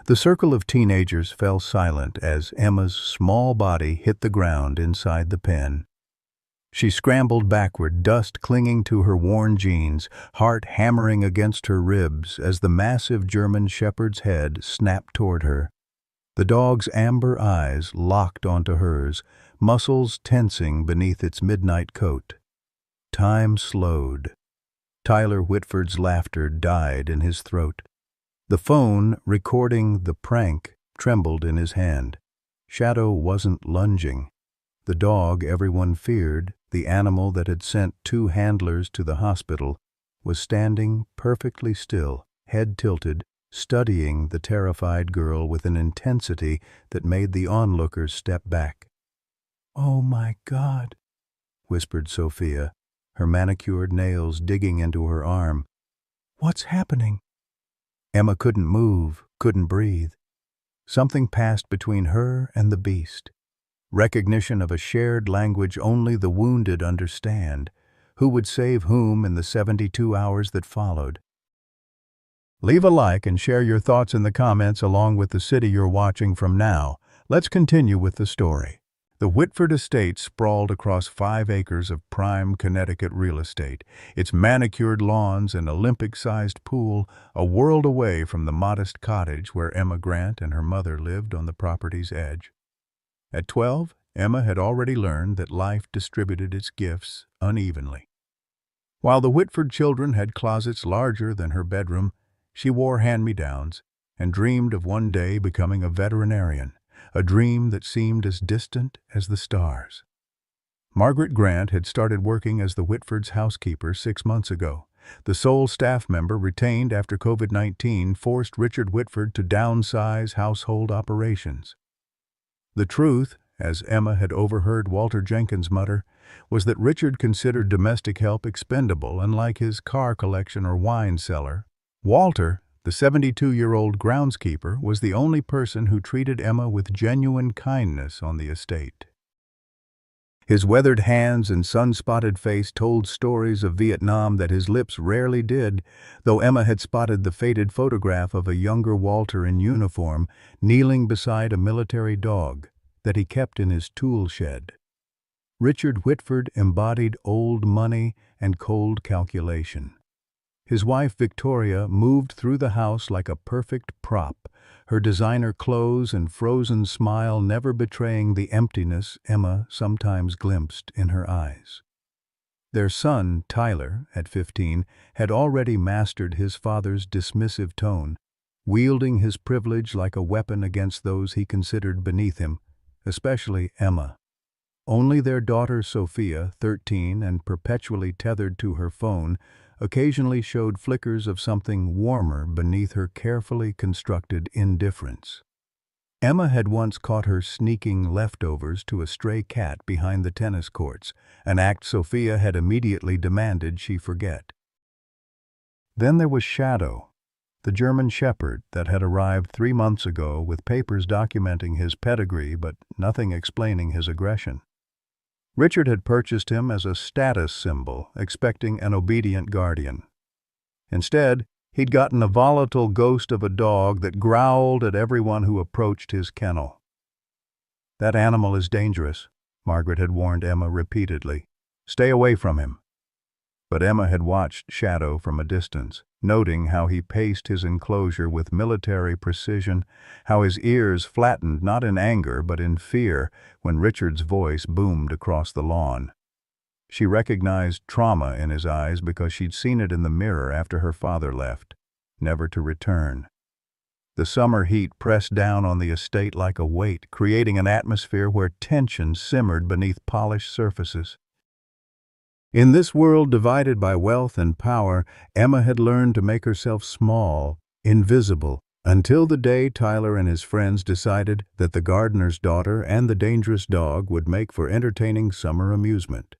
The circle of teenagers fell silent as Emma's small body hit the ground inside the pen. She scrambled backward, dust clinging to her worn jeans, heart hammering against her ribs as the massive German shepherd's head snapped toward her. The dog's amber eyes locked onto hers, muscles tensing beneath its midnight coat. Time slowed. Tyler Whitford's laughter died in his throat. The phone, recording the prank, trembled in his hand. Shadow wasn't lunging. The dog everyone feared, the animal that had sent 2 handlers to the hospital, was standing perfectly still, head tilted, studying the terrified girl with an intensity that made the onlookers step back. "Oh my God," whispered Sophia, her manicured nails digging into her arm. "What's happening?" Emma couldn't move, couldn't breathe. Something passed between her and the beast. Recognition of a shared language only the wounded understand. Who would save whom in the 72 hours that followed? Leave a like and share your thoughts in the comments along with the city you're watching from now. Let's continue with the story. The Whitford estate sprawled across 5 acres of prime Connecticut real estate, its manicured lawns and Olympic-sized pool a world away from the modest cottage where Emma Grant and her mother lived on the property's edge. At 12, Emma had already learned that life distributed its gifts unevenly. While the Whitford children had closets larger than her bedroom, she wore hand-me-downs and dreamed of one day becoming a veterinarian, a dream that seemed as distant as the stars. Margaret Grant had started working as the Whitford's housekeeper 6 months ago. The sole staff member retained after COVID-19 forced Richard Whitford to downsize household operations. The truth, as Emma had overheard Walter Jenkins mutter, was that Richard considered domestic help expendable, unlike his car collection or wine cellar. Walter, the 72-year-old groundskeeper, was the only person who treated Emma with genuine kindness on the estate. His weathered hands and sun-spotted face told stories of Vietnam that his lips rarely did, though Emma had spotted the faded photograph of a younger Walter in uniform kneeling beside a military dog that he kept in his tool shed. Richard Whitford embodied old money and cold calculation. His wife Victoria moved through the house like a perfect prop, her designer clothes and frozen smile never betraying the emptiness Emma sometimes glimpsed in her eyes. Their son, Tyler, at 15, had already mastered his father's dismissive tone, wielding his privilege like a weapon against those he considered beneath him, especially Emma. Only their daughter Sophia, 13 and perpetually tethered to her phone, occasionally showed flickers of something warmer beneath her carefully constructed indifference. Emma had once caught her sneaking leftovers to a stray cat behind the tennis courts, an act Sophia had immediately demanded she forget. Then there was Shadow, the German shepherd that had arrived 3 months ago with papers documenting his pedigree but nothing explaining his aggression. Richard had purchased him as a status symbol, expecting an obedient guardian. Instead, he'd gotten a volatile ghost of a dog that growled at everyone who approached his kennel. "That animal is dangerous," Margaret had warned Emma repeatedly. "Stay away from him." But Emma had watched Shadow from a distance, noting how he paced his enclosure with military precision, how his ears flattened not in anger but in fear when Richard's voice boomed across the lawn. She recognized trauma in his eyes because she'd seen it in the mirror after her father left, never to return. The summer heat pressed down on the estate like a weight, creating an atmosphere where tension simmered beneath polished surfaces. In this world divided by wealth and power, Emma had learned to make herself small, invisible, until the day Tyler and his friends decided that the gardener's daughter and the dangerous dog would make for entertaining summer amusement.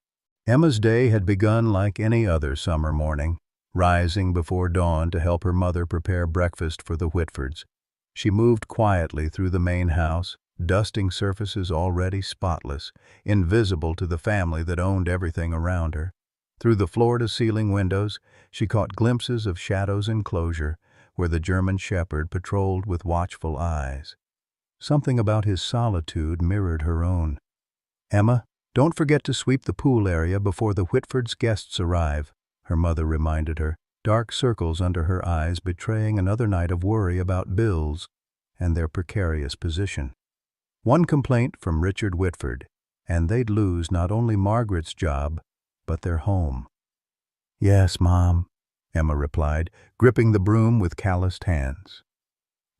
Emma's day had begun like any other summer morning, rising before dawn to help her mother prepare breakfast for the Whitfords. She moved quietly through the main house, dusting surfaces already spotless, invisible to the family that owned everything around her. Through the floor-to-ceiling windows, she caught glimpses of Shadow's enclosure, where the German shepherd patrolled with watchful eyes. Something about his solitude mirrored her own. "Emma, don't forget to sweep the pool area before the Whitfords' guests arrive," her mother reminded her, dark circles under her eyes betraying another night of worry about bills and their precarious position. One complaint from Richard Whitford, and they'd lose not only Margaret's job, but their home. "Yes, Mom," Emma replied, gripping the broom with calloused hands.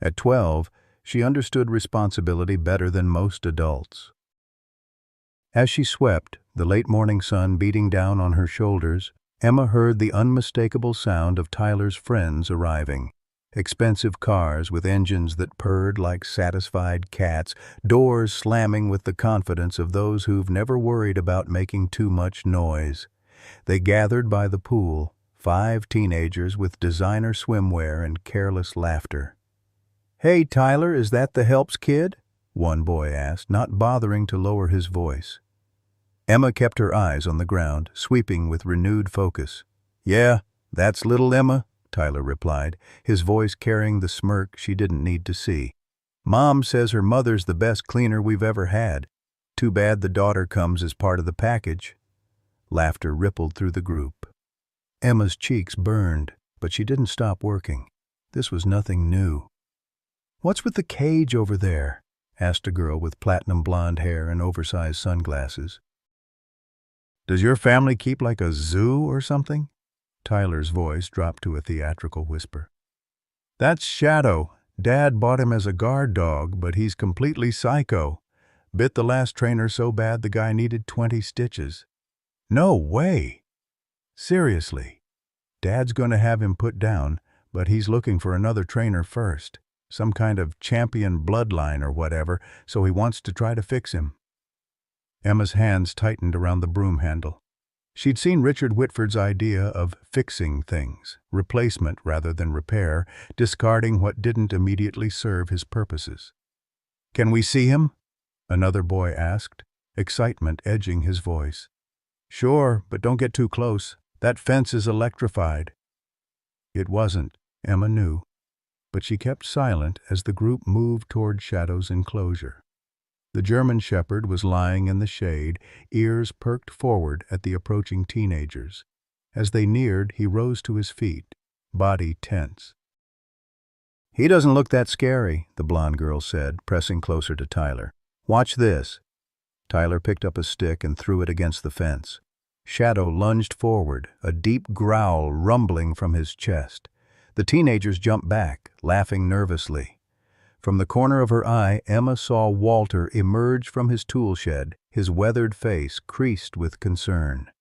At 12, she understood responsibility better than most adults. As she swept, the late morning sun beating down on her shoulders, Emma heard the unmistakable sound of Tyler's friends arriving. Expensive cars with engines that purred like satisfied cats, doors slamming with the confidence of those who've never worried about making too much noise. They gathered by the pool, 5 teenagers with designer swimwear and careless laughter. "Hey, Tyler, is that the Helps kid?" one boy asked, not bothering to lower his voice. Emma kept her eyes on the ground, sweeping with renewed focus. "Yeah, that's little Emma," Tyler replied, his voice carrying the smirk she didn't need to see. "Mom says her mother's the best cleaner we've ever had. Too bad the daughter comes as part of the package." Laughter rippled through the group. Emma's cheeks burned, but she didn't stop working. This was nothing new. "What's with the cage over there?" asked a girl with platinum blonde hair and oversized sunglasses. "Does your family keep like a zoo or something?" Tyler's voice dropped to a theatrical whisper. "That's Shadow. Dad bought him as a guard dog, but he's completely psycho. Bit the last trainer so bad the guy needed 20 stitches. "No way!" "Seriously. Dad's going to have him put down, but he's looking for another trainer first. Some kind of champion bloodline or whatever, so he wants to try to fix him." Emma's hands tightened around the broom handle. She'd seen Richard Whitford's idea of fixing things, replacement rather than repair, discarding what didn't immediately serve his purposes. "Can we see him?" another boy asked, excitement edging his voice. "Sure, but don't get too close. That fence is electrified." It wasn't, Emma knew, but she kept silent as the group moved toward Shadow's enclosure. The German shepherd was lying in the shade, ears perked forward at the approaching teenagers. As they neared, he rose to his feet, body tense. "He doesn't look that scary," the blonde girl said, pressing closer to Tyler. "Watch this." Tyler picked up a stick and threw it against the fence. Shadow lunged forward, a deep growl rumbling from his chest. The teenagers jumped back, laughing nervously. From the corner of her eye, Emma saw Walter emerge from his tool shed, his weathered face creased with concern.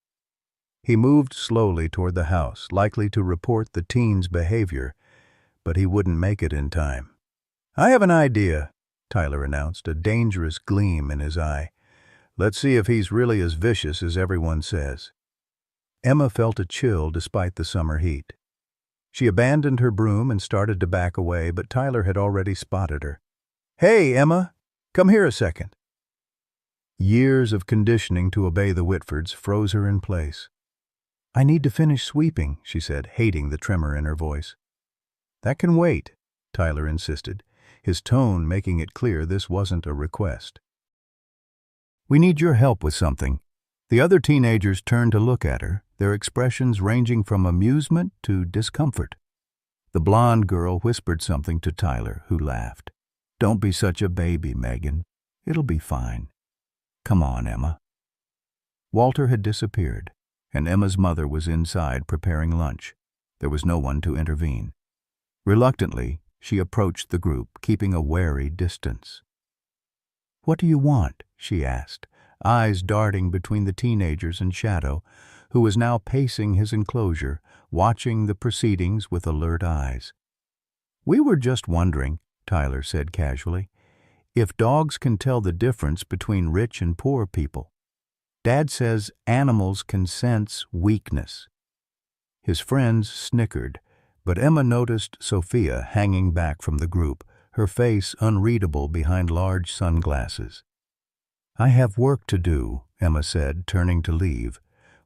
He moved slowly toward the house, likely to report the teen's behavior, but he wouldn't make it in time. "I have an idea," Tyler announced, a dangerous gleam in his eye. "Let's see if he's really as vicious as everyone says." Emma felt a chill despite the summer heat. She abandoned her broom and started to back away, but Tyler had already spotted her. "Hey, Emma, come here a second." Years of conditioning to obey the Whitfords froze her in place. "I need to finish sweeping," she said, hating the tremor in her voice. "That can wait," Tyler insisted, his tone making it clear this wasn't a request. "We need your help with something." The other teenagers turned to look at her, their expressions ranging from amusement to discomfort. The blonde girl whispered something to Tyler, who laughed. "Don't be such a baby, Megan. It'll be fine. Come on, Emma." Walter had disappeared, and Emma's mother was inside preparing lunch. There was no one to intervene. Reluctantly, she approached the group, keeping a wary distance. "What do you want?" she asked, eyes darting between the teenagers and Shadow, who was now pacing his enclosure, watching the proceedings with alert eyes. "We were just wondering," Tyler said casually, "if dogs can tell the difference between rich and poor people. Dad says animals can sense weakness." His friends snickered, but Emma noticed Sophia hanging back from the group, her face unreadable behind large sunglasses. "I have work to do," Emma said, turning to leave.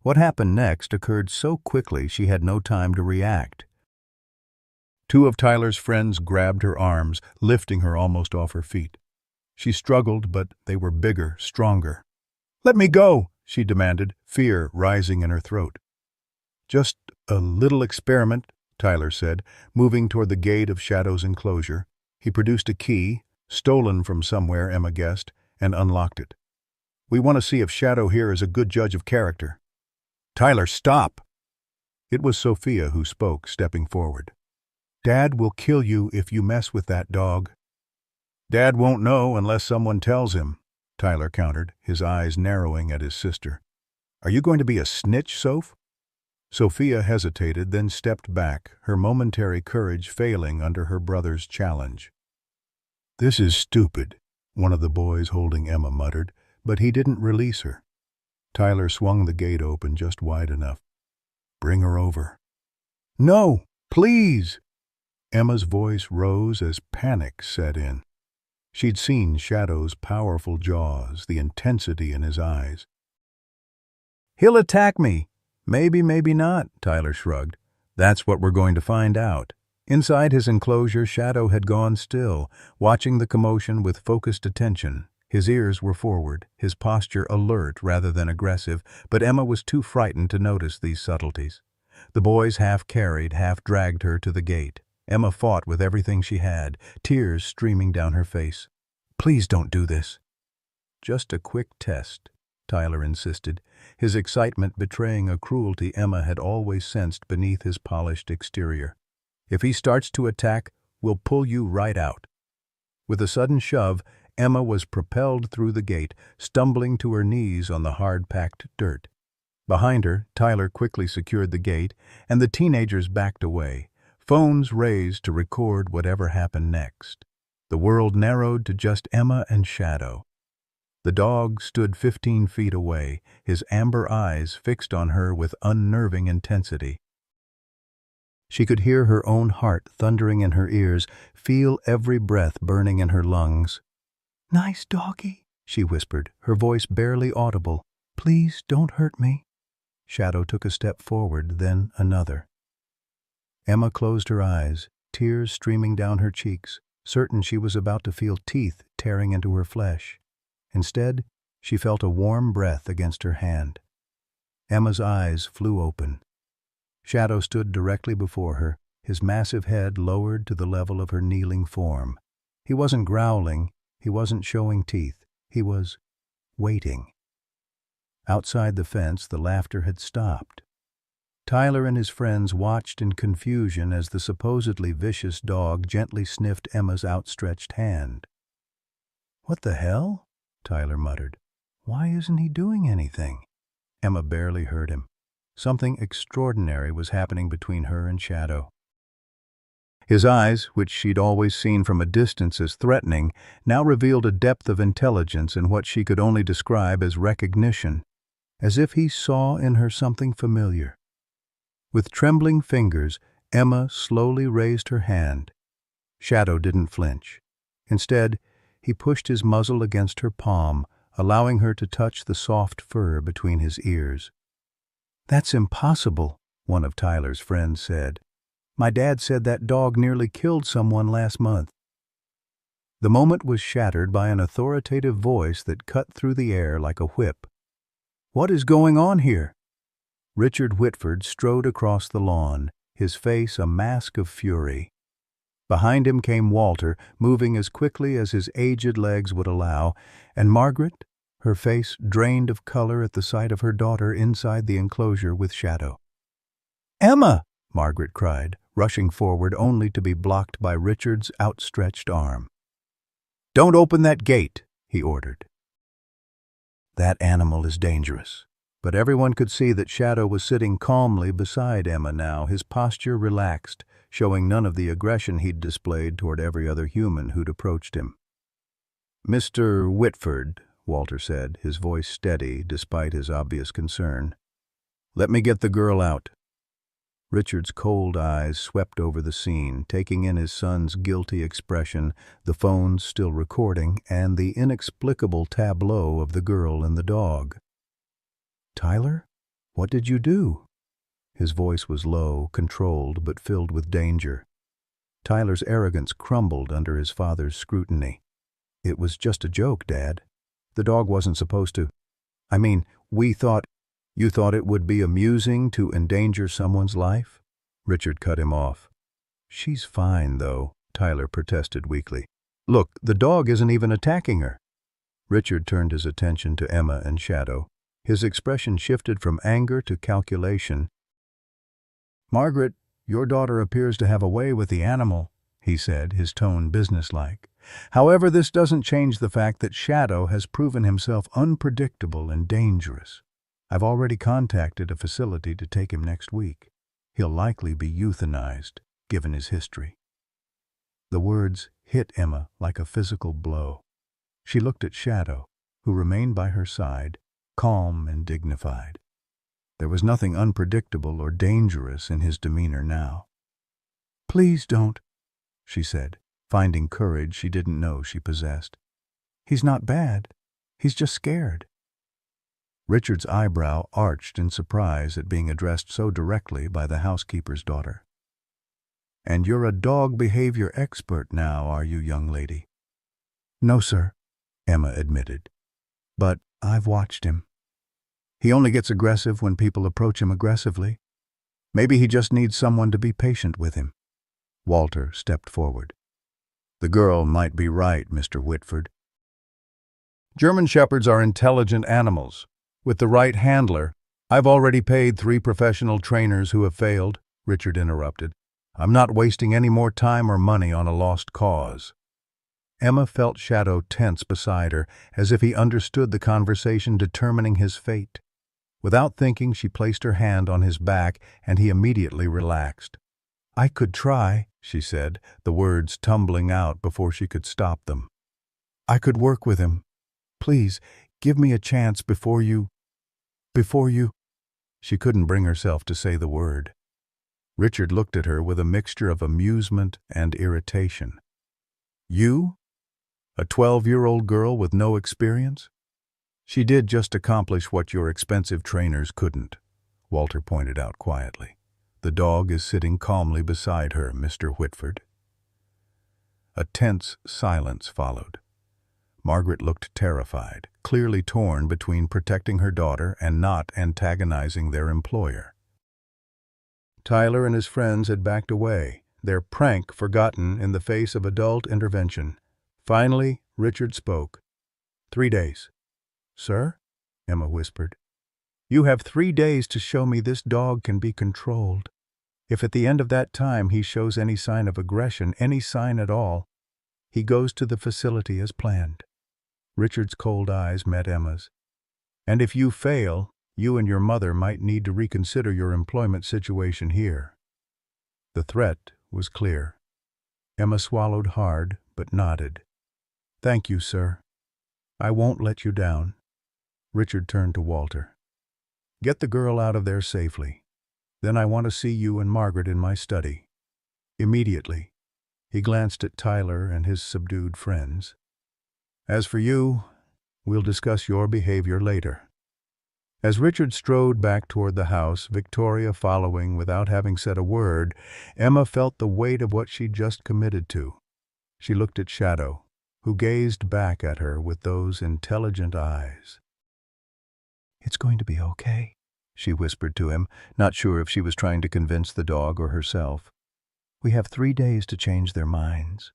What happened next occurred so quickly she had no time to react. Two of Tyler's friends grabbed her arms, lifting her almost off her feet. She struggled, but they were bigger, stronger. "Let me go," she demanded, fear rising in her throat. "Just a little experiment," Tyler said, moving toward the gate of Shadow's enclosure. He produced a key, stolen from somewhere, Emma guessed, and unlocked it. "We want to see if Shadow here is a good judge of character." "Tyler, stop!" It was Sophia who spoke, stepping forward. "Dad will kill you if you mess with that dog." "Dad won't know unless someone tells him," Tyler countered, his eyes narrowing at his sister. "Are you going to be a snitch, Soph?" Sophia hesitated, then stepped back, her momentary courage failing under her brother's challenge. "This is stupid," one of the boys holding Emma muttered, but he didn't release her. Tyler swung the gate open just wide enough. "Bring her over." "No, please!" Emma's voice rose as panic set in. She'd seen Shadow's powerful jaws, the intensity in his eyes. "He'll attack me." "Maybe, maybe not," Tyler shrugged. "That's what we're going to find out." Inside his enclosure, Shadow had gone still, watching the commotion with focused attention. His ears were forward, his posture alert rather than aggressive, but Emma was too frightened to notice these subtleties. The boys half carried, half dragged her to the gate. Emma fought with everything she had, tears streaming down her face. "Please don't do this." "Just a quick test," Tyler insisted, his excitement betraying a cruelty Emma had always sensed beneath his polished exterior. "If he starts to attack, we'll pull you right out." With a sudden shove, Emma was propelled through the gate, stumbling to her knees on the hard-packed dirt. Behind her, Tyler quickly secured the gate, and the teenagers backed away, phones raised to record whatever happened next. The world narrowed to just Emma and Shadow. The dog stood 15 feet away, his amber eyes fixed on her with unnerving intensity. She could hear her own heart thundering in her ears, feel every breath burning in her lungs. "Nice doggy," she whispered, her voice barely audible. "Please don't hurt me." Shadow took a step forward, then another. Emma closed her eyes, tears streaming down her cheeks, certain she was about to feel teeth tearing into her flesh. Instead, she felt a warm breath against her hand. Emma's eyes flew open. Shadow stood directly before her, his massive head lowered to the level of her kneeling form. He wasn't growling, he wasn't showing teeth, he was waiting. Outside the fence, the laughter had stopped. Tyler and his friends watched in confusion as the supposedly vicious dog gently sniffed Emma's outstretched hand. "What the hell?" Tyler muttered. "Why isn't he doing anything?" Emma barely heard him. Something extraordinary was happening between her and Shadow. His eyes, which she'd always seen from a distance as threatening, now revealed a depth of intelligence in what she could only describe as recognition, as if he saw in her something familiar. With trembling fingers, Emma slowly raised her hand. Shadow didn't flinch. Instead, he pushed his muzzle against her palm, allowing her to touch the soft fur between his ears. "That's impossible," one of Tyler's friends said. "My dad said that dog nearly killed someone last month." The moment was shattered by an authoritative voice that cut through the air like a whip. "What is going on here?" Richard Whitford strode across the lawn, his face a mask of fury. Behind him came Walter, moving as quickly as his aged legs would allow, and Margaret, her face drained of color at the sight of her daughter inside the enclosure with Shadow. "Emma!" Margaret cried, rushing forward only to be blocked by Richard's outstretched arm. "Don't open that gate," he ordered. "That animal is dangerous." But everyone could see that Shadow was sitting calmly beside Emma now, his posture relaxed, showing none of the aggression he'd displayed toward every other human who'd approached him. "Mr. Whitford," Walter said, his voice steady despite his obvious concern, "let me get the girl out." Richard's cold eyes swept over the scene, taking in his son's guilty expression, the phones still recording, and the inexplicable tableau of the girl and the dog. "Tyler, what did you do?" His voice was low, controlled, but filled with danger. Tyler's arrogance crumbled under his father's scrutiny. "It was just a joke, Dad. The dog wasn't supposed to. I mean, you thought it would be amusing to endanger someone's life?" Richard cut him off. "She's fine, though," Tyler protested weakly. "Look, the dog isn't even attacking her." Richard turned his attention to Emma and Shadow. His expression shifted from anger to calculation. "Margaret, your daughter appears to have a way with the animal," he said, his tone businesslike. "However, this doesn't change the fact that Shadow has proven himself unpredictable and dangerous. I've already contacted a facility to take him next week. He'll likely be euthanized, given his history." The words hit Emma like a physical blow. She looked at Shadow, who remained by her side, calm and dignified. There was nothing unpredictable or dangerous in his demeanor now. "Please don't," she said, finding courage she didn't know she possessed. "He's not bad. He's just scared." Richard's eyebrow arched in surprise at being addressed so directly by the housekeeper's daughter. "And you're a dog behavior expert now, are you, young lady?" "No, sir," Emma admitted. "But I've watched him. He only gets aggressive when people approach him aggressively. Maybe he just needs someone to be patient with him." Walter stepped forward. "The girl might be right, Mr. Whitford. German Shepherds are intelligent animals. With the right handler—" "I've already paid 3 professional trainers who have failed," Richard interrupted. "I'm not wasting any more time or money on a lost cause." Emma felt Shadow tense beside her, as if he understood the conversation determining his fate. Without thinking, she placed her hand on his back, and he immediately relaxed. "I could try," she said, the words tumbling out before she could stop them. "I could work with him. Please, give me a chance before you—" She couldn't bring herself to say the word. Richard looked at her with a mixture of amusement and irritation. "You? A 12-year-old girl with no experience?" "She did just accomplish what your expensive trainers couldn't," Walter pointed out quietly. "The dog is sitting calmly beside her, Mr. Whitford." A tense silence followed. Margaret looked terrified, clearly torn between protecting her daughter and not antagonizing their employer. Tyler and his friends had backed away, their prank forgotten in the face of adult intervention. Finally, Richard spoke. 3 days. "Sir?" Emma whispered. "You have 3 days to show me this dog can be controlled. If at the end of that time he shows any sign of aggression, any sign at all, he goes to the facility as planned." Richard's cold eyes met Emma's. "And if you fail, you and your mother might need to reconsider your employment situation here." The threat was clear. Emma swallowed hard, but nodded. "Thank you, sir. I won't let you down." Richard turned to Walter. "Get the girl out of there safely. Then I want to see you and Margaret in my study. Immediately." He glanced at Tyler and his subdued friends. "As for you, we'll discuss your behavior later." As Richard strode back toward the house, Victoria following without having said a word, Emma felt the weight of what she'd just committed to. She looked at Shadow, who gazed back at her with those intelligent eyes. "It's going to be okay," she whispered to him, not sure if she was trying to convince the dog or herself. "We have 3 days to change their minds."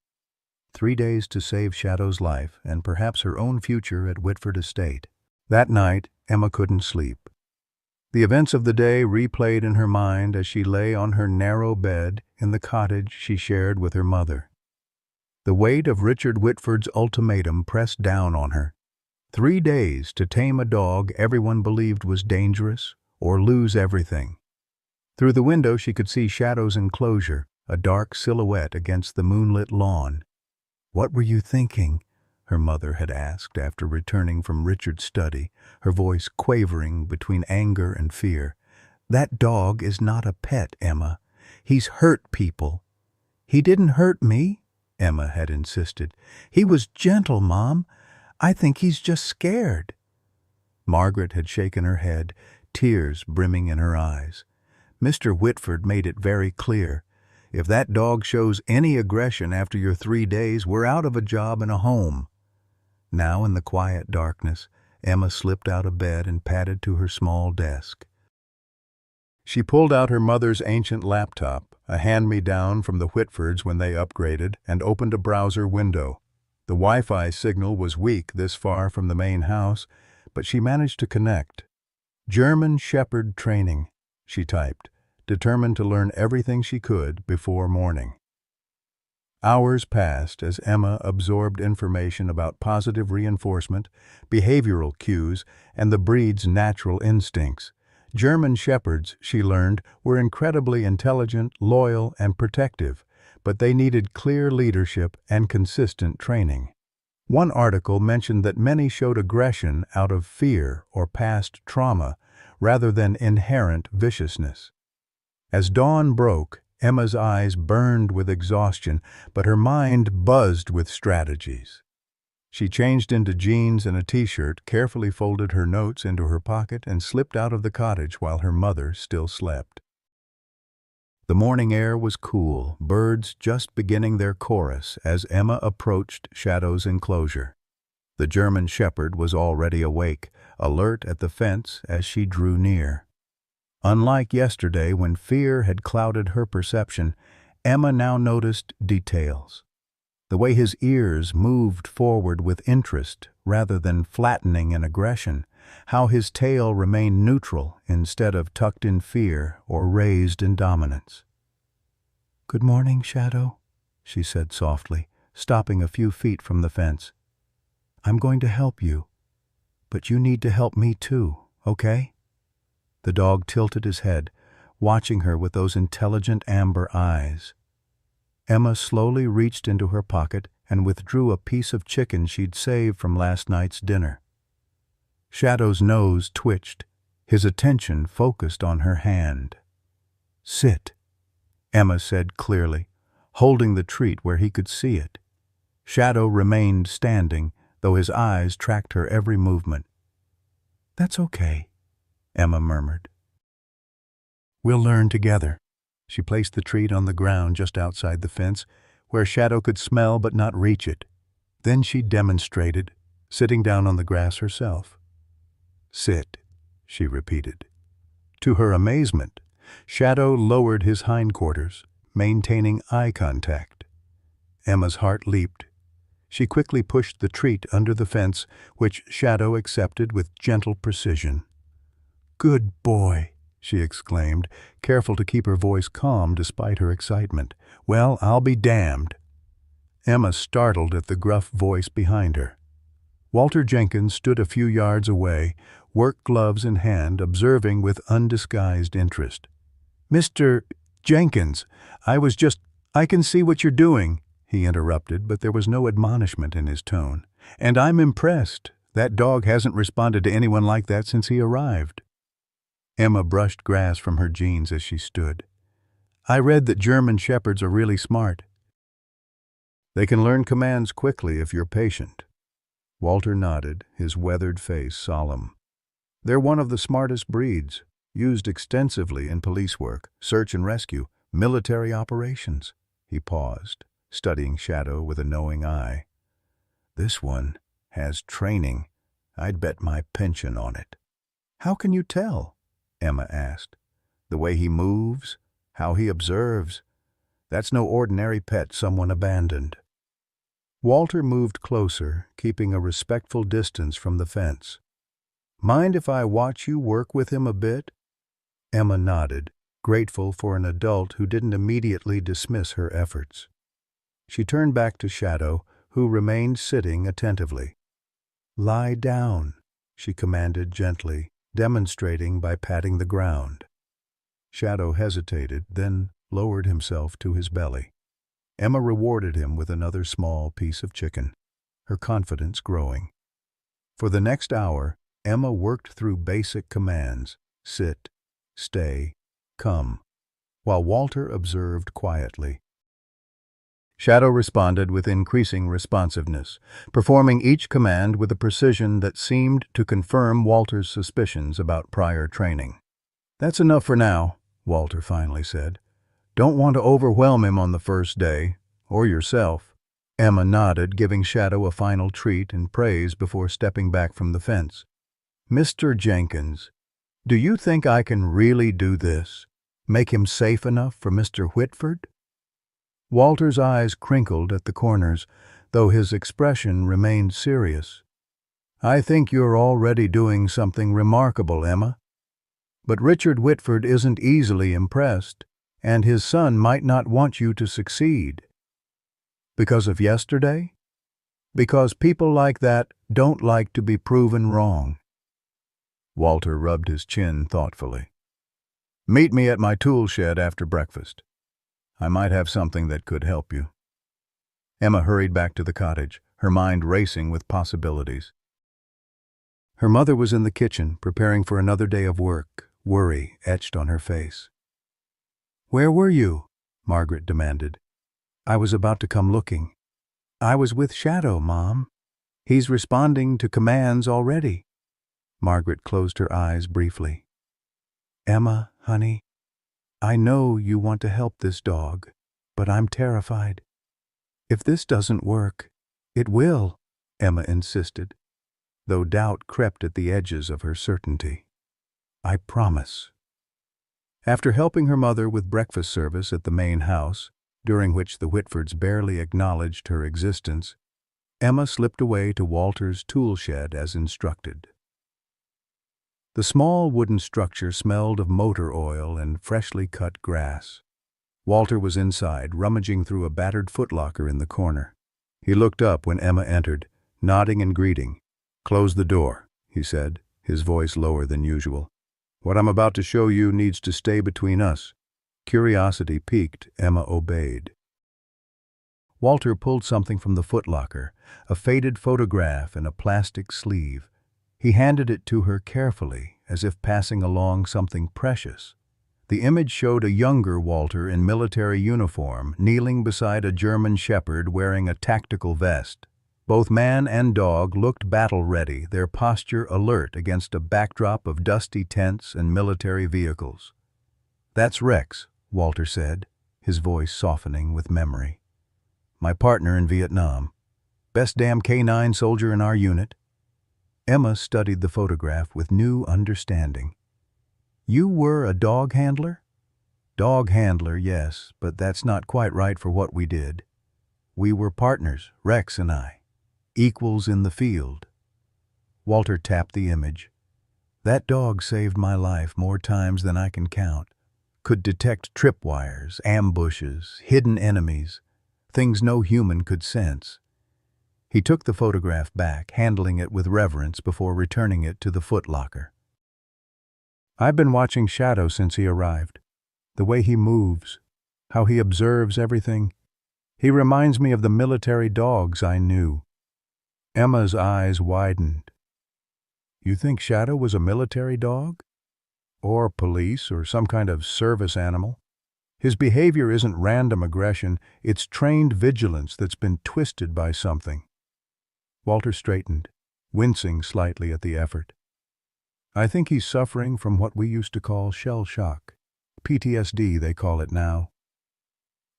3 days to save Shadow's life and perhaps her own future at Whitford Estate. That night, Emma couldn't sleep. The events of the day replayed in her mind as she lay on her narrow bed in the cottage she shared with her mother. The weight of Richard Whitford's ultimatum pressed down on her. 3 days to tame a dog everyone believed was dangerous, or lose everything. Through the window she could see Shadow's enclosure, a dark silhouette against the moonlit lawn. "What were you thinking?" her mother had asked after returning from Richard's study, her voice quavering between anger and fear. "That dog is not a pet, Emma. He's hurt people." "He didn't hurt me," Emma had insisted. "He was gentle, Mom. I think he's just scared." Margaret had shaken her head, tears brimming in her eyes. "Mr. Whitford made it very clear. If that dog shows any aggression after your 3 days, we're out of a job and a home." Now, in the quiet darkness, Emma slipped out of bed and padded to her small desk. She pulled out her mother's ancient laptop, a hand-me-down from the Whitfords when they upgraded, and opened a browser window. The Wi-Fi signal was weak this far from the main house, but she managed to connect. "German Shepherd training," she typed, determined to learn everything she could before morning. Hours passed as Emma absorbed information about positive reinforcement, behavioral cues, and the breed's natural instincts. German Shepherds, she learned, were incredibly intelligent, loyal, and protective, but they needed clear leadership and consistent training. One article mentioned that many showed aggression out of fear or past trauma, rather than inherent viciousness. As dawn broke, Emma's eyes burned with exhaustion, but her mind buzzed with strategies. She changed into jeans and a t-shirt, carefully folded her notes into her pocket, and slipped out of the cottage while her mother still slept. The morning air was cool, birds just beginning their chorus as Emma approached Shadow's enclosure. The German Shepherd was already awake, alert at the fence as she drew near. Unlike yesterday when fear had clouded her perception, Emma now noticed details. The way his ears moved forward with interest rather than flattening in aggression, how his tail remained neutral instead of tucked in fear or raised in dominance. "Good morning, Shadow," she said softly, stopping a few feet from the fence. "I'm going to help you, but you need to help me too, okay?" The dog tilted his head, watching her with those intelligent amber eyes. Emma slowly reached into her pocket and withdrew a piece of chicken she'd saved from last night's dinner. Shadow's nose twitched, his attention focused on her hand. "Sit," Emma said clearly, holding the treat where he could see it. Shadow remained standing, though his eyes tracked her every movement. "That's okay," Emma murmured. "We'll learn together." She placed the treat on the ground just outside the fence, where Shadow could smell but not reach it. Then she demonstrated, sitting down on the grass herself. "Sit," she repeated. To her amazement, Shadow lowered his hindquarters, maintaining eye contact. Emma's heart leaped. She quickly pushed the treat under the fence, which Shadow accepted with gentle precision. "Good boy," she exclaimed, careful to keep her voice calm despite her excitement. "Well, I'll be damned." Emma startled at the gruff voice behind her. Walter Jenkins stood a few yards away, work gloves in hand, observing with undisguised interest. "Mr. Jenkins, I can see what you're doing," he interrupted, but there was no admonishment in his tone. "And I'm impressed. That dog hasn't responded to anyone like that since he arrived." Emma brushed grass from her jeans as she stood. "I read that German Shepherds are really smart." "They can learn commands quickly if you're patient." Walter nodded, his weathered face solemn. "They're one of the smartest breeds, used extensively in police work, search and rescue, military operations." He paused, studying Shadow with a knowing eye. "This one has training. I'd bet my pension on it." "How can you tell?" Emma asked. "The way he moves, how he observes. That's no ordinary pet someone abandoned." Walter moved closer, keeping a respectful distance from the fence. "Mind if I watch you work with him a bit?" Emma nodded, grateful for an adult who didn't immediately dismiss her efforts. She turned back to Shadow, who remained sitting attentively. "Lie down," she commanded gently, demonstrating by patting the ground. Shadow hesitated, then lowered himself to his belly. Emma rewarded him with another small piece of chicken, her confidence growing. For the next hour, Emma worked through basic commands: sit, stay, come, while Walter observed quietly. Shadow responded with increasing responsiveness, performing each command with a precision that seemed to confirm Walter's suspicions about prior training. "That's enough for now," Walter finally said. Don't want to overwhelm him on the first day, or yourself. Emma nodded, giving Shadow a final treat and praise before stepping back from the fence. Mr. Jenkins, do you think I can really do this? Make him safe enough for Mr. Whitford? Walter's eyes crinkled at the corners, though his expression remained serious. I think you're already doing something remarkable, Emma. But Richard Whitford isn't easily impressed, and his son might not want you to succeed. Because of yesterday? Because people like that don't like to be proven wrong. Walter rubbed his chin thoughtfully. Meet me at my tool shed after breakfast. I might have something that could help you. Emma hurried back to the cottage, her mind racing with possibilities. Her mother was in the kitchen, preparing for another day of work, worry etched on her face. Where were you? Margaret demanded. I was about to come looking. I was with Shadow, Mom. He's responding to commands already. Margaret closed her eyes briefly. Emma, honey, I know you want to help this dog, but I'm terrified. If this doesn't work, it will, Emma insisted, though doubt crept at the edges of her certainty. I promise. After helping her mother with breakfast service at the main house, during which the Whitfords barely acknowledged her existence, Emma slipped away to Walter's tool shed as instructed. The small wooden structure smelled of motor oil and freshly cut grass. Walter was inside, rummaging through a battered footlocker in the corner. He looked up when Emma entered, nodding and greeting. Close the door, he said, his voice lower than usual. What I'm about to show you needs to stay between us. Curiosity piqued, Emma obeyed. Walter pulled something from the footlocker, a faded photograph in a plastic sleeve. He handed it to her carefully, as if passing along something precious. The image showed a younger Walter in military uniform, kneeling beside a German shepherd wearing a tactical vest. Both man and dog looked battle-ready, their posture alert against a backdrop of dusty tents and military vehicles. That's Rex, Walter said, his voice softening with memory. My partner in Vietnam. Best damn K-9 soldier in our unit. Emma studied the photograph with new understanding. You were a dog handler? Dog handler, yes, but that's not quite right for what we did. We were partners, Rex and I. Equals in the field. Walter tapped the image. That dog saved my life more times than I can count. Could detect tripwires, ambushes, hidden enemies, things no human could sense. He took the photograph back, handling it with reverence before returning it to the footlocker. I've been watching Shadow since he arrived. The way he moves, how he observes everything. He reminds me of the military dogs I knew. Emma's eyes widened. You think Shadow was a military dog? Or police, or some kind of service animal? His behavior isn't random aggression, it's trained vigilance that's been twisted by something. Walter straightened, wincing slightly at the effort. I think he's suffering from what we used to call shell shock. PTSD, they call it now.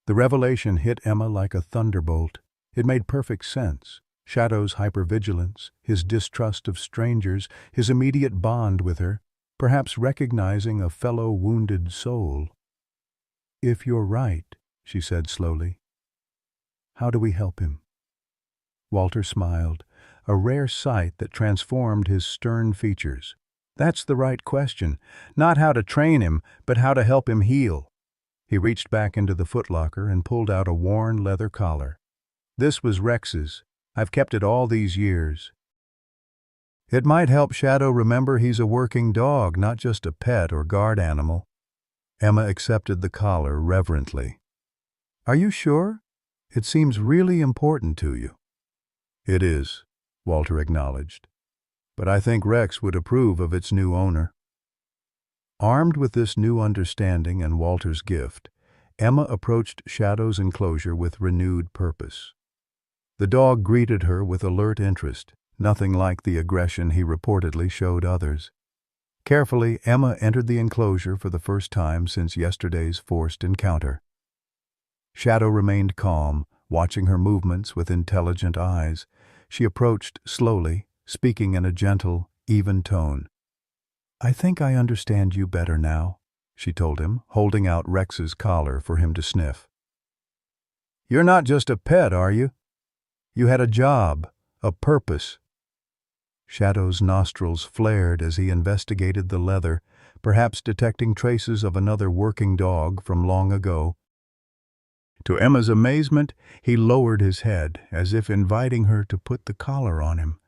The revelation hit Emma like a thunderbolt. It made perfect sense. Shadow's hypervigilance, his distrust of strangers, his immediate bond with her, perhaps recognizing a fellow wounded soul. If you're right, she said slowly, how do we help him? Walter smiled, a rare sight that transformed his stern features. That's the right question. Not how to train him, but how to help him heal. He reached back into the footlocker and pulled out a worn leather collar. This was Rex's. I've kept it all these years. It might help Shadow remember he's a working dog, not just a pet or guard animal. Emma accepted the collar reverently. Are you sure? It seems really important to you. It is, Walter acknowledged. But I think Rex would approve of its new owner. Armed with this new understanding and Walter's gift, Emma approached Shadow's enclosure with renewed purpose. The dog greeted her with alert interest, nothing like the aggression he reportedly showed others. Carefully, Emma entered the enclosure for the first time since yesterday's forced encounter. Shadow remained calm, watching her movements with intelligent eyes. She approached slowly, speaking in a gentle, even tone. "I think I understand you better now," she told him, holding out Rex's collar for him to sniff. "You're not just a pet, are you? You had a job, a purpose." Shadow's nostrils flared as he investigated the leather, perhaps detecting traces of another working dog from long ago. To Emma's amazement, he lowered his head, as if inviting her to put the collar on him.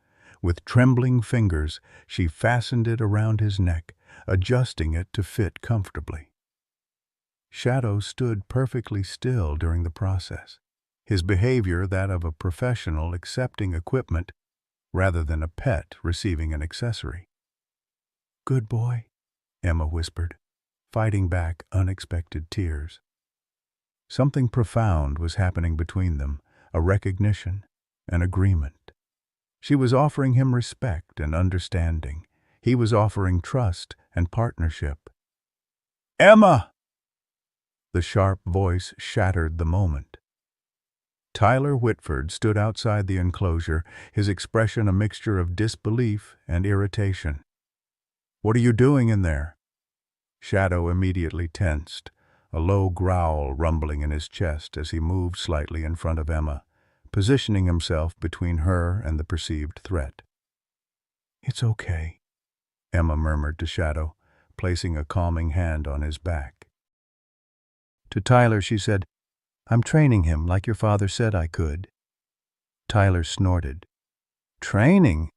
With trembling fingers, she fastened it around his neck, adjusting it to fit comfortably. Shadow stood perfectly still during the process, his behavior that of a professional accepting equipment rather than a pet receiving an accessory. "Good boy," Emma whispered, fighting back unexpected tears. Something profound was happening between them, a recognition, an agreement. She was offering him respect and understanding. He was offering trust and partnership. "Emma!" The sharp voice shattered the moment. Tyler Whitford stood outside the enclosure, his expression a mixture of disbelief and irritation. "What are you doing in there?" Shadow immediately tensed, a low growl rumbling in his chest as he moved slightly in front of Emma, positioning himself between her and the perceived threat. "It's okay," Emma murmured to Shadow, placing a calming hand on his back. To Tyler she said, "I'm training him like your father said I could." Tyler snorted. "Training?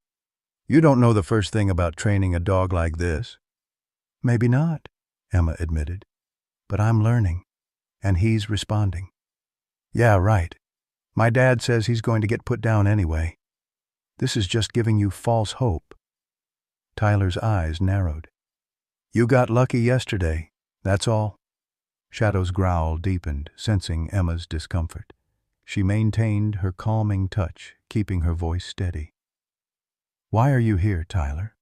You don't know the first thing about training a dog like this." "Maybe not," Emma admitted. "But I'm learning, and he's responding." "Yeah, right. My dad says he's going to get put down anyway. This is just giving you false hope." Tyler's eyes narrowed. "You got lucky yesterday, that's all." Shadow's growl deepened, sensing Emma's discomfort. She maintained her calming touch, keeping her voice steady. "Why are you here, Tyler?"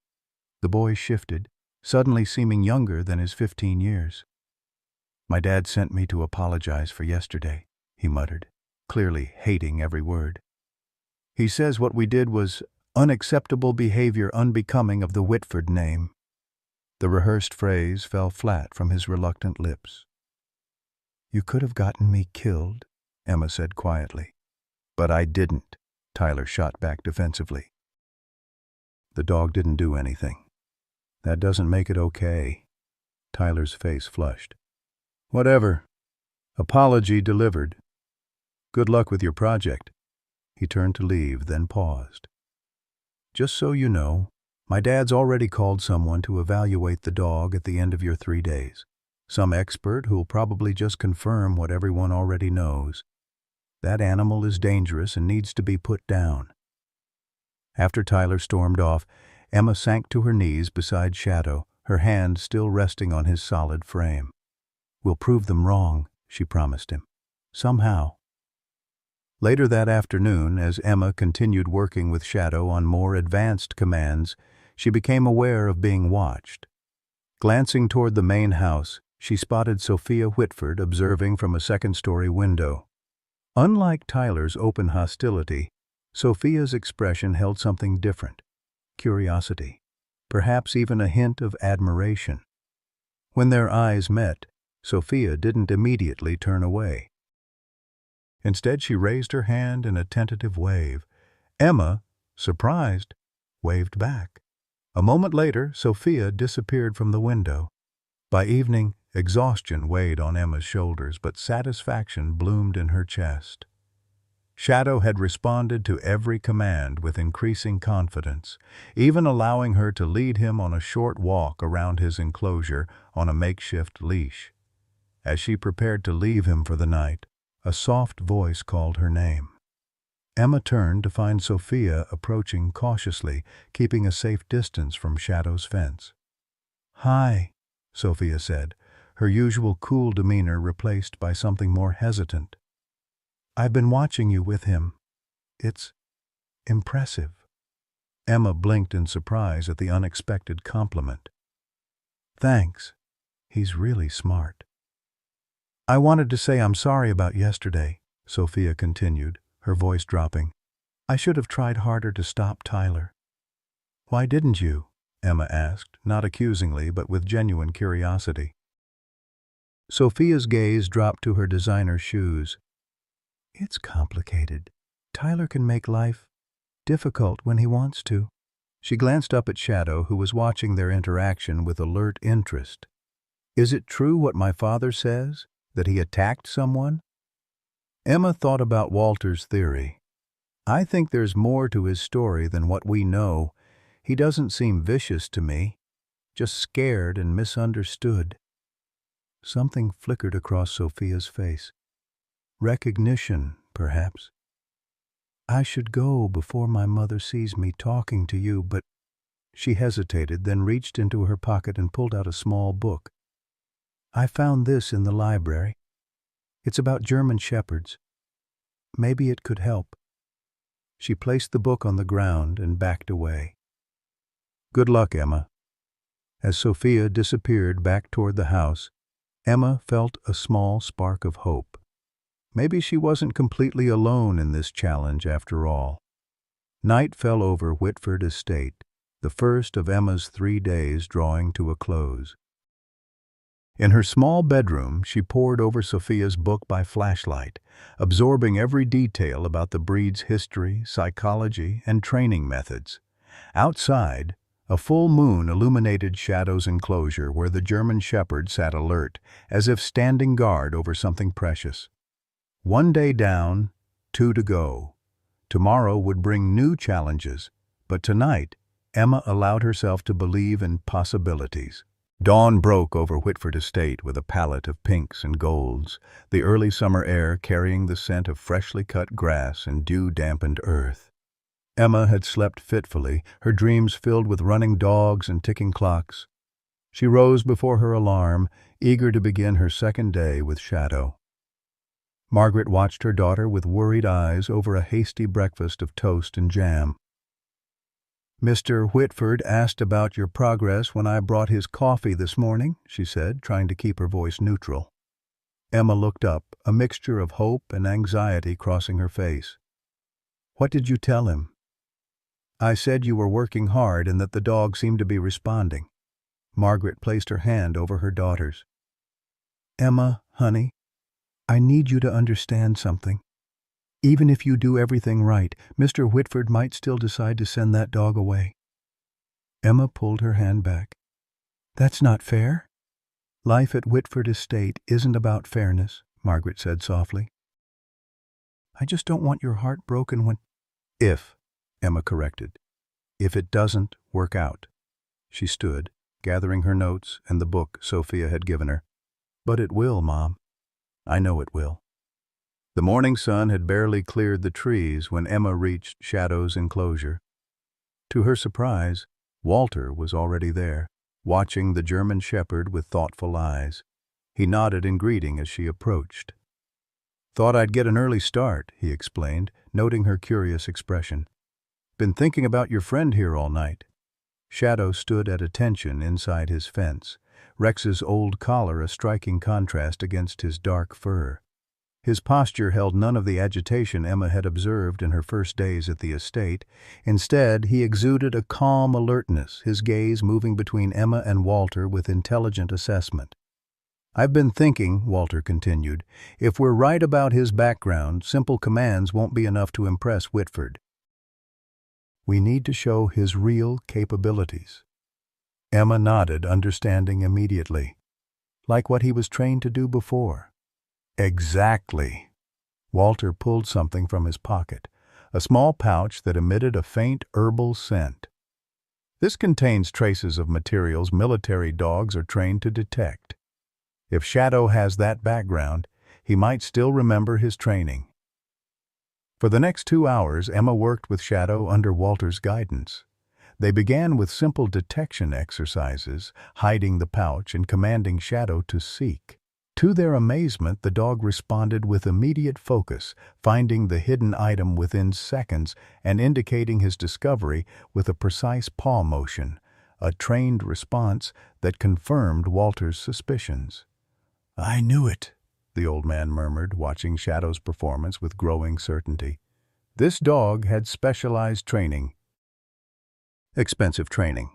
The boy shifted, suddenly seeming younger than his 15 years. "My dad sent me to apologize for yesterday," he muttered, clearly hating every word. "He says what we did was unacceptable behavior unbecoming of the Whitford name." The rehearsed phrase fell flat from his reluctant lips. "You could have gotten me killed," Emma said quietly. "But I didn't," Tyler shot back defensively. "The dog didn't do anything. That doesn't make it okay." Tyler's face flushed. "Whatever. Apology delivered. Good luck with your project." He turned to leave, then paused. "Just so you know, my dad's already called someone to evaluate the dog at the end of your 3 days. Some expert who'll probably just confirm what everyone already knows. That animal is dangerous and needs to be put down." After Tyler stormed off, Emma sank to her knees beside Shadow, her hand still resting on his solid frame. "We'll prove them wrong," she promised him. "Somehow." Later that afternoon, as Emma continued working with Shadow on more advanced commands, she became aware of being watched. Glancing toward the main house, she spotted Sophia Whitford observing from a second-story window. Unlike Tyler's open hostility, Sophia's expression held something different: curiosity, perhaps even a hint of admiration. When their eyes met, Sophia didn't immediately turn away. Instead, she raised her hand in a tentative wave. Emma, surprised, waved back. A moment later, Sophia disappeared from the window. By evening, exhaustion weighed on Emma's shoulders, but satisfaction bloomed in her chest. Shadow had responded to every command with increasing confidence, even allowing her to lead him on a short walk around his enclosure on a makeshift leash. As she prepared to leave him for the night, a soft voice called her name. Emma turned to find Sophia approaching cautiously, keeping a safe distance from Shadow's fence. "Hi," Sophia said, her usual cool demeanor replaced by something more hesitant. "I've been watching you with him. It's impressive." Emma blinked in surprise at the unexpected compliment. Thanks. He's really smart. I wanted to say I'm sorry about yesterday, Sophia continued, her voice dropping. I should have tried harder to stop Tyler. Why didn't you? Emma asked, not accusingly but with genuine curiosity. Sophia's gaze dropped to her designer shoes. It's complicated. Tyler can make life difficult when he wants to. She glanced up at Shadow, who was watching their interaction with alert interest. Is it true what my father says, that he attacked someone? Emma thought about Walter's theory. I think there's more to his story than what we know. He doesn't seem vicious to me, just scared and misunderstood. Something flickered across Sophia's face. Recognition, perhaps. I should go before my mother sees me talking to you, but she hesitated, then reached into her pocket and pulled out a small book. I found this in the library. It's about German shepherds. Maybe it could help. She placed the book on the ground and backed away. Good luck, Emma. As Sophia disappeared back toward the house, Emma felt a small spark of hope. Maybe she wasn't completely alone in this challenge after all. Night fell over Whitford Estate, the first of Emma's 3 days drawing to a close. In her small bedroom, she pored over Sophia's book by flashlight, absorbing every detail about the breed's history, psychology, and training methods. Outside, a full moon illuminated Shadow's enclosure where the German shepherd sat alert, as if standing guard over something precious. 1 day down, 2 to go. Tomorrow would bring new challenges, but tonight, Emma allowed herself to believe in possibilities. Dawn broke over Whitford Estate with a palette of pinks and golds, the early summer air carrying the scent of freshly cut grass and dew-dampened earth. Emma had slept fitfully, her dreams filled with running dogs and ticking clocks. She rose before her alarm, eager to begin her second day with Shadow. Margaret watched her daughter with worried eyes over a hasty breakfast of toast and jam. Mr. Whitford asked about your progress when I brought his coffee this morning, she said, trying to keep her voice neutral. Emma looked up, a mixture of hope and anxiety crossing her face. What did you tell him? I said you were working hard and that the dog seemed to be responding. Margaret placed her hand over her daughter's. Emma, honey, I need you to understand something. Even if you do everything right, Mr. Whitford might still decide to send that dog away. Emma pulled her hand back. That's not fair. Life at Whitford Estate isn't about fairness, Margaret said softly. I just don't want your heart broken when... If, Emma corrected. If it doesn't work out. She stood, gathering her notes and the book Sophia had given her. But it will, Mom. I know it will. The morning sun had barely cleared the trees when Emma reached Shadow's enclosure. To her surprise, Walter was already there, watching the German shepherd with thoughtful eyes. He nodded in greeting as she approached. Thought I'd get an early start, he explained, noting her curious expression. Been thinking about your friend here all night. Shadow stood at attention inside his fence, Rex's old collar a striking contrast against his dark fur. His posture held none of the agitation Emma had observed in her first days at the estate. Instead, he exuded a calm alertness, his gaze moving between Emma and Walter with intelligent assessment. I've been thinking, Walter continued, if we're right about his background, simple commands won't be enough to impress Whitford. We need to show his real capabilities. Emma nodded, understanding immediately. Like what he was trained to do before. Exactly. Walter pulled something from his pocket, a small pouch that emitted a faint herbal scent. This contains traces of materials military dogs are trained to detect. If Shadow has that background, he might still remember his training. For the next 2 hours, Emma worked with Shadow under Walter's guidance. They began with simple detection exercises, hiding the pouch and commanding Shadow to seek. To their amazement, the dog responded with immediate focus, finding the hidden item within seconds and indicating his discovery with a precise paw motion, a trained response that confirmed Walter's suspicions. "I knew it," the old man murmured, watching Shadow's performance with growing certainty. This dog had specialized training. Expensive training.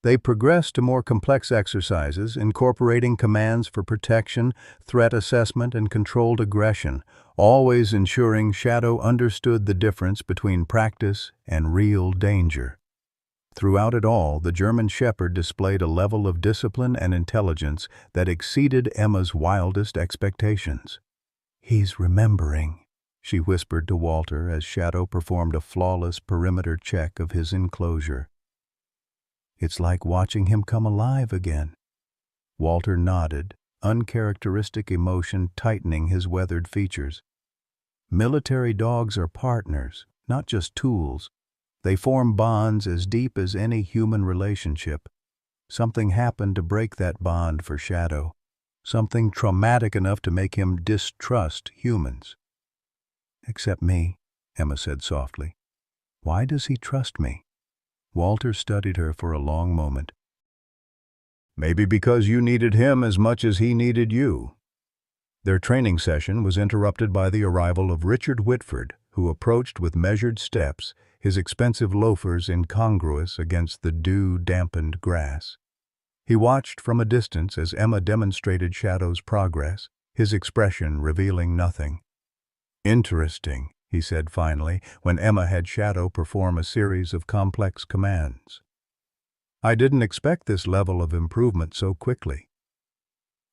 They progressed to more complex exercises, incorporating commands for protection, threat assessment, and controlled aggression, always ensuring Shadow understood the difference between practice and real danger. Throughout it all, the German Shepherd displayed a level of discipline and intelligence that exceeded Emma's wildest expectations. "He's remembering," she whispered to Walter as Shadow performed a flawless perimeter check of his enclosure. "It's like watching him come alive again." Walter nodded, uncharacteristic emotion tightening his weathered features. Military dogs are partners, not just tools. They form bonds as deep as any human relationship. Something happened to break that bond for Shadow, something traumatic enough to make him distrust humans. "Except me," Emma said softly. "Why does he trust me?" Walter studied her for a long moment. "Maybe because you needed him as much as he needed you." Their training session was interrupted by the arrival of Richard Whitford, who approached with measured steps, his expensive loafers incongruous against the dew-dampened grass. He watched from a distance as Emma demonstrated Shadow's progress, his expression revealing nothing. "Interesting," he said finally, when Emma had Shadow perform a series of complex commands. "I didn't expect this level of improvement so quickly."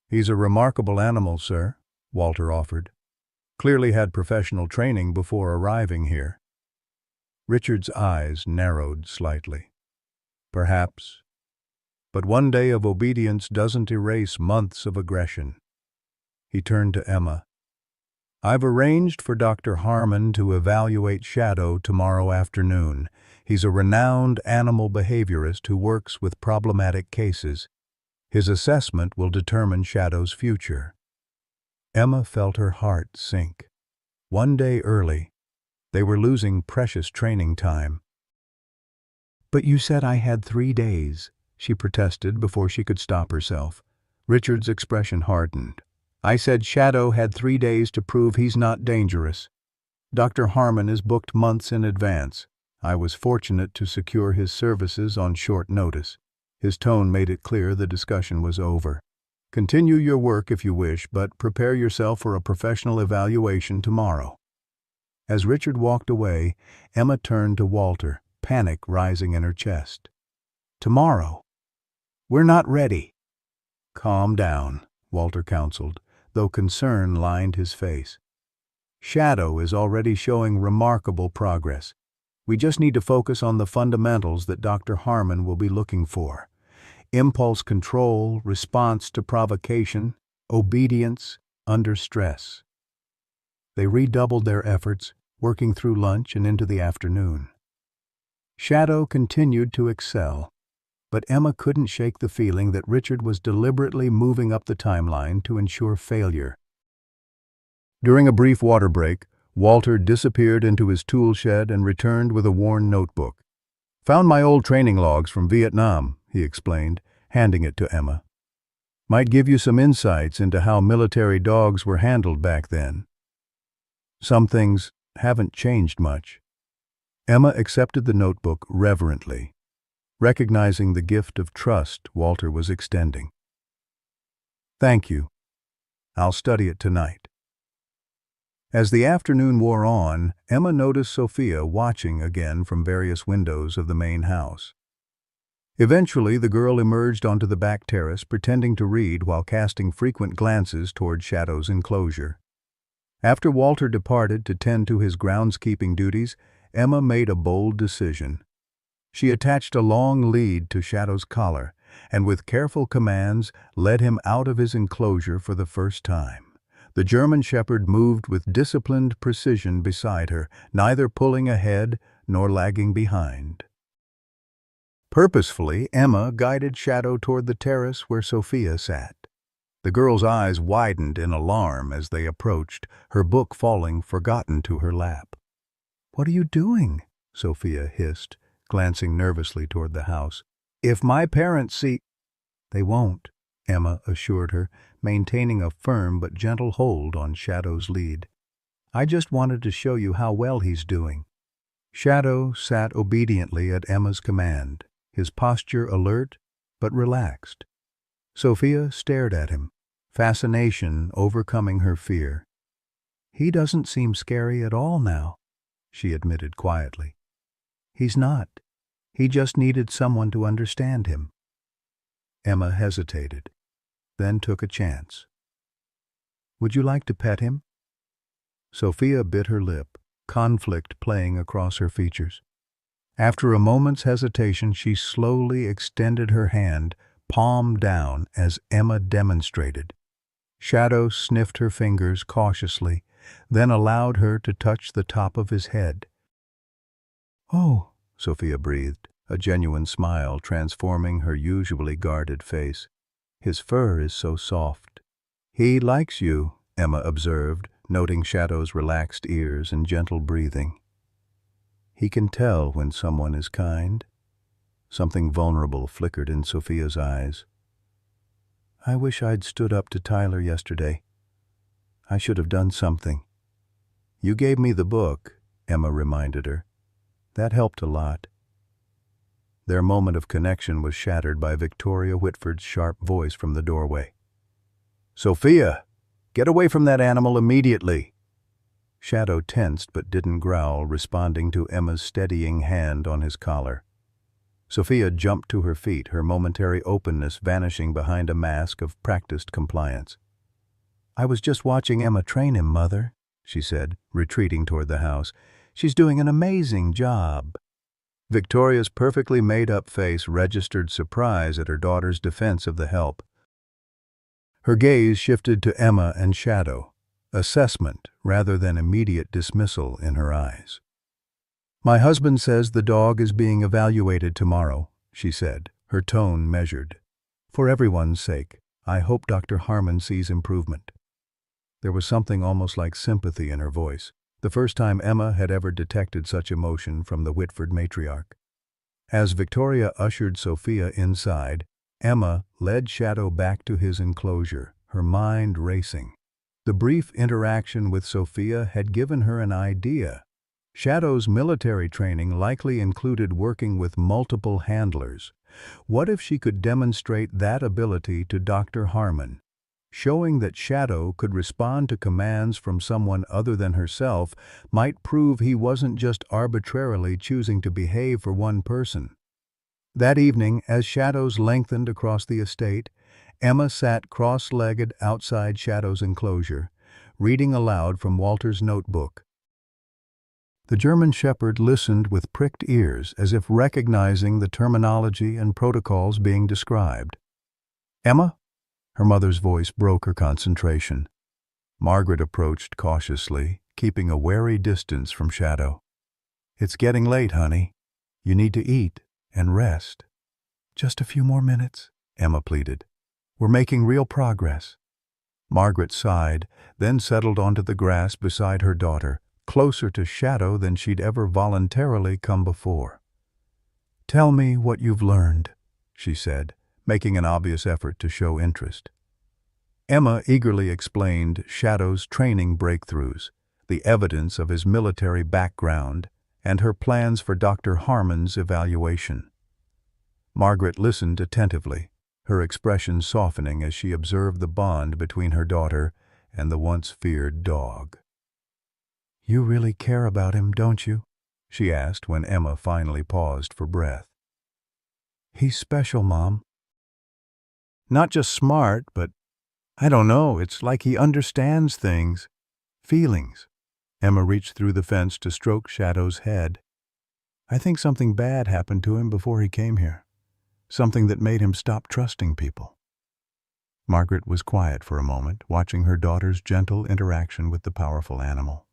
"He's a remarkable animal, sir," Walter offered. "Clearly had professional training before arriving here." Richard's eyes narrowed slightly. "Perhaps. But one day of obedience doesn't erase months of aggression." He turned to Emma. "I've arranged for Dr. Harmon to evaluate Shadow tomorrow afternoon. He's a renowned animal behaviorist who works with problematic cases. His assessment will determine Shadow's future." Emma felt her heart sink. One day early, they were losing precious training time. "But you said I had 3 days," she protested before she could stop herself. Richard's expression hardened. "I said Shadow had 3 days to prove he's not dangerous. Dr. Harmon is booked months in advance. I was fortunate to secure his services on short notice." His tone made it clear the discussion was over. "Continue your work if you wish, but prepare yourself for a professional evaluation tomorrow." As Richard walked away, Emma turned to Walter, panic rising in her chest. "Tomorrow? We're not ready." "Calm down," Walter counseled, though concern lined his face. "Shadow is already showing remarkable progress. We just need to focus on the fundamentals that Dr. Harmon will be looking for. Impulse control, response to provocation, obedience under stress." They redoubled their efforts, working through lunch and into the afternoon. Shadow continued to excel, but Emma couldn't shake the feeling that Richard was deliberately moving up the timeline to ensure failure. During a brief water break, Walter disappeared into his tool shed and returned with a worn notebook. "Found my old training logs from Vietnam," he explained, handing it to Emma. "Might give you some insights into how military dogs were handled back then. Some things haven't changed much." Emma accepted the notebook reverently, recognizing the gift of trust Walter was extending. "Thank you. I'll study it tonight." As the afternoon wore on, Emma noticed Sophia watching again from various windows of the main house. Eventually, the girl emerged onto the back terrace, pretending to read while casting frequent glances toward Shadow's enclosure. After Walter departed to tend to his groundskeeping duties, Emma made a bold decision. She attached a long lead to Shadow's collar, and with careful commands led him out of his enclosure for the first time. The German Shepherd moved with disciplined precision beside her, neither pulling ahead nor lagging behind. Purposefully, Emma guided Shadow toward the terrace where Sophia sat. The girl's eyes widened in alarm as they approached, her book falling forgotten to her lap. "What are you doing?" Sophia hissed, glancing nervously toward the house. If my parents see—" "They won't," Emma assured her, maintaining a firm but gentle hold on Shadow's lead. "I just wanted to show you how well he's doing." Shadow sat obediently at Emma's command, his posture alert but relaxed. Sophia stared at him, fascination overcoming her fear. "He doesn't seem scary at all now," she admitted quietly. "He's not. He just needed someone to understand him." Emma hesitated, then took a chance. "Would you like to pet him?" Sophia bit her lip, conflict playing across her features. After a moment's hesitation, she slowly extended her hand, palm down, as Emma demonstrated. Shadow sniffed her fingers cautiously, then allowed her to touch the top of his head. "Oh," Sophia breathed, a genuine smile transforming her usually guarded face. "His fur is so soft." "He likes you," Emma observed, noting Shadow's relaxed ears and gentle breathing. "He can tell when someone is kind." Something vulnerable flickered in Sophia's eyes. "I wish I'd stood up to Tyler yesterday. I should have done something." "You gave me the book," Emma reminded her. "That helped a lot." Their moment of connection was shattered by Victoria Whitford's sharp voice from the doorway. "Sophia, get away from that animal immediately!" Shadow tensed but didn't growl, responding to Emma's steadying hand on his collar. Sophia jumped to her feet, her momentary openness vanishing behind a mask of practiced compliance. "I was just watching Emma train him, Mother," she said, retreating toward the house. "She's doing an amazing job." Victoria's perfectly made-up face registered surprise at her daughter's defense of the help. Her gaze shifted to Emma and Shadow, assessment rather than immediate dismissal in her eyes. "My husband says the dog is being evaluated tomorrow," she said, her tone measured. "For everyone's sake, I hope Dr. Harmon sees improvement." There was something almost like sympathy in her voice, the first time Emma had ever detected such emotion from the Whitford matriarch. As Victoria ushered Sophia inside, Emma led Shadow back to his enclosure, her mind racing. The brief interaction with Sophia had given her an idea. Shadow's military training likely included working with multiple handlers. What if she could demonstrate that ability to Dr. Harmon? Showing that Shadow could respond to commands from someone other than herself might prove he wasn't just arbitrarily choosing to behave for one person. That evening, as shadows lengthened across the estate, Emma sat cross-legged outside Shadow's enclosure, reading aloud from Walter's notebook. The German shepherd listened with pricked ears, as if recognizing the terminology and protocols being described. "Emma?" Her mother's voice broke her concentration. Margaret approached cautiously, keeping a wary distance from Shadow. "It's getting late, honey. You need to eat and rest." "Just a few more minutes," Emma pleaded. "We're making real progress." Margaret sighed, then settled onto the grass beside her daughter, closer to Shadow than she'd ever voluntarily come before. "Tell me what you've learned," she said, making an obvious effort to show interest. Emma eagerly explained Shadow's training breakthroughs, the evidence of his military background, and her plans for Dr. Harmon's evaluation. Margaret listened attentively, her expression softening as she observed the bond between her daughter and the once feared dog. "You really care about him, don't you?" she asked when Emma finally paused for breath. "He's special, Mom. Not just smart, but I don't know, it's like he understands things. Feelings." Emma reached through the fence to stroke Shadow's head. "I think something bad happened to him before he came here. Something that made him stop trusting people." Margaret was quiet for a moment, watching her daughter's gentle interaction with the powerful animal.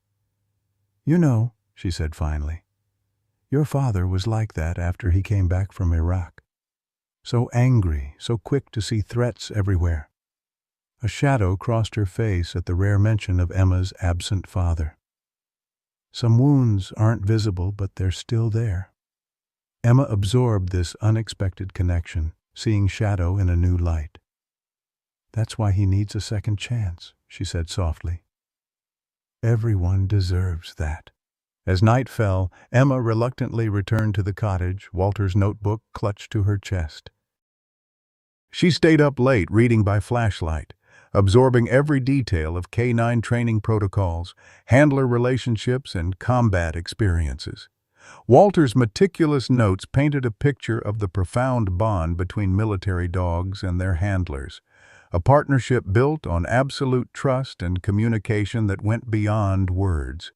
"You know," she said finally, "your father was like that after he came back from Iraq. So angry, so quick to see threats everywhere." A shadow crossed her face at the rare mention of Emma's absent father. "Some wounds aren't visible, but they're still there." Emma absorbed this unexpected connection, seeing Shadow in a new light. "That's why he needs a second chance," she said softly. "Everyone deserves that." As night fell, Emma reluctantly returned to the cottage, Walter's notebook clutched to her chest. She stayed up late reading by flashlight, absorbing every detail of K-9 training protocols, handler relationships, and combat experiences. Walter's meticulous notes painted a picture of the profound bond between military dogs and their handlers, a partnership built on absolute trust and communication that went beyond words.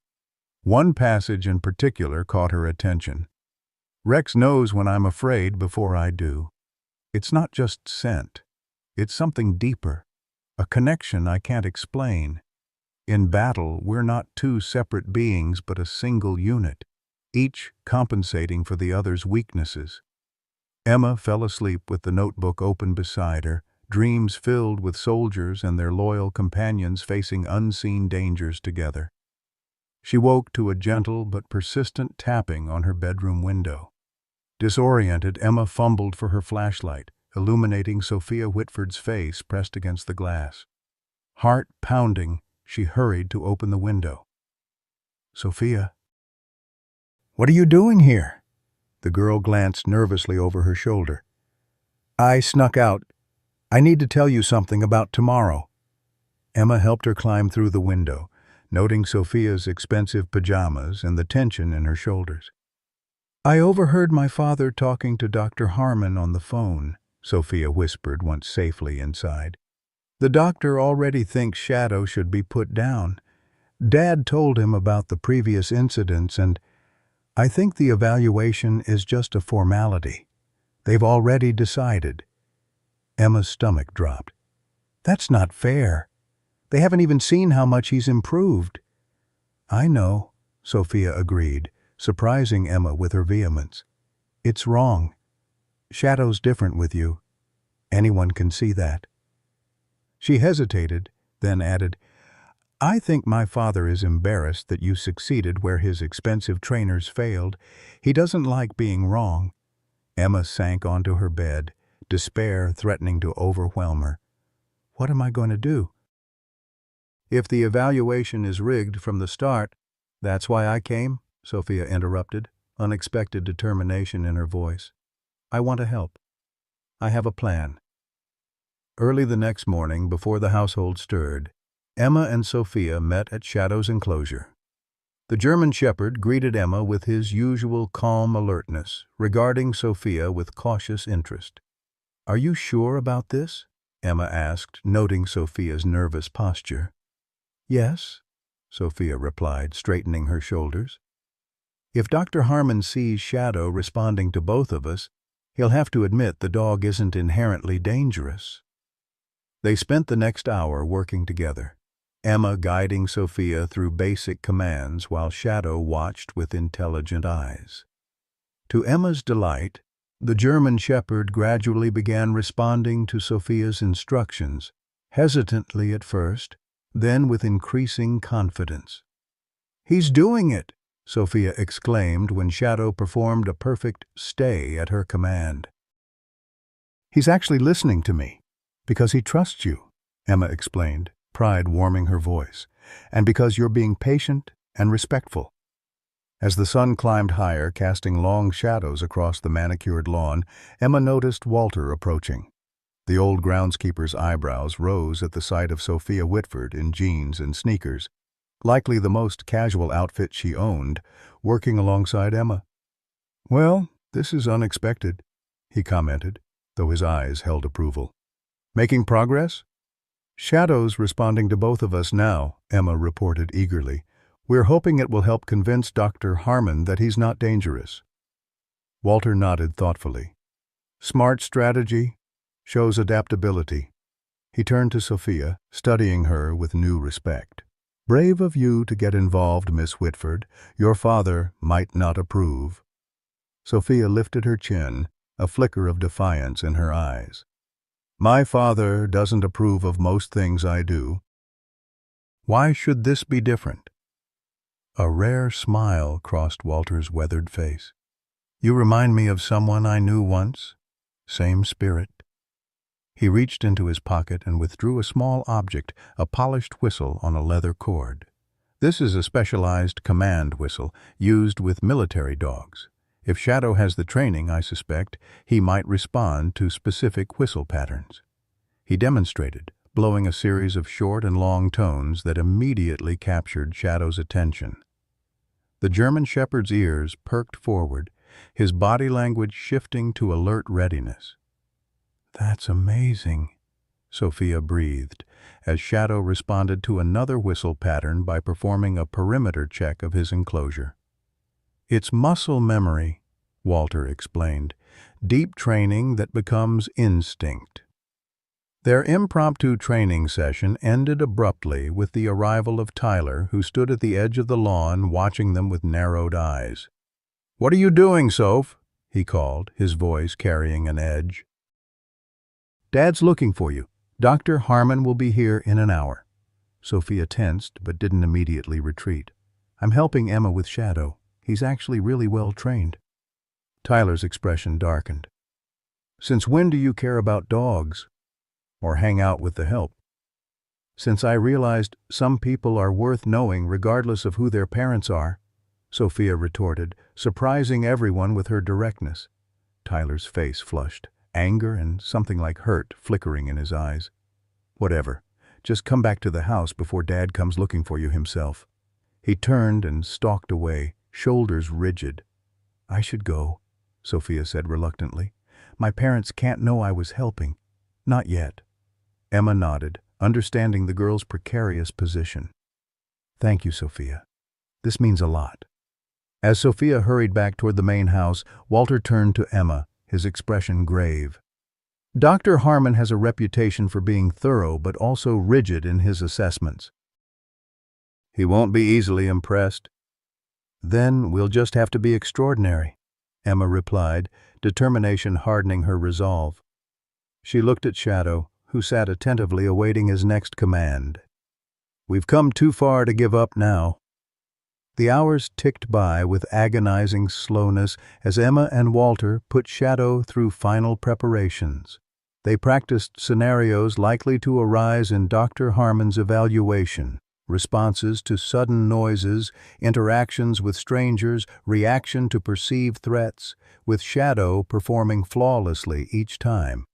One passage in particular caught her attention. "Rex knows when I'm afraid before I do. It's not just scent. It's something deeper, a connection I can't explain. In battle, we're not two separate beings but a single unit, each compensating for the other's weaknesses." Emma fell asleep with the notebook open beside her, dreams filled with soldiers and their loyal companions facing unseen dangers together. She woke to a gentle but persistent tapping on her bedroom window. Disoriented, Emma fumbled for her flashlight, illuminating Sophia Whitford's face pressed against the glass. Heart pounding, she hurried to open the window. "Sophia." "What are you doing here?" The girl glanced nervously over her shoulder. "I snuck out. I need to tell you something about tomorrow." Emma helped her climb through the window, noting Sophia's expensive pajamas and the tension in her shoulders. "I overheard my father talking to Dr. Harmon on the phone," Sophia whispered once safely inside. "The doctor already thinks Shadow should be put down. Dad told him about the previous incidents, and I think the evaluation is just a formality. They've already decided." Emma's stomach dropped. "That's not fair. They haven't even seen how much he's improved." "I know," Sophia agreed, surprising Emma with her vehemence. "It's wrong. Shadow's different with you. Anyone can see that." She hesitated, then added, "I think my father is embarrassed that you succeeded where his expensive trainers failed. He doesn't like being wrong." Emma sank onto her bed, despair threatening to overwhelm her. "What am I going to do?" "If the evaluation is rigged from the start—" "That's why I came," Sophia interrupted, unexpected determination in her voice. "I want to help. I have a plan." Early the next morning, before the household stirred, Emma and Sophia met at Shadow's enclosure. The German shepherd greeted Emma with his usual calm alertness, regarding Sophia with cautious interest. "Are you sure about this?" Emma asked, noting Sophia's nervous posture. "Yes," Sophia replied, straightening her shoulders. "If Dr. Harmon sees Shadow responding to both of us, he'll have to admit the dog isn't inherently dangerous." They spent the next hour working together, Emma guiding Sophia through basic commands while Shadow watched with intelligent eyes. To Emma's delight, the German shepherd gradually began responding to Sophia's instructions, hesitantly at first, then with increasing confidence. "He's doing it!" Sophia exclaimed when Shadow performed a perfect stay at her command. "He's actually listening to me, because he trusts you," Emma explained, pride warming her voice, "and because you're being patient and respectful." As the sun climbed higher, casting long shadows across the manicured lawn, Emma noticed Walter approaching. The old groundskeeper's eyebrows rose at the sight of Sophia Whitford in jeans and sneakers, likely the most casual outfit she owned, working alongside Emma. "Well, this is unexpected," he commented, though his eyes held approval. "Making progress?" "Shadow's responding to both of us now," Emma reported eagerly. "We're hoping it will help convince Dr. Harmon that he's not dangerous." Walter nodded thoughtfully. "Smart strategy. Shows adaptability." He turned to Sophia, studying her with new respect. "Brave of you to get involved, Miss Whitford. Your father might not approve." Sophia lifted her chin, a flicker of defiance in her eyes. "My father doesn't approve of most things I do. Why should this be different?" A rare smile crossed Walter's weathered face. You remind me of someone I knew once. Same spirit. He reached into his pocket and withdrew a small object, a polished whistle on a leather cord. This is a specialized command whistle used with military dogs. If Shadow has the training, I suspect, he might respond to specific whistle patterns. He demonstrated, blowing a series of short and long tones that immediately captured Shadow's attention. The German Shepherd's ears perked forward, his body language shifting to alert readiness. "That's amazing," Sophia breathed, as Shadow responded to another whistle pattern by performing a perimeter check of his enclosure. "It's muscle memory," Walter explained, "deep training that becomes instinct." Their impromptu training session ended abruptly with the arrival of Tyler, who stood at the edge of the lawn watching them with narrowed eyes. "What are you doing, Soph?" he called, his voice carrying an edge. "Dad's looking for you. Dr. Harmon will be here in an hour." Sophia tensed but didn't immediately retreat. "I'm helping Emma with Shadow. He's actually really well trained." Tyler's expression darkened. "Since when do you care about dogs? Or hang out with the help?" "Since I realized some people are worth knowing regardless of who their parents are," Sophia retorted, surprising everyone with her directness. Tyler's face flushed, anger and something like hurt flickering in his eyes. "Whatever. Just come back to the house before Dad comes looking for you himself." He turned and stalked away, shoulders rigid. "I should go," Sophia said reluctantly. "My parents can't know I was helping. Not yet." Emma nodded, understanding the girl's precarious position. "Thank you, Sophia. This means a lot." As Sophia hurried back toward the main house, Walter turned to Emma, his expression grave. "Dr. Harmon has a reputation for being thorough but also rigid in his assessments." "He won't be easily impressed." "Then we'll just have to be extraordinary," Emma replied, determination hardening her resolve. She looked at Shadow, who sat attentively awaiting his next command. "We've come too far to give up now." The hours ticked by with agonizing slowness as Emma and Walter put Shadow through final preparations. They practiced scenarios likely to arise in Dr. Harmon's evaluation, responses to sudden noises, interactions with strangers, reaction to perceived threats, with Shadow performing flawlessly each time.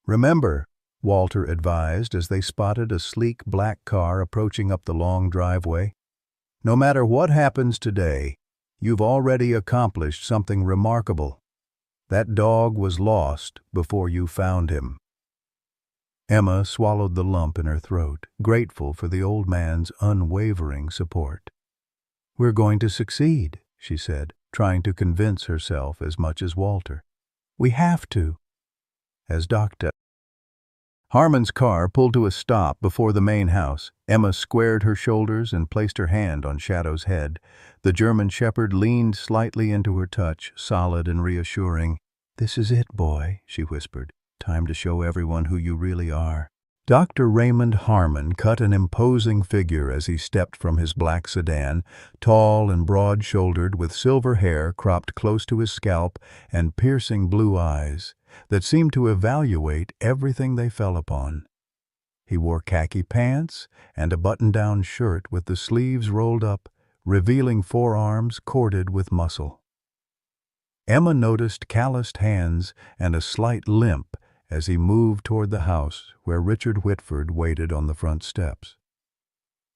"Remember," Walter advised as they spotted a sleek black car approaching up the long driveway, "no matter what happens today, you've already accomplished something remarkable. That dog was lost before you found him." Emma swallowed the lump in her throat, grateful for the old man's unwavering support. "We're going to succeed," she said, trying to convince herself as much as Walter. "We have to." As Dr. Harmon's car pulled to a stop before the main house, Emma squared her shoulders and placed her hand on Shadow's head. The German Shepherd leaned slightly into her touch, solid and reassuring. "This is it, boy," she whispered. "Time to show everyone who you really are." Dr. Raymond Harmon cut an imposing figure as he stepped from his black sedan, tall and broad-shouldered with silver hair cropped close to his scalp and piercing blue eyes that seemed to evaluate everything they fell upon. He wore khaki pants and a button-down shirt with the sleeves rolled up, revealing forearms corded with muscle. Emma noticed calloused hands and a slight limp as he moved toward the house where Richard Whitford waited on the front steps.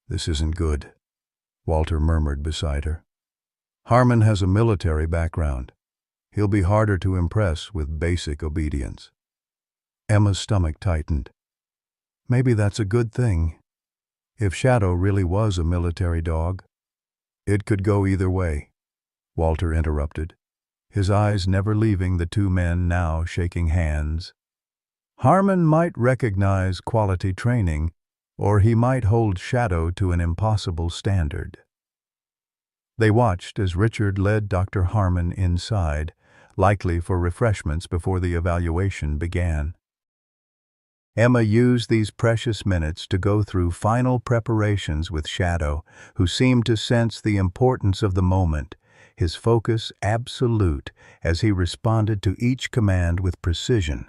"This isn't good," Walter murmured beside her. "Harmon has a military background. He'll be harder to impress with basic obedience." Emma's stomach tightened. Maybe that's a good thing. If Shadow really was a military dog, it could go either way, Walter interrupted, his eyes never leaving the two men now shaking hands. Harmon might recognize quality training, or he might hold Shadow to an impossible standard. They watched as Richard led Dr. Harmon inside, likely for refreshments before the evaluation began. Emma used these precious minutes to go through final preparations with Shadow, who seemed to sense the importance of the moment, his focus absolute as he responded to each command with precision.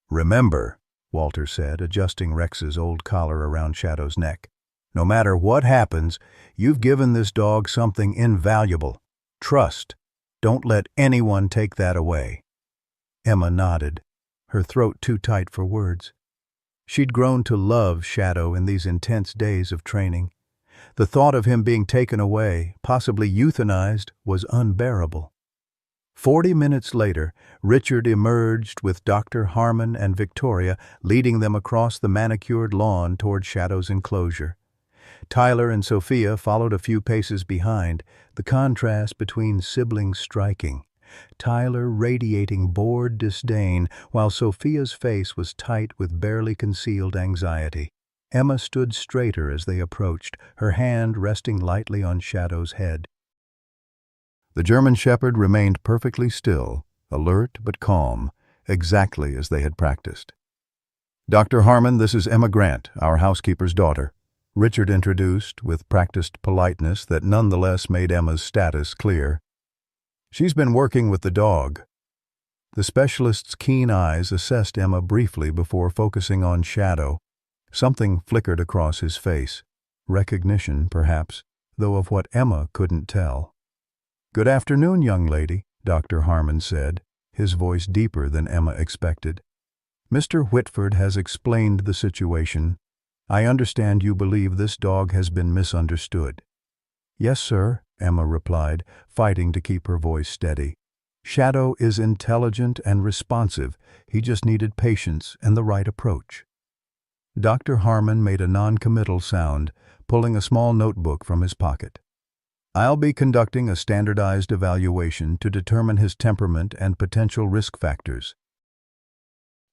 "Remember," Walter said, adjusting Rex's old collar around Shadow's neck, "no matter what happens, you've given this dog something invaluable. Trust. Don't let anyone take that away." Emma nodded, her throat too tight for words. She'd grown to love Shadow in these intense days of training. The thought of him being taken away, possibly euthanized, was unbearable. 40 minutes later, Richard emerged with Dr. Harmon and Victoria leading them across the manicured lawn toward Shadow's enclosure. Tyler and Sophia followed a few paces behind, the contrast between siblings striking. Tyler radiating bored disdain, while Sophia's face was tight with barely concealed anxiety. Emma stood straighter as they approached, her hand resting lightly on Shadow's head. The German Shepherd remained perfectly still, alert but calm, exactly as they had practiced. "Dr. Harmon, this is Emma Grant, our housekeeper's daughter," Richard introduced with practiced politeness that nonetheless made Emma's status clear. "She's been working with the dog." The specialist's keen eyes assessed Emma briefly before focusing on Shadow. Something flickered across his face. Recognition, perhaps, though of what Emma couldn't tell. "Good afternoon, young lady," Dr. Harmon said, his voice deeper than Emma expected. "Mr. Whitford has explained the situation. I understand you believe this dog has been misunderstood." "Yes, sir," Emma replied, fighting to keep her voice steady. "Shadow is intelligent and responsive. He just needed patience and the right approach." Dr. Harmon made a non-committal sound, pulling a small notebook from his pocket. "I'll be conducting a standardized evaluation to determine his temperament and potential risk factors.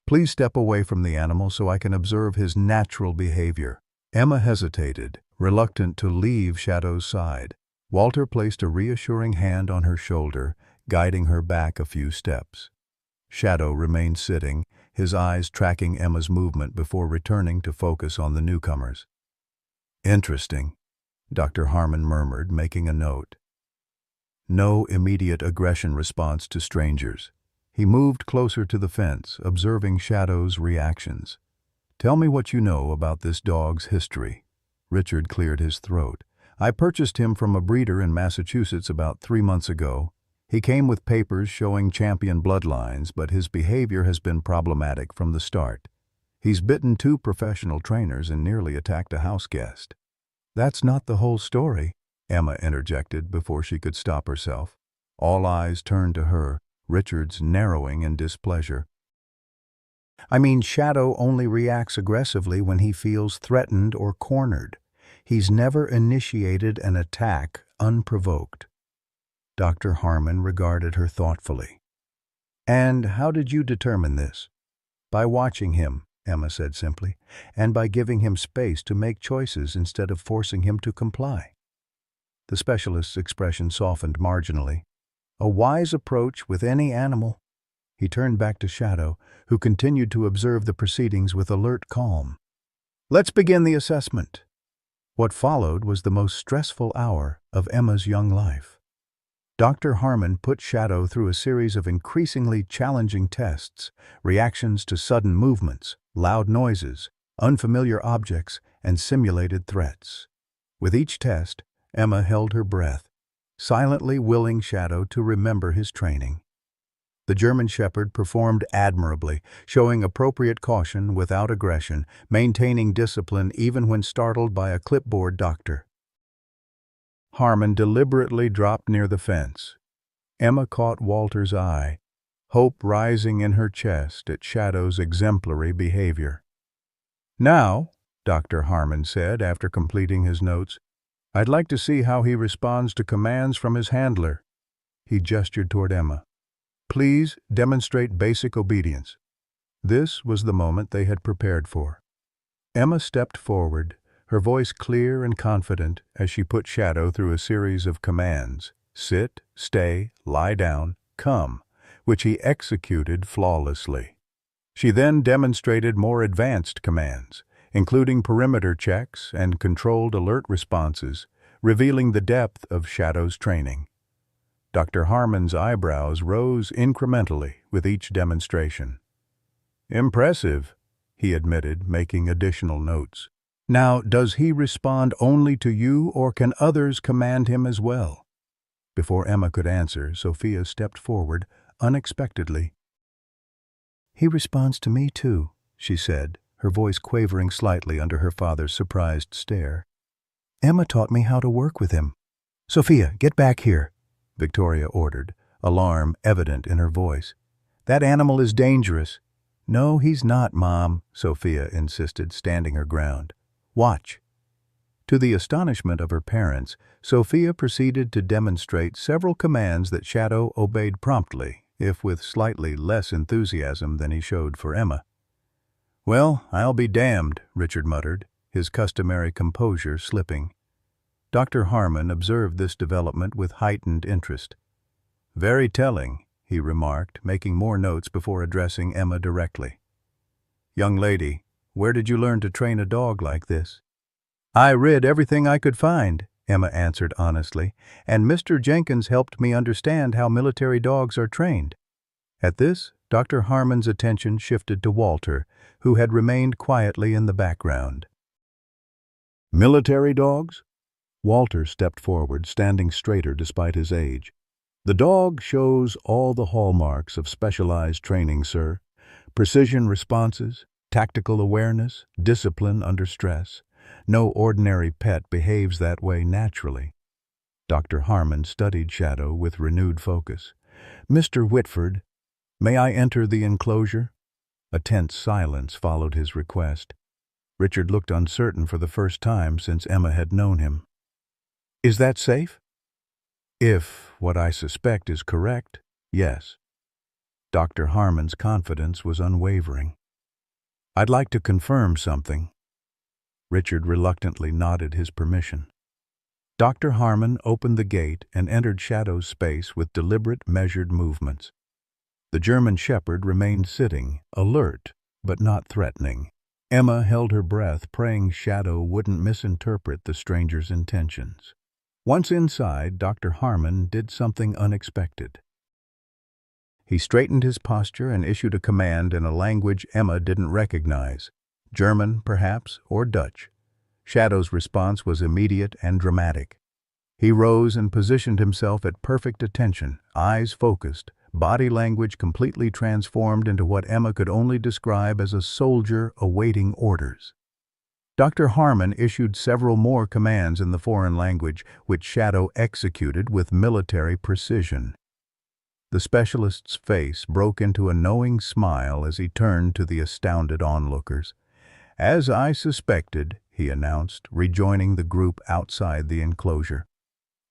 Please step away from the animal so I can observe his natural behavior." Emma hesitated, reluctant to leave Shadow's side. Walter placed a reassuring hand on her shoulder, guiding her back a few steps. Shadow remained sitting, his eyes tracking Emma's movement before returning to focus on the newcomers. "Interesting," Dr. Harmon murmured, making a note. No immediate aggression response to strangers. He moved closer to the fence, observing Shadow's reactions. "Tell me what you know about this dog's history." Richard cleared his throat. "I purchased him from a breeder in Massachusetts about 3 months ago. He came with papers showing champion bloodlines, but his behavior has been problematic from the start. He's bitten 2 professional trainers and nearly attacked a house guest." "That's not the whole story," Emma interjected before she could stop herself. All eyes turned to her, Richard's narrowing in displeasure. "I mean, Shadow only reacts aggressively when he feels threatened or cornered. He's never initiated an attack unprovoked." Dr. Harmon regarded her thoughtfully. "And how did you determine this?" "By watching him," Emma said simply, "and by giving him space to make choices instead of forcing him to comply." The specialist's expression softened marginally. "A wise approach with any animal." He turned back to Shadow, who continued to observe the proceedings with alert calm. "Let's begin the assessment." What followed was the most stressful hour of Emma's young life. Dr. Harmon put Shadow through a series of increasingly challenging tests, reactions to sudden movements, loud noises, unfamiliar objects, and simulated threats. With each test, Emma held her breath, silently willing Shadow to remember his training. The German Shepherd performed admirably, showing appropriate caution without aggression, maintaining discipline even when startled by a clipboard doctor. Harmon deliberately dropped near the fence. Emma caught Walter's eye, hope rising in her chest at Shadow's exemplary behavior. "Now," Dr. Harmon said after completing his notes, "I'd like to see how he responds to commands from his handler." He gestured toward Emma. "Please demonstrate basic obedience." This was the moment they had prepared for. Emma stepped forward, her voice clear and confident as she put Shadow through a series of commands: sit, stay, lie down, come, which he executed flawlessly. She then demonstrated more advanced commands, including perimeter checks and controlled alert responses, revealing the depth of Shadow's training. Dr. Harmon's eyebrows rose incrementally with each demonstration. "Impressive," he admitted, making additional notes. "Now, does he respond only to you, or can others command him as well?" Before Emma could answer, Sophia stepped forward, unexpectedly. "He responds to me, too," she said, her voice quavering slightly under her father's surprised stare. "Emma taught me how to work with him." "Sophia, get back here," Victoria ordered, alarm evident in her voice. "That animal is dangerous." "No, he's not, Mom," Sophia insisted, standing her ground. "Watch." To the astonishment of her parents, Sophia proceeded to demonstrate several commands that Shadow obeyed promptly, if with slightly less enthusiasm than he showed for Emma. "Well, I'll be damned," Richard muttered, his customary composure slipping. Dr. Harmon observed this development with heightened interest. "Very telling," he remarked, making more notes before addressing Emma directly. "Young lady, where did you learn to train a dog like this?" "I read everything I could find," Emma answered honestly, "and Mr. Jenkins helped me understand how military dogs are trained." At this, Dr. Harmon's attention shifted to Walter, who had remained quietly in the background. "Military dogs?" Walter stepped forward, standing straighter despite his age. "The dog shows all the hallmarks of specialized training, sir. Precision responses, tactical awareness, discipline under stress. No ordinary pet behaves that way naturally." Dr. Harmon studied Shadow with renewed focus. "Mr. Whitford, may I enter the enclosure?" A tense silence followed his request. Richard looked uncertain for the first time since Emma had known him. "Is that safe?" "If what I suspect is correct, yes." Dr. Harmon's confidence was unwavering. "I'd like to confirm something." Richard reluctantly nodded his permission. Dr. Harmon opened the gate and entered Shadow's space with deliberate, measured movements. The German shepherd remained sitting, alert but not threatening. Emma held her breath, praying Shadow wouldn't misinterpret the stranger's intentions. Once inside, Dr. Harmon did something unexpected. He straightened his posture and issued a command in a language Emma didn't recognize. German, perhaps, or Dutch. Shadow's response was immediate and dramatic. He rose and positioned himself at perfect attention, eyes focused, body language completely transformed into what Emma could only describe as a soldier awaiting orders. Dr. Harmon issued several more commands in the foreign language, which Shadow executed with military precision. The specialist's face broke into a knowing smile as he turned to the astounded onlookers. "As I suspected," he announced, rejoining the group outside the enclosure.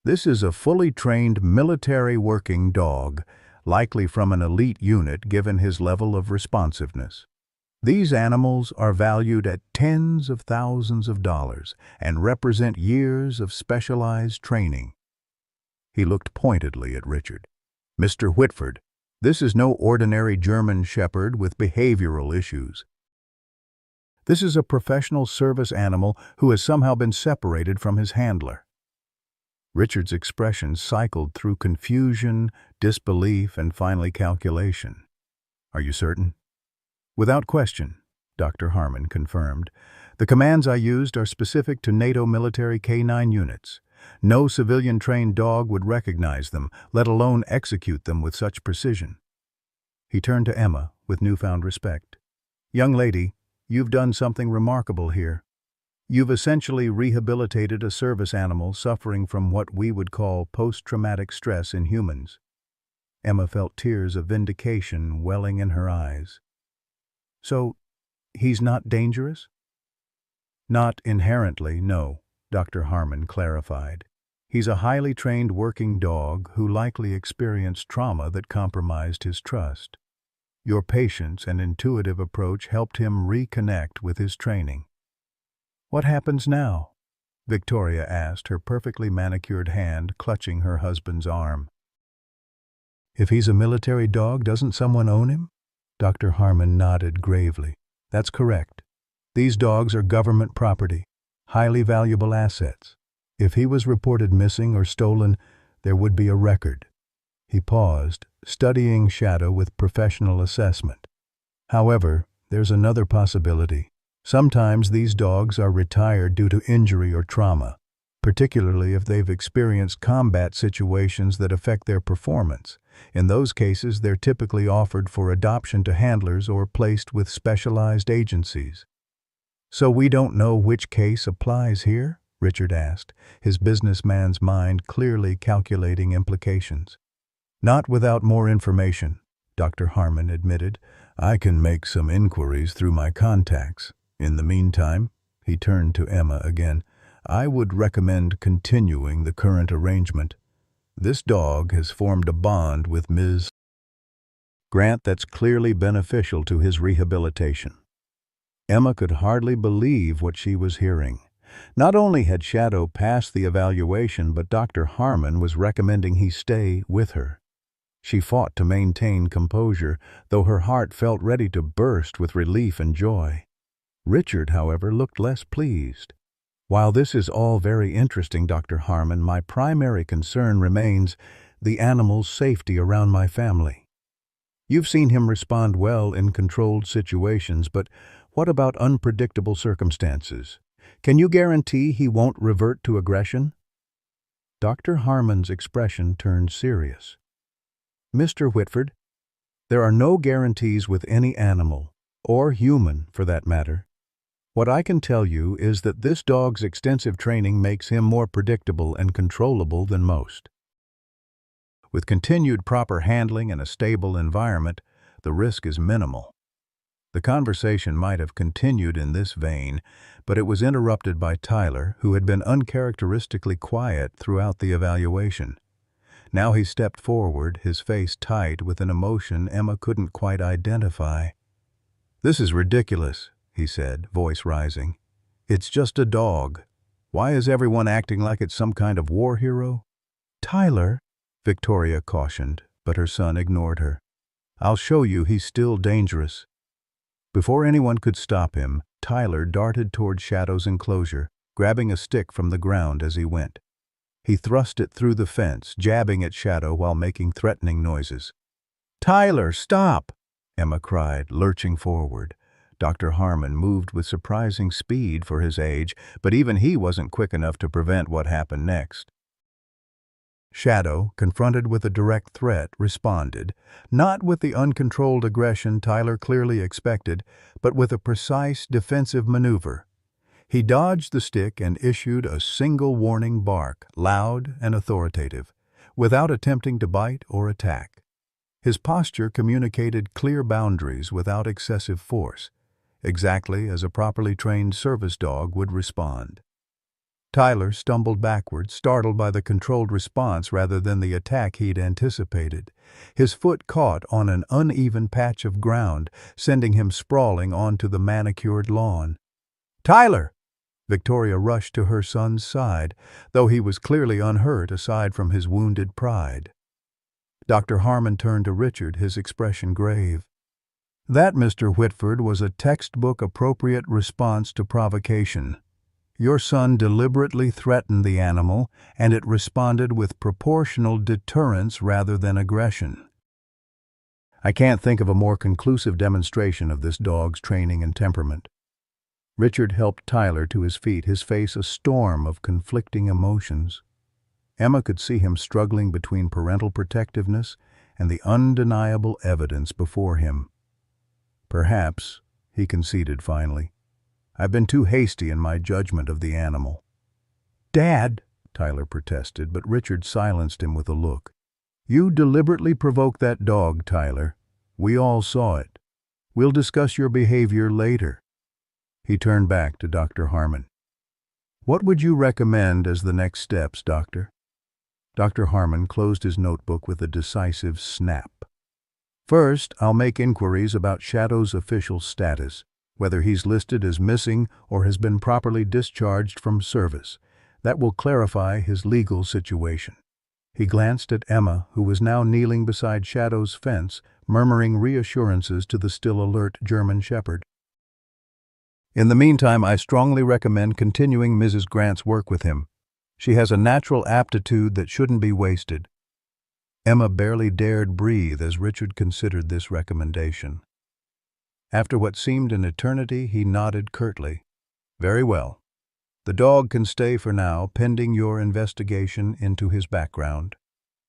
"This is a fully trained military working dog, likely from an elite unit given his level of responsiveness. These animals are valued at tens of thousands of dollars and represent years of specialized training." He looked pointedly at Richard. "Mr. Whitford, this is no ordinary German shepherd with behavioral issues. This is a professional service animal who has somehow been separated from his handler." Richard's expression cycled through confusion, disbelief, and finally calculation. "Are you certain?" "Without question," Dr. Harmon confirmed. "The commands I used are specific to NATO military K9 units. No civilian-trained dog would recognize them, let alone execute them with such precision." He turned to Emma with newfound respect. "Young lady, you've done something remarkable here. You've essentially rehabilitated a service animal suffering from what we would call post-traumatic stress in humans." Emma felt tears of vindication welling in her eyes. "So, he's not dangerous?" "Not inherently, no," Dr. Harmon clarified. "He's a highly trained working dog who likely experienced trauma that compromised his trust. Your patience and intuitive approach helped him reconnect with his training." "What happens now?" Victoria asked, her perfectly manicured hand clutching her husband's arm. "If he's a military dog, doesn't someone own him?" Dr. Harmon nodded gravely. "That's correct. These dogs are government property, highly valuable assets. If he was reported missing or stolen, there would be a record. He paused, studying Shadow with professional assessment. However, there's another possibility. Sometimes these dogs are retired due to injury or trauma, particularly if they've experienced combat situations that affect their performance. In those cases, they're typically offered for adoption to handlers or placed with specialized agencies. So we don't know which case applies here? Richard asked, his businessman's mind clearly calculating implications. Not without more information, Dr. Harmon admitted. I can make some inquiries through my contacts. In the meantime, he turned to Emma again, I would recommend continuing the current arrangement. This dog has formed a bond with Ms. Grant that's clearly beneficial to his rehabilitation. Emma could hardly believe what she was hearing. Not only had Shadow passed the evaluation, but Dr. Harmon was recommending he stay with her. She fought to maintain composure, though her heart felt ready to burst with relief and joy. Richard, however, looked less pleased. While this is all very interesting, Dr. Harmon, my primary concern remains the animal's safety around my family. You've seen him respond well in controlled situations, but what about unpredictable circumstances? Can you guarantee he won't revert to aggression? Dr. Harmon's expression turned serious. Mr. Whitford, there are no guarantees with any animal, or human for that matter. What I can tell you is that this dog's extensive training makes him more predictable and controllable than most. With continued proper handling and a stable environment, the risk is minimal. The conversation might have continued in this vein, but it was interrupted by Tyler, who had been uncharacteristically quiet throughout the evaluation. Now he stepped forward, his face tight with an emotion Emma couldn't quite identify. "This is ridiculous," he said, voice rising. "It's just a dog. Why is everyone acting like it's some kind of war hero?" "Tyler," Victoria cautioned, but her son ignored her. "I'll show you he's still dangerous." Before anyone could stop him, Tyler darted toward Shadow's enclosure, grabbing a stick from the ground as he went. He thrust it through the fence, jabbing at Shadow while making threatening noises. "Tyler, stop!" Emma cried, lurching forward. Dr. Harmon moved with surprising speed for his age, but even he wasn't quick enough to prevent what happened next. Shadow, confronted with a direct threat, responded, not with the uncontrolled aggression Tyler clearly expected, but with a precise defensive maneuver. He dodged the stick and issued a single warning bark, loud and authoritative, without attempting to bite or attack. His posture communicated clear boundaries without excessive force, exactly as a properly trained service dog would respond. Tyler stumbled backward, startled by the controlled response rather than the attack he'd anticipated. His foot caught on an uneven patch of ground, sending him sprawling onto the manicured lawn. "Tyler!" Victoria rushed to her son's side, though he was clearly unhurt aside from his wounded pride. Dr. Harmon turned to Richard, his expression grave. "That, Mr. Whitford, was a textbook-appropriate response to provocation. Your son deliberately threatened the animal, and it responded with proportional deterrence rather than aggression. I can't think of a more conclusive demonstration of this dog's training and temperament." Richard helped Tyler to his feet, his face a storm of conflicting emotions. Emma could see him struggling between parental protectiveness and the undeniable evidence before him. "Perhaps," he conceded finally, "I've been too hasty in my judgment of the animal." "Dad," Tyler protested, but Richard silenced him with a look. "You deliberately provoked that dog, Tyler. We all saw it. We'll discuss your behavior later." He turned back to Dr. Harmon. "What would you recommend as the next steps, Doctor?" Dr. Harmon closed his notebook with a decisive snap. "First, I'll make inquiries about Shadow's official status, whether he's listed as missing or has been properly discharged from service. That will clarify his legal situation." He glanced at Emma, who was now kneeling beside Shadow's fence, murmuring reassurances to the still alert German shepherd. "In the meantime, I strongly recommend continuing Mrs. Grant's work with him. She has a natural aptitude that shouldn't be wasted." Emma barely dared breathe as Richard considered this recommendation. After what seemed an eternity, he nodded curtly. "Very well. The dog can stay for now, pending your investigation into his background."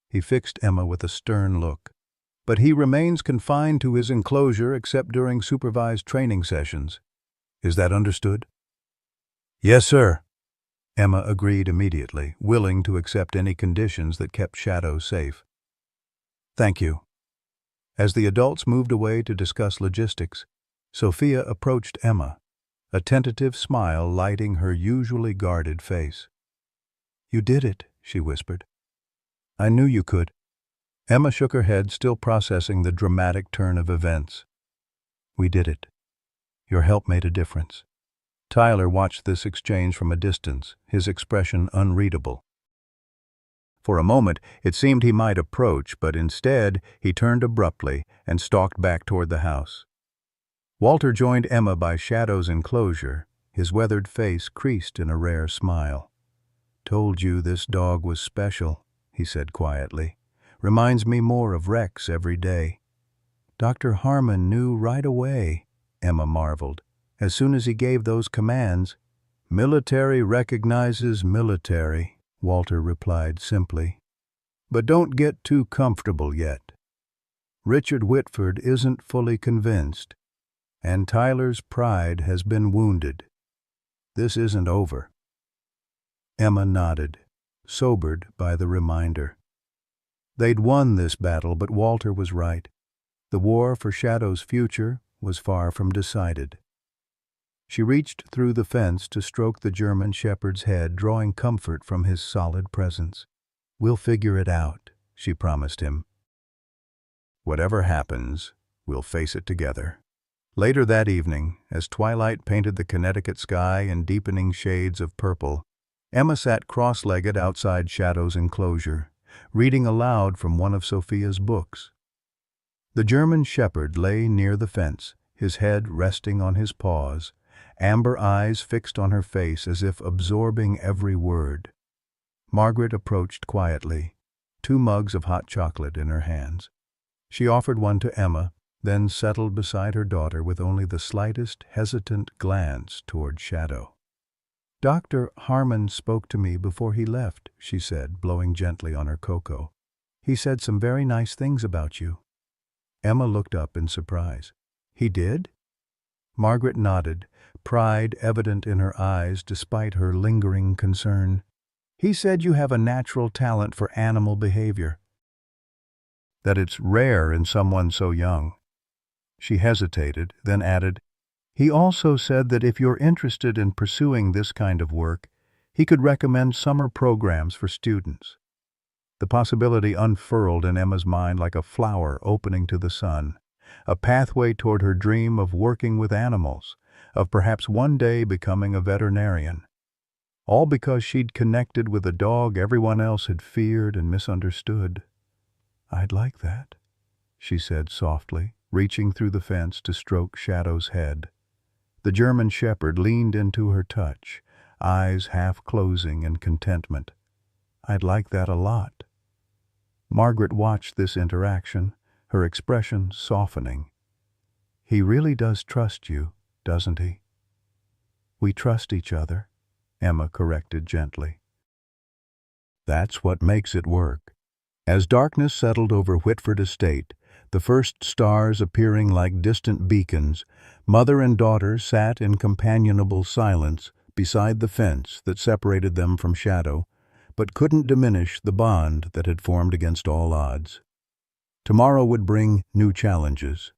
He fixed Emma with a stern look. "But he remains confined to his enclosure except during supervised training sessions. Is that understood?" "Yes, sir." Emma agreed immediately, willing to accept any conditions that kept Shadow safe. "Thank you." As the adults moved away to discuss logistics, Sophia approached Emma, a tentative smile lighting her usually guarded face. "You did it," she whispered. "I knew you could." Emma shook her head, still processing the dramatic turn of events. "We did it. Your help made a difference." Tyler watched this exchange from a distance, his expression unreadable. For a moment, it seemed he might approach, but instead, he turned abruptly and stalked back toward the house. Walter joined Emma by Shadow's enclosure, his weathered face creased in a rare smile. "Told you this dog was special," he said quietly. "Reminds me more of Rex every day." "Dr. Harmon knew right away," Emma marveled. "As soon as he gave those commands." "Military recognizes military," Walter replied simply. "But don't get too comfortable yet. Richard Whitford isn't fully convinced, and Tyler's pride has been wounded. This isn't over." Emma nodded, sobered by the reminder. They'd won this battle, but Walter was right. The war for Shadow's future was far from decided. She reached through the fence to stroke the German shepherd's head, drawing comfort from his solid presence. "We'll figure it out," she promised him. "Whatever happens, we'll face it together." Later that evening, as twilight painted the Connecticut sky in deepening shades of purple, Emma sat cross-legged outside Shadow's enclosure, reading aloud from one of Sophia's books. The German shepherd lay near the fence, his head resting on his paws, amber eyes fixed on her face as if absorbing every word. Margaret approached quietly, 2 mugs of hot chocolate in her hands. She offered one to Emma, then settled beside her daughter with only the slightest hesitant glance toward Shadow. "Dr. Harmon spoke to me before he left," she said, blowing gently on her cocoa. "He said some very nice things about you." Emma looked up in surprise. "He did?" Margaret nodded, pride evident in her eyes despite her lingering concern. "He said you have a natural talent for animal behavior. That it's rare in someone so young." She hesitated, then added, "He also said that if you're interested in pursuing this kind of work, he could recommend summer programs for students." The possibility unfurled in Emma's mind like a flower opening to the sun, a pathway toward her dream of working with animals, of perhaps one day becoming a veterinarian. All because she'd connected with a dog everyone else had feared and misunderstood. "I'd like that," she said softly, reaching through the fence to stroke Shadow's head. The German shepherd leaned into her touch, eyes half closing in contentment. "I'd like that a lot." Margaret watched this interaction, her expression softening. "He really does trust you, doesn't he?" "We trust each other," Emma corrected gently. "That's what makes it work." As darkness settled over Whitford Estate, the first stars appearing like distant beacons, mother and daughter sat in companionable silence beside the fence that separated them from Shadow, but couldn't diminish the bond that had formed against all odds. Tomorrow would bring new challenges.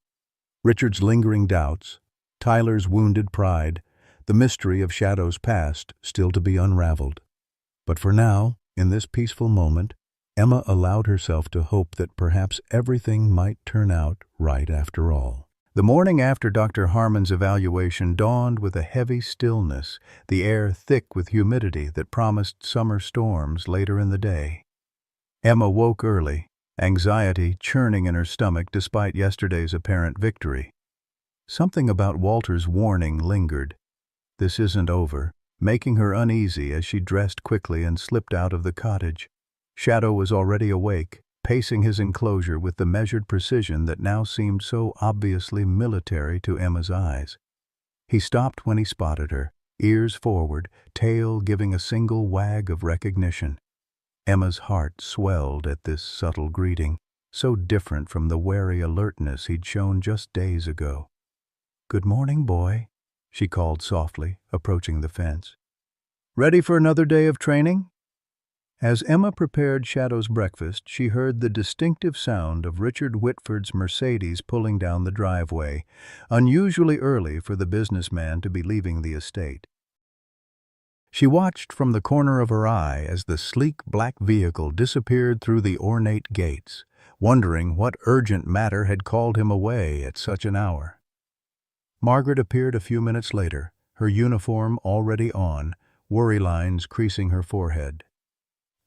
Richard's lingering doubts, Tyler's wounded pride, the mystery of Shadow's past still to be unraveled. But for now, in this peaceful moment, Emma allowed herself to hope that perhaps everything might turn out right after all. The morning after Dr. Harmon's evaluation dawned with a heavy stillness, the air thick with humidity that promised summer storms later in the day. Emma woke early, anxiety churning in her stomach despite yesterday's apparent victory. Something about Walter's warning lingered. "This isn't over," making her uneasy as she dressed quickly and slipped out of the cottage. Shadow was already awake, pacing his enclosure with the measured precision that now seemed so obviously military to Emma's eyes. He stopped when he spotted her, ears forward, tail giving a single wag of recognition. Emma's heart swelled at this subtle greeting, so different from the wary alertness he'd shown just days ago. "Good morning, boy," she called softly, approaching the fence. "Ready for another day of training?" As Emma prepared Shadow's breakfast, she heard the distinctive sound of Richard Whitford's Mercedes pulling down the driveway, unusually early for the businessman to be leaving the estate. She watched from the corner of her eye as the sleek black vehicle disappeared through the ornate gates, wondering what urgent matter had called him away at such an hour. Margaret appeared a few minutes later, her uniform already on, worry lines creasing her forehead.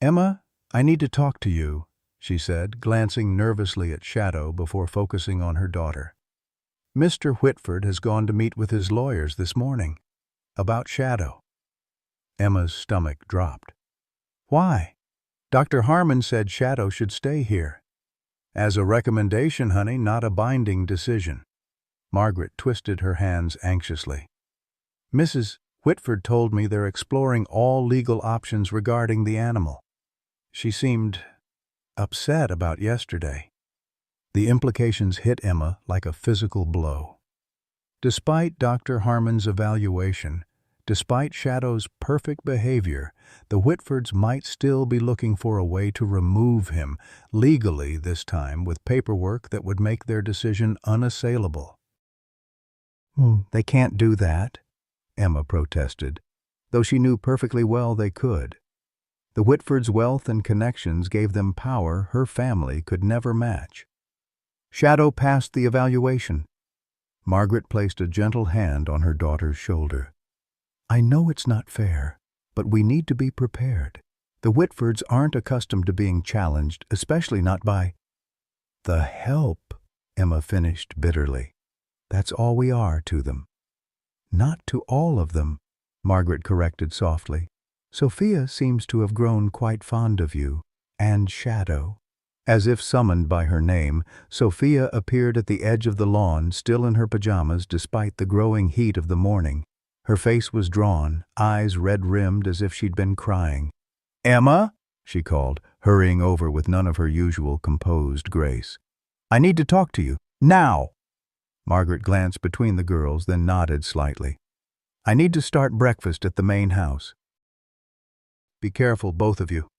"Emma, I need to talk to you," she said, glancing nervously at Shadow before focusing on her daughter. "Mr. Whitford has gone to meet with his lawyers this morning. About Shadow." Emma's stomach dropped. "Why? Dr. Harmon said Shadow should stay here." "As a recommendation, honey, not a binding decision." Margaret twisted her hands anxiously. "Mrs. Whitford told me they're exploring all legal options regarding the animal." She seemed upset about yesterday. The implications hit Emma like a physical blow. Despite Dr. Harmon's evaluation, despite Shadow's perfect behavior, the Whitfords might still be looking for a way to remove him, legally this time, with paperwork that would make their decision unassailable. "They can't do that," Emma protested, though she knew perfectly well they could. The Whitfords' wealth and connections gave them power her family could never match. Shadow passed the evaluation. Margaret placed a gentle hand on her daughter's shoulder. "I know it's not fair, but we need to be prepared. The Whitfords aren't accustomed to being challenged, especially not by—" "The help," Emma finished bitterly. "That's all we are to them." "Not to all of them," Margaret corrected softly. "Sophia seems to have grown quite fond of you, and Shadow." As if summoned by her name, Sophia appeared at the edge of the lawn, still in her pajamas despite the growing heat of the morning. Her face was drawn, eyes red-rimmed as if she'd been crying. "Emma," she called, hurrying over with none of her usual composed grace. "I need to talk to you. Now!" Margaret glanced between the girls, then nodded slightly. "I need to start breakfast at the main house. Be careful, both of you."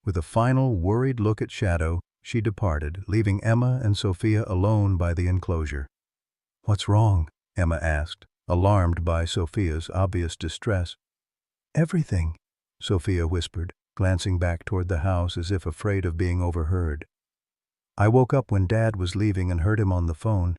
With a final worried look at Shadow, she departed, leaving Emma and Sophia alone by the enclosure. "What's wrong?" Emma asked, alarmed by Sophia's obvious distress. "Everything," Sophia whispered, glancing back toward the house as if afraid of being overheard. "I woke up when Dad was leaving and heard him on the phone.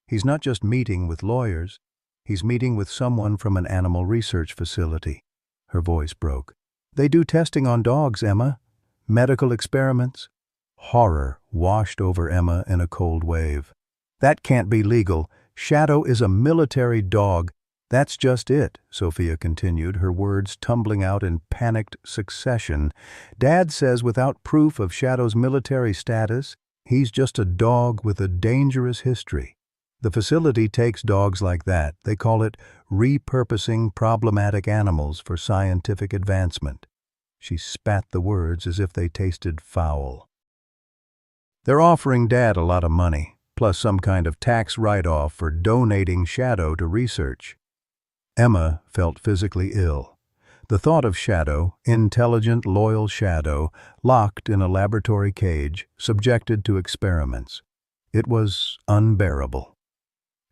He's not just meeting with lawyers, he's meeting with someone from an animal research facility." Her voice broke. "They do testing on dogs, Emma. Medical experiments." Horror washed over Emma in a cold wave. "That can't be legal. Shadow is a military dog." "That's just it," Sophia continued, her words tumbling out in panicked succession. "Dad says without proof of Shadow's military status, he's just a dog with a dangerous history. The facility takes dogs like that. They call it repurposing problematic animals for scientific advancement." She spat the words as if they tasted foul. "They're offering Dad a lot of money, plus some kind of tax write-off for donating Shadow to research." Emma felt physically ill. The thought of Shadow, intelligent, loyal Shadow, locked in a laboratory cage, subjected to experiments. It was unbearable.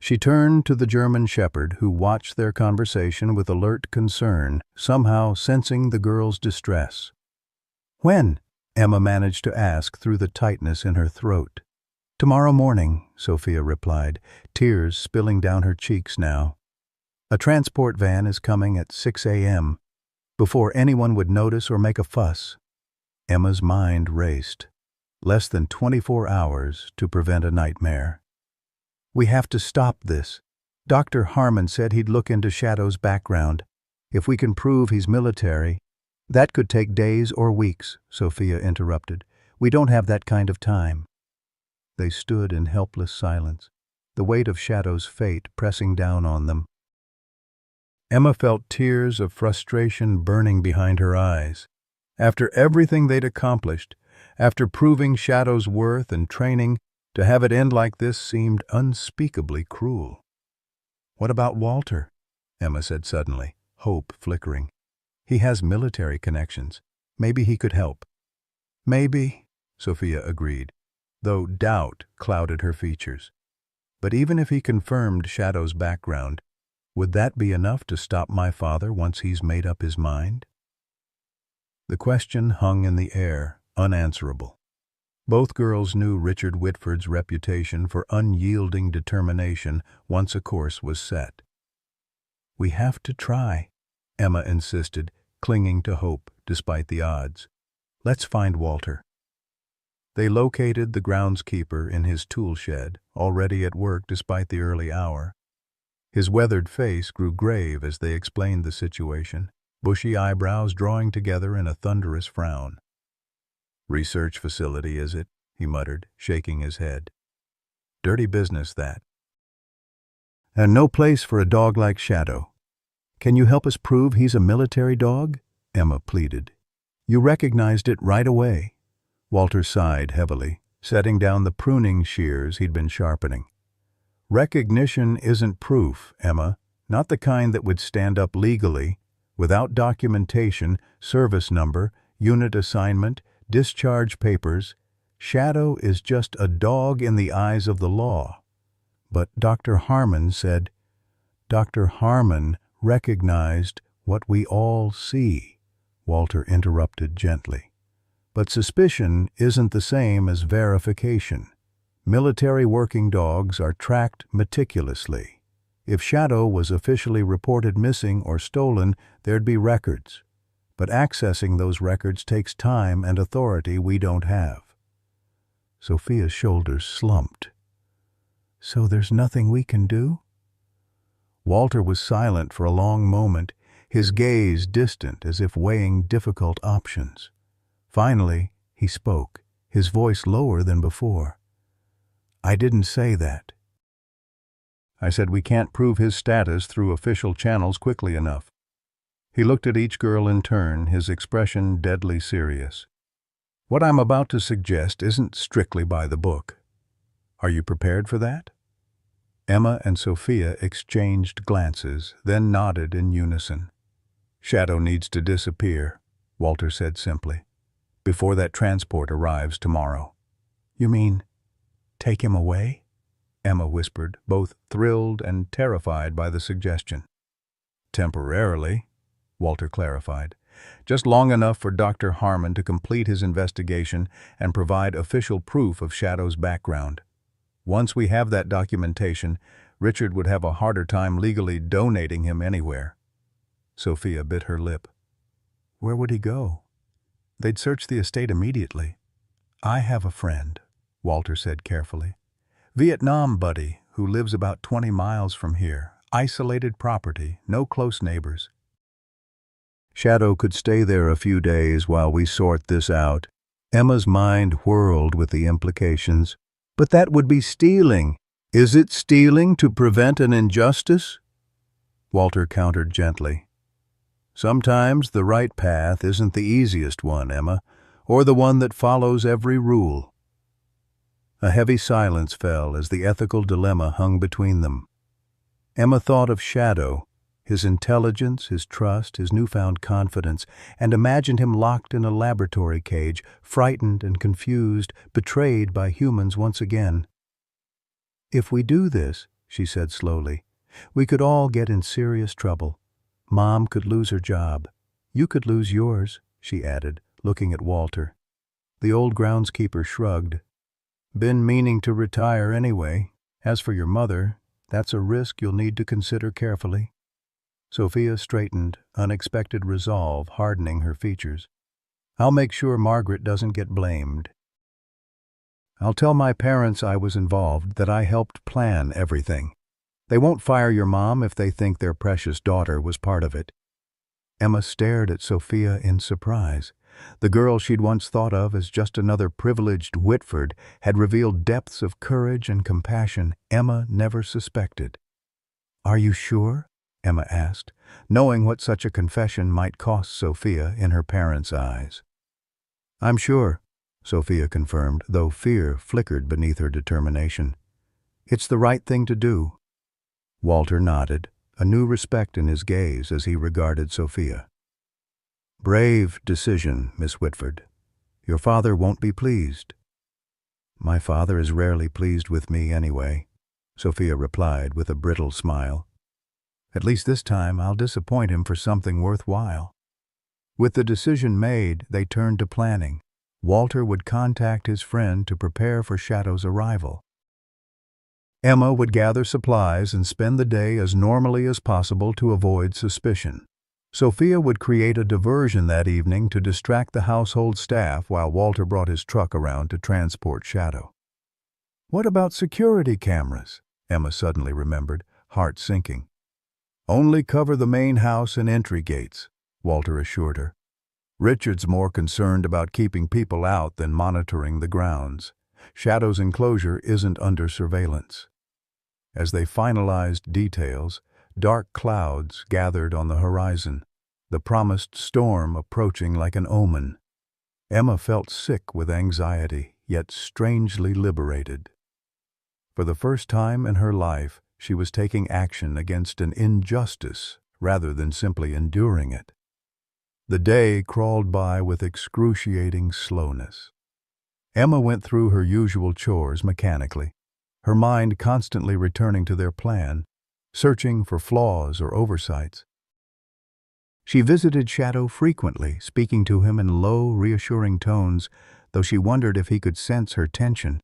She turned to the German shepherd, who watched their conversation with alert concern, somehow sensing the girl's distress. "When?" Emma managed to ask through the tightness in her throat. "Tomorrow morning," Sophia replied, tears spilling down her cheeks now. "A transport van is coming at 6 a.m. before anyone would notice or make a fuss." Emma's mind raced. Less than 24 hours to prevent a nightmare. "We have to stop this. Dr. Harmon said he'd look into Shadow's background. If we can prove he's military—" "That could take days or weeks," Sophia interrupted. We don't have that kind of time." They stood in helpless silence, the weight of Shadow's fate pressing down on them. Emma felt tears of frustration burning behind her eyes. After everything they'd accomplished, after proving Shadow's worth and training, to have it end like this seemed unspeakably cruel. "What about Walter?" Emma said suddenly, hope flickering. "He has military connections. Maybe he could help." "Maybe," Sophia agreed, though doubt clouded her features. "But even if he confirmed Shadow's background, would that be enough to stop my father once he's made up his mind?" The question hung in the air, unanswerable. Both girls knew Richard Whitford's reputation for unyielding determination once a course was set. "We have to try," Emma insisted, clinging to hope despite the odds. "Let's find Walter." They located the groundskeeper in his tool shed, already at work despite the early hour. His weathered face grew grave as they explained the situation, bushy eyebrows drawing together in a thunderous frown. "Research facility, is it?" he muttered, shaking his head. "Dirty business, that. And no place for a dog like Shadow. Can you help us prove he's a military dog?" Emma pleaded. "You recognized it right away." Walter sighed heavily, setting down the pruning shears he'd been sharpening. "Recognition isn't proof, Emma, not the kind that would stand up legally, without documentation, service number, unit assignment, discharge papers. Shadow is just a dog in the eyes of the law." "But Dr. Harmon said—" "Dr. Harmon recognized what we all see," Walter interrupted gently. "But suspicion isn't the same as verification. Military working dogs are tracked meticulously. If Shadow was officially reported missing or stolen, there'd be records. But accessing those records takes time and authority we don't have." Sophia's shoulders slumped. "So there's nothing we can do?" Walter was silent for a long moment, his gaze distant as if weighing difficult options. Finally, he spoke, his voice lower than before. "I didn't say that. I said we can't prove his status through official channels quickly enough." He looked at each girl in turn, his expression deadly serious. "What I'm about to suggest isn't strictly by the book. Are you prepared for that?" Emma and Sophia exchanged glances, then nodded in unison. "Shadow needs to disappear," Walter said simply, "before that transport arrives tomorrow." "You mean, take him away?" Emma whispered, both thrilled and terrified by the suggestion. "Temporarily," Walter clarified. "Just long enough for Dr. Harmon to complete his investigation and provide official proof of Shadow's background. Once we have that documentation, Richard would have a harder time legally donating him anywhere." Sophia bit her lip. "Where would he go?" "They'd search the estate immediately." "I have a friend," Walter said carefully. "Vietnam buddy who lives about 20 miles from here. Isolated property, no close neighbors. Shadow could stay there a few days while we sort this out." Emma's mind whirled with the implications. "But that would be stealing. Is it stealing to prevent an injustice?" Walter countered gently. "Sometimes the right path isn't the easiest one, Emma, or the one that follows every rule." A heavy silence fell as the ethical dilemma hung between them. Emma thought of Shadow, his intelligence, his trust, his newfound confidence, and imagined him locked in a laboratory cage, frightened and confused, betrayed by humans once again. "If we do this," she said slowly, "we could all get in serious trouble. Mom could lose her job. You could lose yours," she added, looking at Walter. The old groundskeeper shrugged. "Been meaning to retire anyway. As for your mother, that's a risk you'll need to consider carefully." Sophia straightened, unexpected resolve hardening her features. "I'll make sure Margaret doesn't get blamed. I'll tell my parents I was involved, that I helped plan everything. They won't fire your mom if they think their precious daughter was part of it." Emma stared at Sophia in surprise. The girl she'd once thought of as just another privileged Whitford had revealed depths of courage and compassion Emma never suspected. "Are you sure?" Emma asked, knowing what such a confession might cost Sophia in her parents' eyes. "I'm sure," Sophia confirmed, though fear flickered beneath her determination. "It's the right thing to do." Walter nodded, a new respect in his gaze as he regarded Sophia. "Brave decision, Miss Whitford. Your father won't be pleased." "My father is rarely pleased with me anyway," Sophia replied with a brittle smile. "At least this time I'll disappoint him for something worthwhile." With the decision made, they turned to planning. Walter would contact his friend to prepare for Shadow's arrival. Emma would gather supplies and spend the day as normally as possible to avoid suspicion. Sophia would create a diversion that evening to distract the household staff while Walter brought his truck around to transport Shadow. "What about security cameras?" Emma suddenly remembered, heart sinking. "Only cover the main house and entry gates," Walter assured her. "Richard's more concerned about keeping people out than monitoring the grounds. Shadow's enclosure isn't under surveillance." As they finalized details, dark clouds gathered on the horizon, the promised storm approaching like an omen. Emma felt sick with anxiety, yet strangely liberated. For the first time in her life, she was taking action against an injustice rather than simply enduring it. The day crawled by with excruciating slowness. Emma went through her usual chores mechanically, her mind constantly returning to their plan, searching for flaws or oversights. She visited Shadow frequently, speaking to him in low, reassuring tones, though she wondered if he could sense her tension.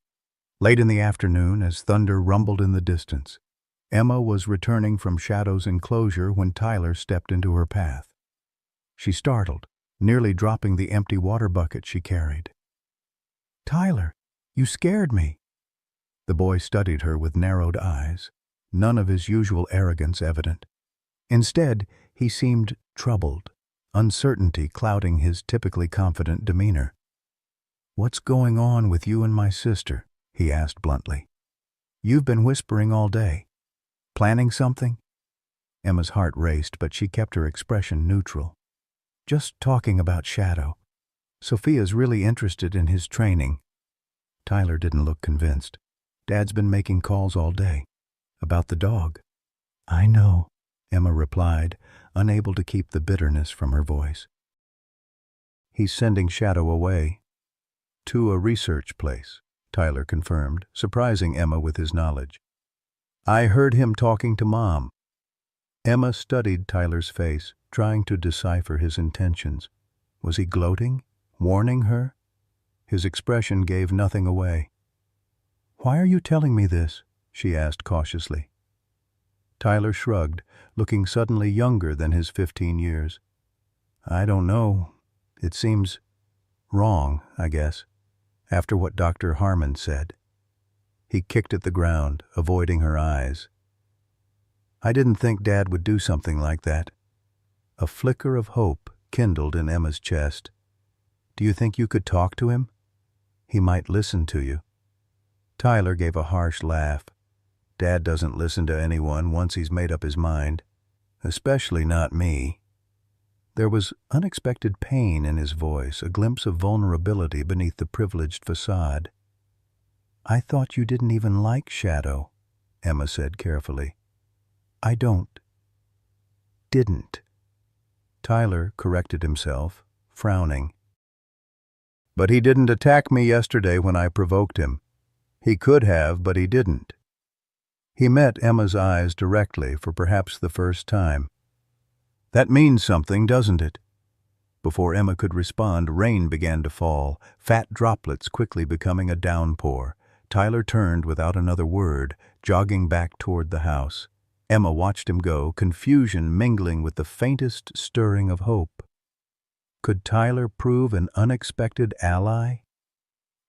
Late in the afternoon, as thunder rumbled in the distance, Emma was returning from Shadow's enclosure when Tyler stepped into her path. She startled, nearly dropping the empty water bucket she carried. "Tyler, you scared me." The boy studied her with narrowed eyes, none of his usual arrogance evident. Instead, he seemed troubled, uncertainty clouding his typically confident demeanor. "What's going on with you and my sister?" he asked bluntly. "You've been whispering all day. Planning something?" Emma's heart raced, but she kept her expression neutral. "Just talking about Shadow. Sophia's really interested in his training." Tyler didn't look convinced. "Dad's been making calls all day. About the dog." "I know," Emma replied, unable to keep the bitterness from her voice. "He's sending Shadow away." "To a research place," Tyler confirmed, surprising Emma with his knowledge. "I heard him talking to Mom." Emma studied Tyler's face, trying to decipher his intentions. Was he gloating? Warning her? His expression gave nothing away. "Why are you telling me this?" she asked cautiously. Tyler shrugged, looking suddenly younger than his 15 years. "I don't know. It seems wrong, I guess, after what Dr. Harmon said." He kicked at the ground, avoiding her eyes. "I didn't think Dad would do something like that." A flicker of hope kindled in Emma's chest. "Do you think you could talk to him? He might listen to you." Tyler gave a harsh laugh. "Dad doesn't listen to anyone once he's made up his mind. Especially not me." There was unexpected pain in his voice, a glimpse of vulnerability beneath the privileged facade. "I thought you didn't even like Shadow," Emma said carefully. "I don't." "Didn't." Tyler corrected himself, frowning. "But he didn't attack me yesterday when I provoked him. He could have, but he didn't." He met Emma's eyes directly for perhaps the first time. "That means something, doesn't it?" Before Emma could respond, rain began to fall, fat droplets quickly becoming a downpour. Tyler turned without another word, jogging back toward the house. Emma watched him go, confusion mingling with the faintest stirring of hope. Could Tyler prove an unexpected ally?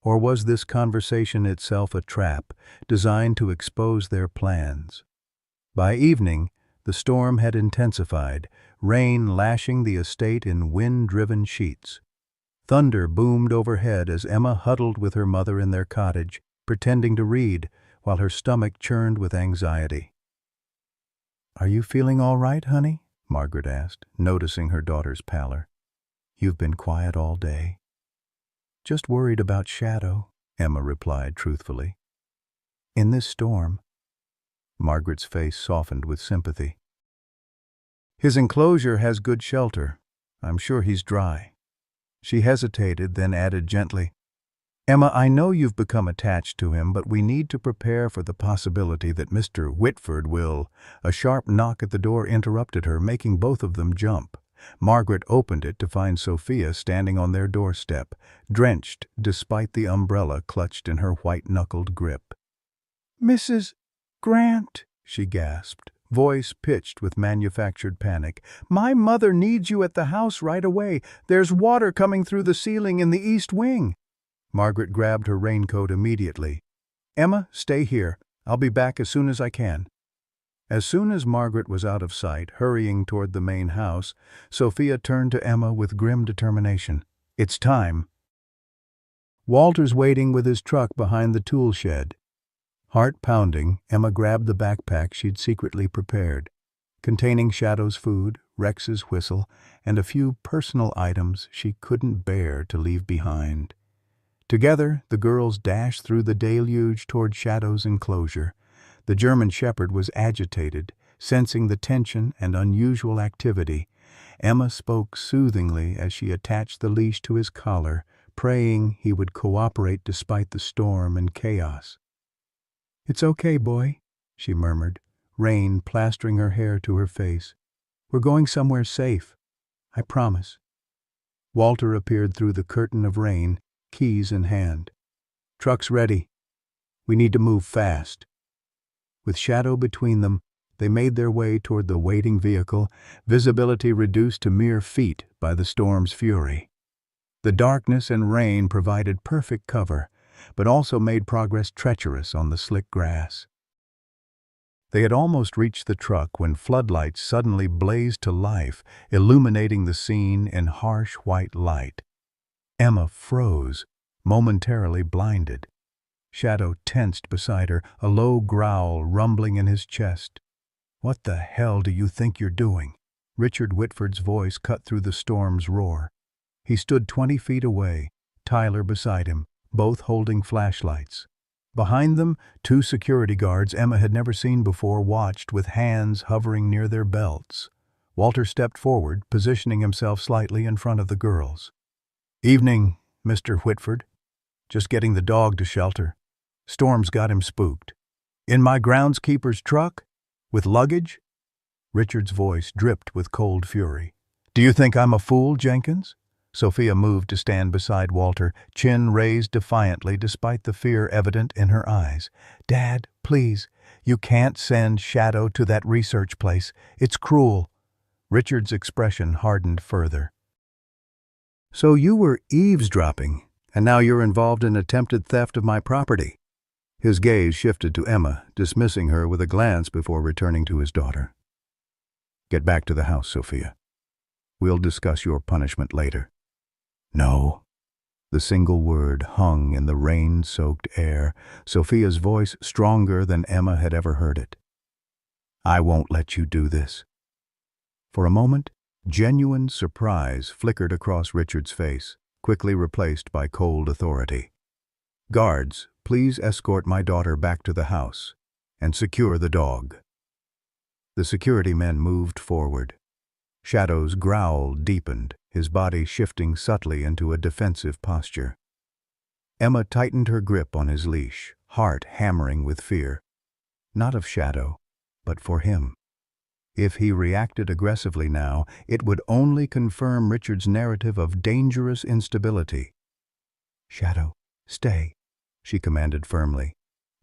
Or was this conversation itself a trap, designed to expose their plans? By evening, the storm had intensified, rain lashing the estate in wind-driven sheets. Thunder boomed overhead as Emma huddled with her mother in their cottage, pretending to read, while her stomach churned with anxiety. "Are you feeling all right, honey?" Margaret asked, noticing her daughter's pallor. "You've been quiet all day." "Just worried about Shadow," Emma replied truthfully. "In this storm." Margaret's face softened with sympathy. "His enclosure has good shelter. I'm sure he's dry." She hesitated, then added gently, "Emma, I know you've become attached to him, but we need to prepare for the possibility that Mr. Whitford will—" A sharp knock at the door interrupted her, making both of them jump. Margaret opened it to find Sophia standing on their doorstep, drenched despite the umbrella clutched in her white-knuckled grip. "Mrs. Grant," she gasped, voice pitched with manufactured panic, "my mother needs you at the house right away. There's water coming through the ceiling in the east wing." Margaret grabbed her raincoat immediately. "Emma, stay here. I'll be back as soon as I can." As soon as Margaret was out of sight, hurrying toward the main house, Sophia turned to Emma with grim determination. "It's time." Walter's waiting with his truck behind the tool shed. Heart pounding, Emma grabbed the backpack she'd secretly prepared, containing Shadow's food, Rex's whistle, and a few personal items she couldn't bear to leave behind. Together, the girls dashed through the deluge toward Shadow's enclosure. The German shepherd was agitated, sensing the tension and unusual activity. Emma spoke soothingly as she attached the leash to his collar, praying he would cooperate despite the storm and chaos. "It's okay, boy," she murmured, rain plastering her hair to her face. "We're going somewhere safe. I promise." Walter appeared through the curtain of rain, keys in hand. "Truck's ready. We need to move fast." With Shadow between them, they made their way toward the waiting vehicle, visibility reduced to mere feet by the storm's fury. The darkness and rain provided perfect cover, but also made progress treacherous on the slick grass. They had almost reached the truck when floodlights suddenly blazed to life, illuminating the scene in harsh white light. Emma froze, momentarily blinded. Shadow tensed beside her, a low growl rumbling in his chest. "What the hell do you think you're doing?" Richard Whitford's voice cut through the storm's roar. He stood 20 feet away, Tyler beside him, both holding flashlights. Behind them, 2 security guards Emma had never seen before watched with hands hovering near their belts. Walter stepped forward, positioning himself slightly in front of the girls. "Evening, Mr. Whitford. Just getting the dog to shelter. Storm's got him spooked. In my groundskeeper's truck? With luggage?" Richard's voice dripped with cold fury. "Do you think I'm a fool, Jenkins?" Sophia moved to stand beside Walter, chin raised defiantly despite the fear evident in her eyes. "Dad, please, you can't send Shadow to that research place. It's cruel." Richard's expression hardened further. "So you were eavesdropping, and now you're involved in attempted theft of my property." His gaze shifted to Emma, dismissing her with a glance before returning to his daughter. "Get back to the house, Sophia. We'll discuss your punishment later." "No." The single word hung in the rain-soaked air, Sophia's voice stronger than Emma had ever heard it. "I won't let you do this." For a moment, genuine surprise flickered across Richard's face, quickly replaced by cold authority. "Guards, please escort my daughter back to the house, and secure the dog." The security men moved forward. Shadow's growl deepened, his body shifting subtly into a defensive posture. Emma tightened her grip on his leash, heart hammering with fear. Not of Shadow, but for him. If he reacted aggressively now, it would only confirm Richard's narrative of dangerous instability. "Shadow, stay," she commanded firmly,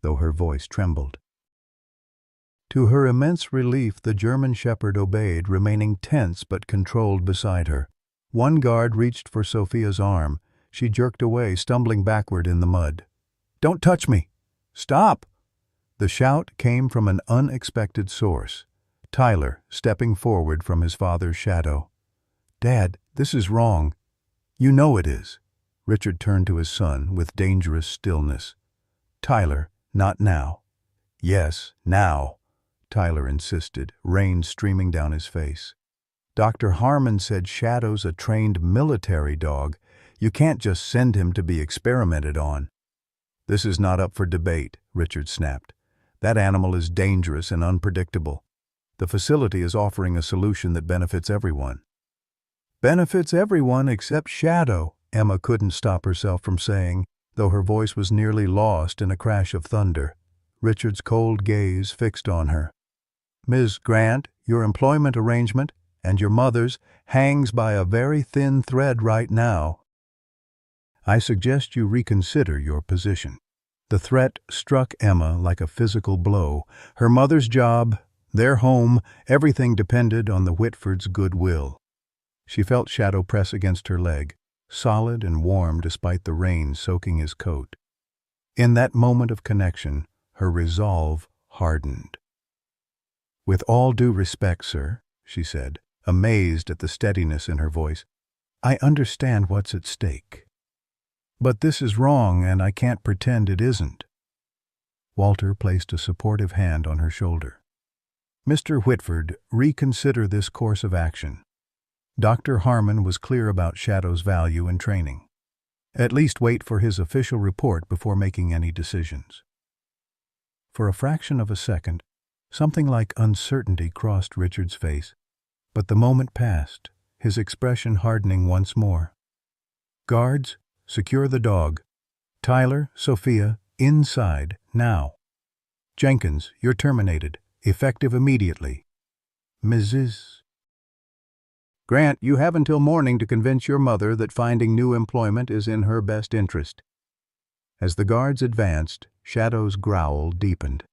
though her voice trembled. To her immense relief, the German shepherd obeyed, remaining tense but controlled beside her. One guard reached for Sophia's arm. She jerked away, stumbling backward in the mud. "Don't touch me!" "Stop!" The shout came from an unexpected source. Tyler, stepping forward from his father's shadow. "Dad, this is wrong." You know it is. Richard turned to his son with dangerous stillness. Tyler, not now. Yes, now, Tyler insisted, rain streaming down his face. Dr. Harmon said Shadow's a trained military dog. You can't just send him to be experimented on. This is not up for debate, Richard snapped. That animal is dangerous and unpredictable. The facility is offering a solution that benefits everyone. Benefits everyone except Shadow, Emma couldn't stop herself from saying, though her voice was nearly lost in a crash of thunder. Richard's cold gaze fixed on her. Ms. Grant, your employment arrangement, and your mother's, hangs by a very thin thread right now. I suggest you reconsider your position. The threat struck Emma like a physical blow. Her mother's job, their home, everything depended on the Whitfords' goodwill. She felt Shadow press against her leg, solid and warm despite the rain soaking his coat. In that moment of connection, her resolve hardened. With all due respect, sir, she said, amazed at the steadiness in her voice, I understand what's at stake. But this is wrong, and I can't pretend it isn't. Walter placed a supportive hand on her shoulder. Mr. Whitford, reconsider this course of action. Dr. Harmon was clear about Shadow's value and training. At least wait for his official report before making any decisions. For a fraction of a second, something like uncertainty crossed Richard's face, but the moment passed, his expression hardening once more. Guards, secure the dog. Tyler, Sophia, inside, now. Jenkins, you're terminated, effective immediately. Mrs. Grant, you have until morning to convince your mother that finding new employment is in her best interest. As the guards advanced, Shadow's growl deepened.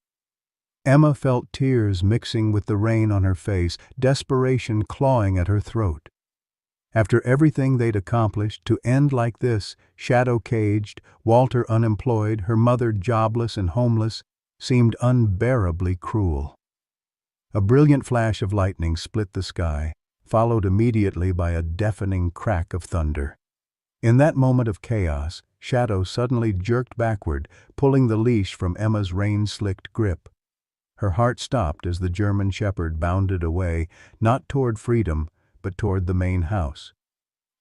Emma felt tears mixing with the rain on her face, desperation clawing at her throat. After everything they'd accomplished, to end like this, Shadow caged, Walter unemployed, her mother jobless and homeless, seemed unbearably cruel. A brilliant flash of lightning split the sky, followed immediately by a deafening crack of thunder. In that moment of chaos, Shadow suddenly jerked backward, pulling the leash from Emma's rain-slicked grip. Her heart stopped as the German shepherd bounded away, not toward freedom, but toward the main house.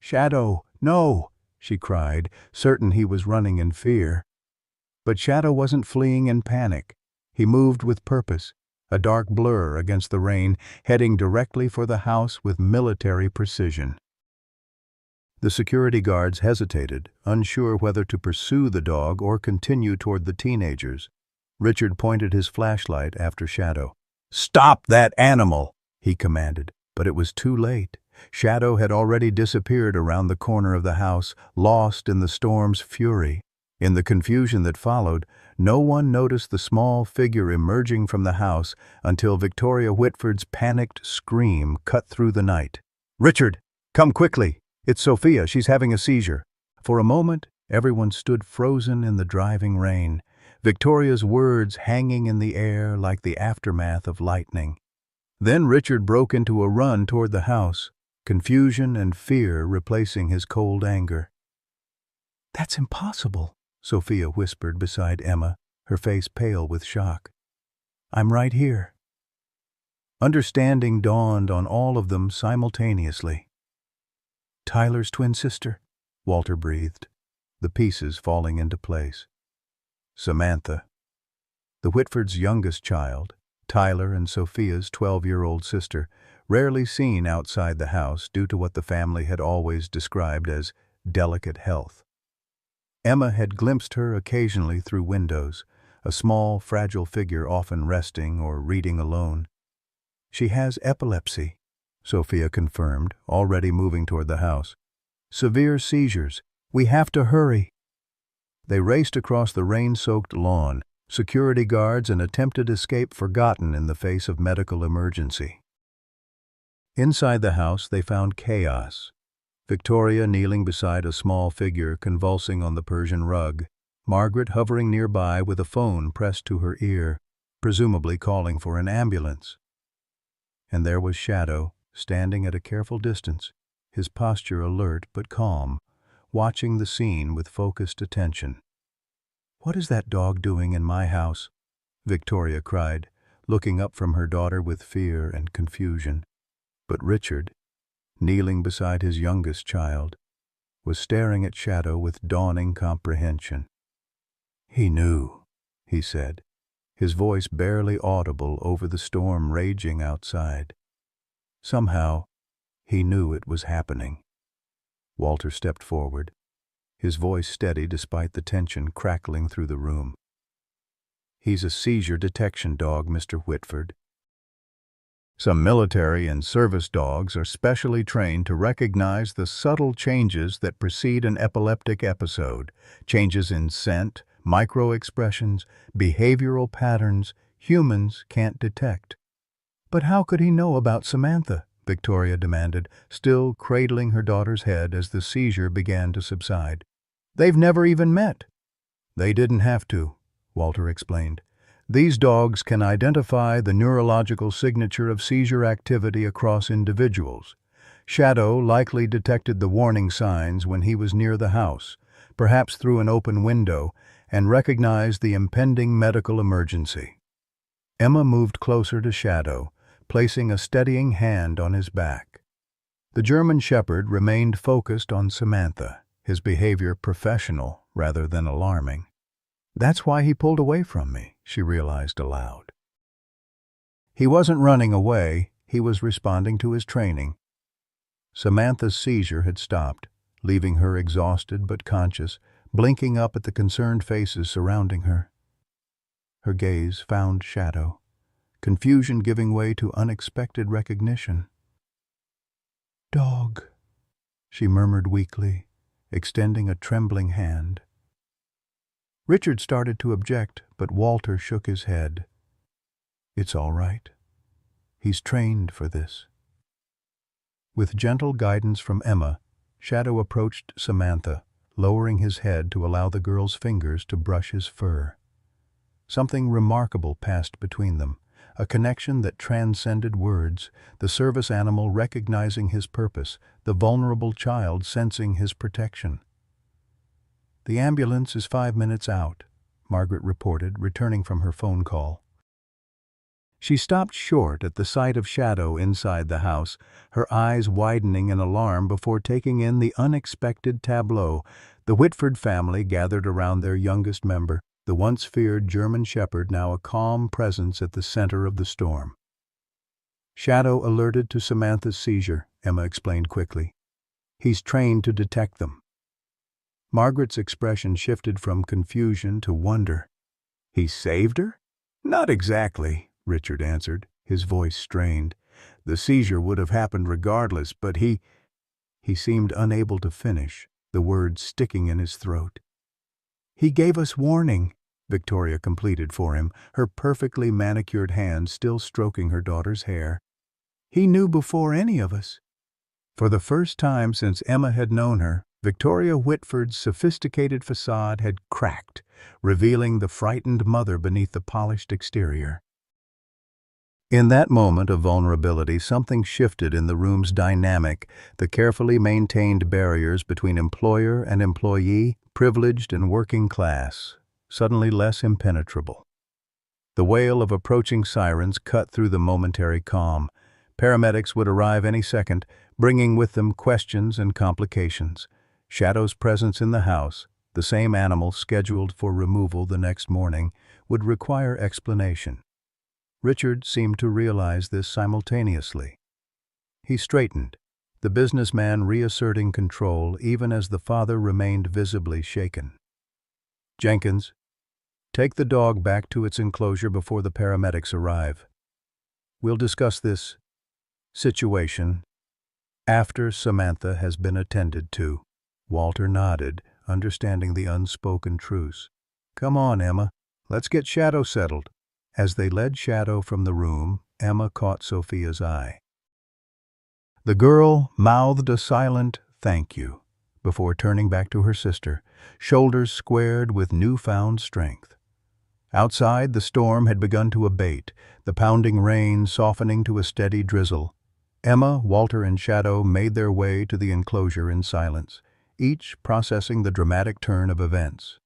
Shadow, no, she cried, certain he was running in fear. But Shadow wasn't fleeing in panic. He moved with purpose, a dark blur against the rain, heading directly for the house with military precision. The security guards hesitated, unsure whether to pursue the dog or continue toward the teenagers. Richard pointed his flashlight after Shadow. "Stop that animal!" he commanded, but it was too late. Shadow had already disappeared around the corner of the house, lost in the storm's fury. In the confusion that followed, no one noticed the small figure emerging from the house until Victoria Whitford's panicked scream cut through the night. "Richard, come quickly! It's Sophia, she's having a seizure." For a moment, everyone stood frozen in the driving rain, Victoria's words hanging in the air like the aftermath of lightning. Then Richard broke into a run toward the house, confusion and fear replacing his cold anger. "That's impossible," Sophia whispered beside Emma, her face pale with shock. "I'm right here." Understanding dawned on all of them simultaneously. "Tyler's twin sister," Walter breathed, the pieces falling into place. Samantha. The Whitfords' youngest child, Tyler and Sophia's 12-year-old sister, rarely seen outside the house due to what the family had always described as delicate health. Emma had glimpsed her occasionally through windows, a small, fragile figure often resting or reading alone. "She has epilepsy," Sophia confirmed, already moving toward the house. "Severe seizures. We have to hurry." They raced across the rain-soaked lawn, security guards and attempted escape forgotten in the face of medical emergency. Inside the house, they found chaos. Victoria kneeling beside a small figure convulsing on the Persian rug, Margaret hovering nearby with a phone pressed to her ear, presumably calling for an ambulance. And there was Shadow, standing at a careful distance, his posture alert but calm, watching the scene with focused attention. "What is that dog doing in my house?" Victoria cried, looking up from her daughter with fear and confusion. But Richard, kneeling beside his youngest child, was staring at Shadow with dawning comprehension. "He knew," he said, his voice barely audible over the storm raging outside. Somehow, he knew it was happening. Walter stepped forward, his voice steady despite the tension crackling through the room. "He's a seizure detection dog, Mr. Whitford. Some military and service dogs are specially trained to recognize the subtle changes that precede an epileptic episode, changes in scent, micro-expressions, behavioral patterns humans can't detect." "But how could he know about Samantha?" Victoria demanded, still cradling her daughter's head as the seizure began to subside. "They've never even met." "They didn't have to," Walter explained. "These dogs can identify the neurological signature of seizure activity across individuals. Shadow likely detected the warning signs when he was near the house, perhaps through an open window, and recognized the impending medical emergency." Emma moved closer to Shadow, placing a steadying hand on his back. The German Shepherd remained focused on Samantha, his behavior professional rather than alarming. "That's why he pulled away from me," she realized aloud. He wasn't running away, he was responding to his training. Samantha's seizure had stopped, leaving her exhausted but conscious, blinking up at the concerned faces surrounding her. Her gaze found Shadow, confusion giving way to unexpected recognition. "Dog," she murmured weakly, extending a trembling hand. Richard started to object, but Walter shook his head. "It's all right. He's trained for this." With gentle guidance from Emma, Shadow approached Samantha, lowering his head to allow the girl's fingers to brush his fur. Something remarkable passed between them, a connection that transcended words, the service animal recognizing his purpose, the vulnerable child sensing his protection. "The ambulance is 5 minutes out," Margaret reported, returning from her phone call. She stopped short at the sight of Shadow inside the house, her eyes widening in alarm before taking in the unexpected tableau. The Whitford family gathered around their youngest member, the once feared German Shepherd, now a calm presence at the center of the storm. "Shadow alerted to Samantha's seizure," Emma explained quickly. "He's trained to detect them." Margaret's expression shifted from confusion to wonder. "He saved her?" "Not exactly," Richard answered, his voice strained. "The seizure would have happened regardless, but he seemed unable to finish, the words sticking in his throat. "He gave us warning," Victoria completed for him, her perfectly manicured hand still stroking her daughter's hair. "He knew before any of us." For the first time since Emma had known her, Victoria Whitford's sophisticated facade had cracked, revealing the frightened mother beneath the polished exterior. In that moment of vulnerability, something shifted in the room's dynamic, the carefully maintained barriers between employer and employee, privileged and working class, suddenly less impenetrable. The wail of approaching sirens cut through the momentary calm. Paramedics would arrive any second, bringing with them questions and complications. Shadow's presence in the house, the same animal scheduled for removal the next morning, would require explanation. Richard seemed to realize this simultaneously. He straightened, the businessman reasserting control even as the father remained visibly shaken. "Jenkins, take the dog back to its enclosure before the paramedics arrive. We'll discuss this situation after Samantha has been attended to." Walter nodded, understanding the unspoken truce. "Come on, Emma. Let's get Shadow settled." As they led Shadow from the room, Emma caught Sophia's eye. The girl mouthed a silent "thank you" before turning back to her sister, shoulders squared with newfound strength. Outside, the storm had begun to abate, the pounding rain softening to a steady drizzle. Emma, Walter, and Shadow made their way to the enclosure in silence, each processing the dramatic turn of events.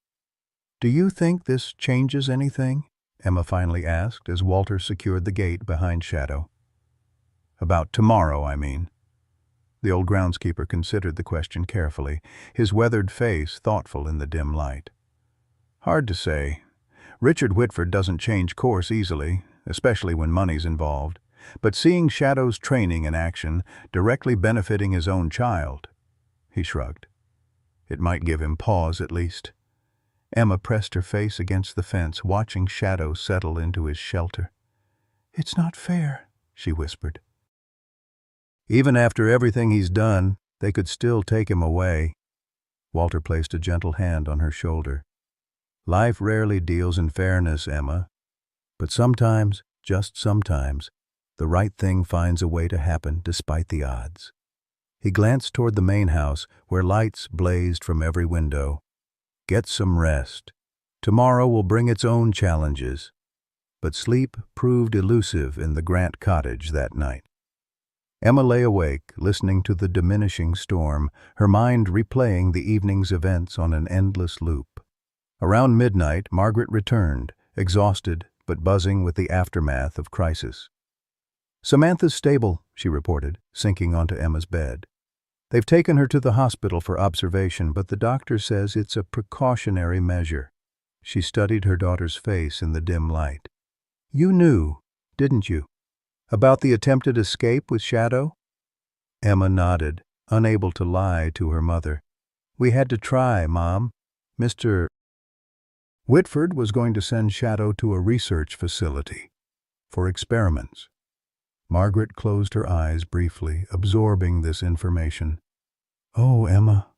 "Do you think this changes anything?" Emma finally asked as Walter secured the gate behind Shadow. "About tomorrow, I mean." The old groundskeeper considered the question carefully, his weathered face thoughtful in the dim light. "Hard to say. Richard Whitford doesn't change course easily, especially when money's involved. But seeing Shadow's training in action, directly benefiting his own child," he shrugged. "It might give him pause at least." Emma pressed her face against the fence, watching Shadow settle into his shelter. "It's not fair," she whispered. "Even after everything he's done, they could still take him away." Walter placed a gentle hand on her shoulder. "Life rarely deals in fairness, Emma. But sometimes, just sometimes, the right thing finds a way to happen despite the odds." He glanced toward the main house, where lights blazed from every window. "Get some rest. Tomorrow will bring its own challenges." But sleep proved elusive in the Grant cottage that night. Emma lay awake, listening to the diminishing storm, her mind replaying the evening's events on an endless loop. Around midnight, Margaret returned, exhausted but buzzing with the aftermath of crisis. "Samantha's stable," she reported, sinking onto Emma's bed. "They've taken her to the hospital for observation, but the doctor says it's a precautionary measure." She studied her daughter's face in the dim light. "You knew, didn't you, about the attempted escape with Shadow?" Emma nodded, unable to lie to her mother. "We had to try, Mom. Mr. Whitford was going to send Shadow to a research facility for experiments." Margaret closed her eyes briefly, absorbing this information. "Oh, Emma,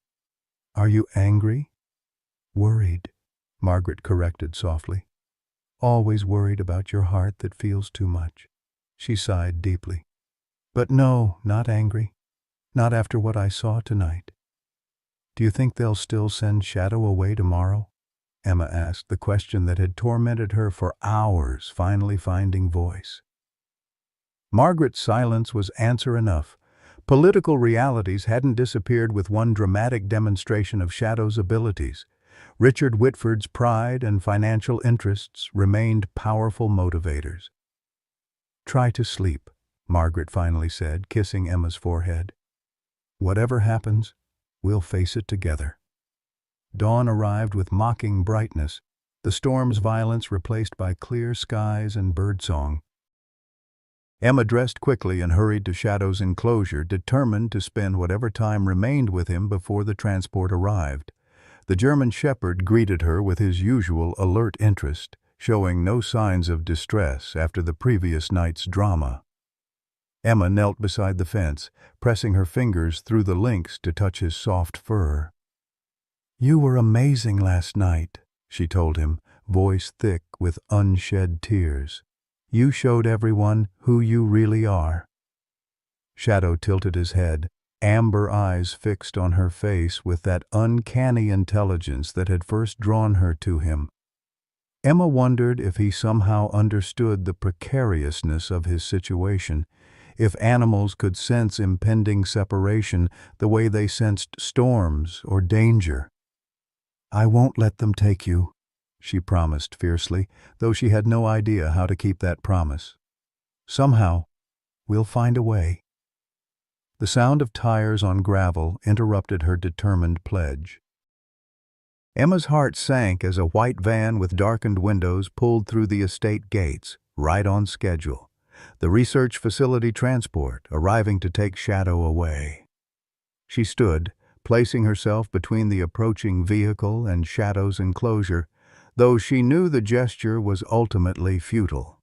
are you angry?" "Worried," Margaret corrected softly. "Always worried about your heart that feels too much." She sighed deeply. "But no, not angry. Not after what I saw tonight." "Do you think they'll still send Shadow away tomorrow?" Emma asked, the question that had tormented her for hours finally finding voice. Margaret's silence was answer enough. Political realities hadn't disappeared with one dramatic demonstration of Shadow's abilities. Richard Whitford's pride and financial interests remained powerful motivators. "Try to sleep," Margaret finally said, kissing Emma's forehead. "Whatever happens, we'll face it together." Dawn arrived with mocking brightness, the storm's violence replaced by clear skies and birdsong. Emma dressed quickly and hurried to Shadow's enclosure, determined to spend whatever time remained with him before the transport arrived. The German shepherd greeted her with his usual alert interest, showing no signs of distress after the previous night's drama. Emma knelt beside the fence, pressing her fingers through the links to touch his soft fur. "You were amazing last night," she told him, voice thick with unshed tears. "You showed everyone who you really are." Shadow tilted his head, amber eyes fixed on her face with that uncanny intelligence that had first drawn her to him. Emma wondered if he somehow understood the precariousness of his situation, if animals could sense impending separation the way they sensed storms or danger. "I won't let them take you," she promised fiercely, though she had no idea how to keep that promise. "Somehow, we'll find a way." The sound of tires on gravel interrupted her determined pledge. Emma's heart sank as a white van with darkened windows pulled through the estate gates, right on schedule. The research facility transport, arriving to take Shadow away. She stood, placing herself between the approaching vehicle and Shadow's enclosure, though she knew the gesture was ultimately futile.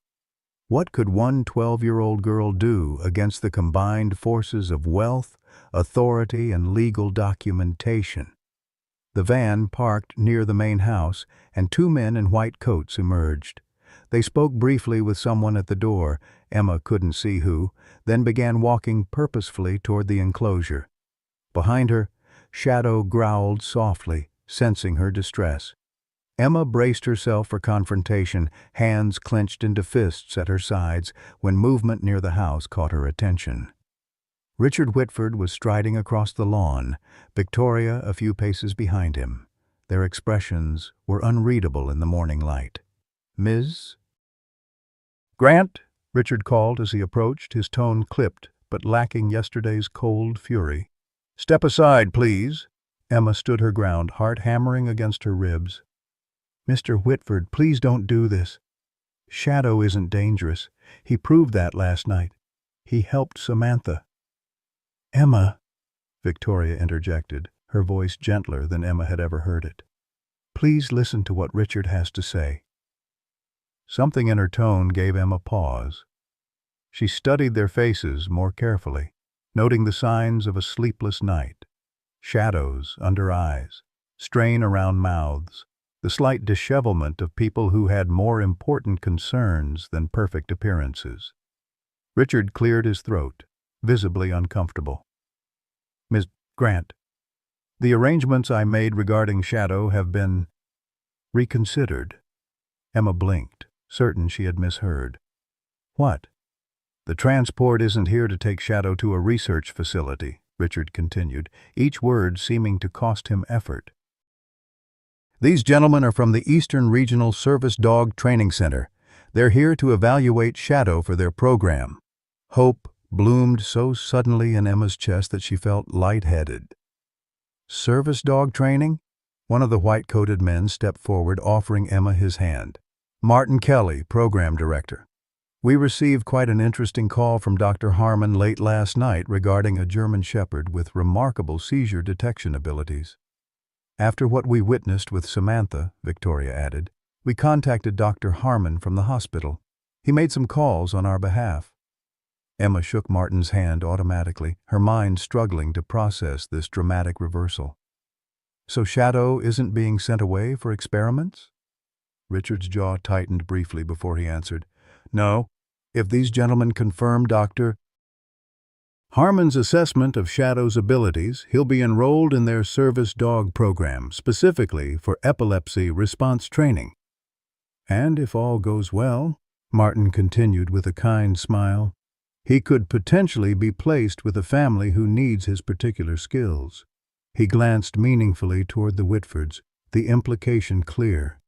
What could one 12-year-old girl do against the combined forces of wealth, authority, and legal documentation? The van parked near the main house, and two men in white coats emerged. They spoke briefly with someone at the door, Emma couldn't see who, then began walking purposefully toward the enclosure. Behind her, Shadow growled softly, sensing her distress. Emma braced herself for confrontation, hands clenched into fists at her sides, when movement near the house caught her attention. Richard Whitford was striding across the lawn, Victoria a few paces behind him. Their expressions were unreadable in the morning light. "Ms. Grant," Richard called as he approached, his tone clipped but lacking yesterday's cold fury. "Step aside, please." Emma stood her ground, heart hammering against her ribs. "Mr. Whitford, please don't do this. Shadow isn't dangerous. He proved that last night. He helped Samantha." "Emma," Victoria interjected, her voice gentler than Emma had ever heard it. "Please listen to what Richard has to say." Something in her tone gave Emma pause. She studied their faces more carefully, noting the signs of a sleepless night. Shadows under eyes, strain around mouths, the slight dishevelment of people who had more important concerns than perfect appearances. Richard cleared his throat, visibly uncomfortable. "Miss Grant, the arrangements I made regarding Shadow have been reconsidered." Emma blinked, certain she had misheard. "What?" "The transport isn't here to take Shadow to a research facility," Richard continued, each word seeming to cost him effort. "These gentlemen are from the Eastern Regional Service Dog Training Center. They're here to evaluate Shadow for their program." Hope bloomed so suddenly in Emma's chest that she felt lightheaded. "Service dog training?" One of the white-coated men stepped forward, offering Emma his hand. "Martin Kelly, program director. We received quite an interesting call from Dr. Harmon late last night regarding a German Shepherd with remarkable seizure detection abilities. After what we witnessed with Samantha," Victoria added, "we contacted Dr. Harmon from the hospital. He made some calls on our behalf." Emma shook Martin's hand automatically, her mind struggling to process this dramatic reversal. "So Shadow isn't being sent away for experiments?" Richard's jaw tightened briefly before he answered. "No. If these gentlemen confirm Dr. Harmon's assessment of Shadow's abilities, he'll be enrolled in their service dog program, specifically for epilepsy response training. And if all goes well," Martin continued with a kind smile, "he could potentially be placed with a family who needs his particular skills." He glanced meaningfully toward the Whitfords, the implication clear.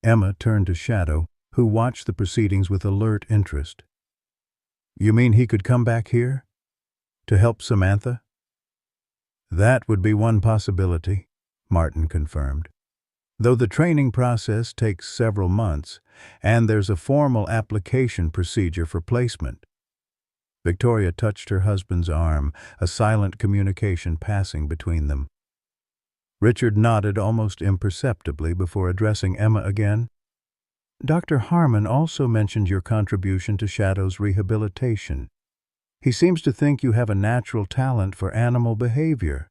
Emma turned to Shadow, who watched the proceedings with alert interest. "You mean he could come back here? To help Samantha?" "That would be one possibility," Martin confirmed. "Though the training process takes several months, and there's a formal application procedure for placement." Victoria touched her husband's arm, a silent communication passing between them. Richard nodded almost imperceptibly before addressing Emma again. "Dr. Harmon also mentioned your contribution to Shadow's rehabilitation. He seems to think you have a natural talent for animal behavior."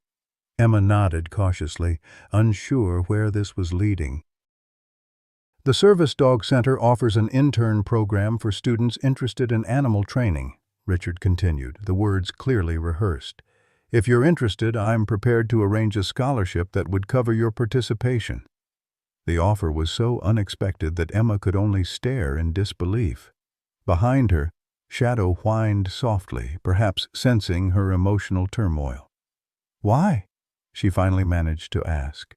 Emma nodded cautiously, unsure where this was leading. "The Service Dog Center offers an intern program for students interested in animal training," Richard continued, the words clearly rehearsed. "If you're interested, I'm prepared to arrange a scholarship that would cover your participation." The offer was so unexpected that Emma could only stare in disbelief. Behind her, Shadow whined softly, perhaps sensing her emotional turmoil. "Why?" she finally managed to ask.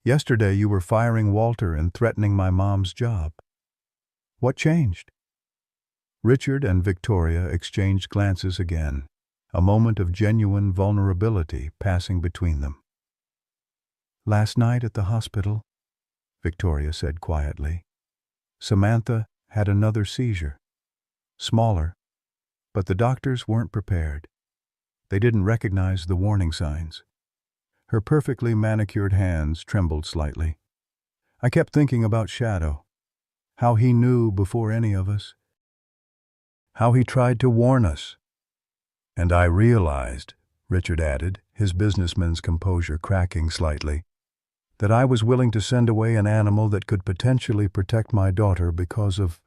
"Yesterday you were firing Walter and threatening my mom's job. What changed?" Richard and Victoria exchanged glances again, a moment of genuine vulnerability passing between them. "Last night at the hospital," Victoria said quietly, "Samantha had another seizure. Smaller, but the doctors weren't prepared. They didn't recognize the warning signs." Her perfectly manicured hands trembled slightly. "I kept thinking about Shadow, how he knew before any of us, how he tried to warn us. And I realized," Richard added, his businessman's composure cracking slightly, "that I was willing to send away an animal that could potentially protect my daughter because of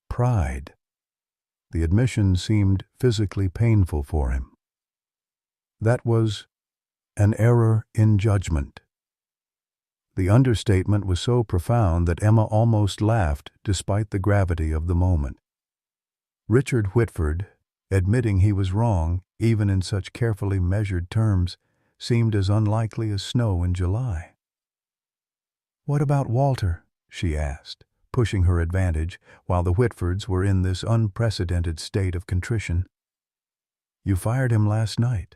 pride." The admission seemed physically painful for him. "That was an error in judgment." The understatement was so profound that Emma almost laughed despite the gravity of the moment. Richard Whitford, Admitting he was wrong, even in such carefully measured terms, seemed as unlikely as snow in July. "What about Walter?" she asked, pushing her advantage while the Whitfords were in this unprecedented state of contrition. "You fired him last night."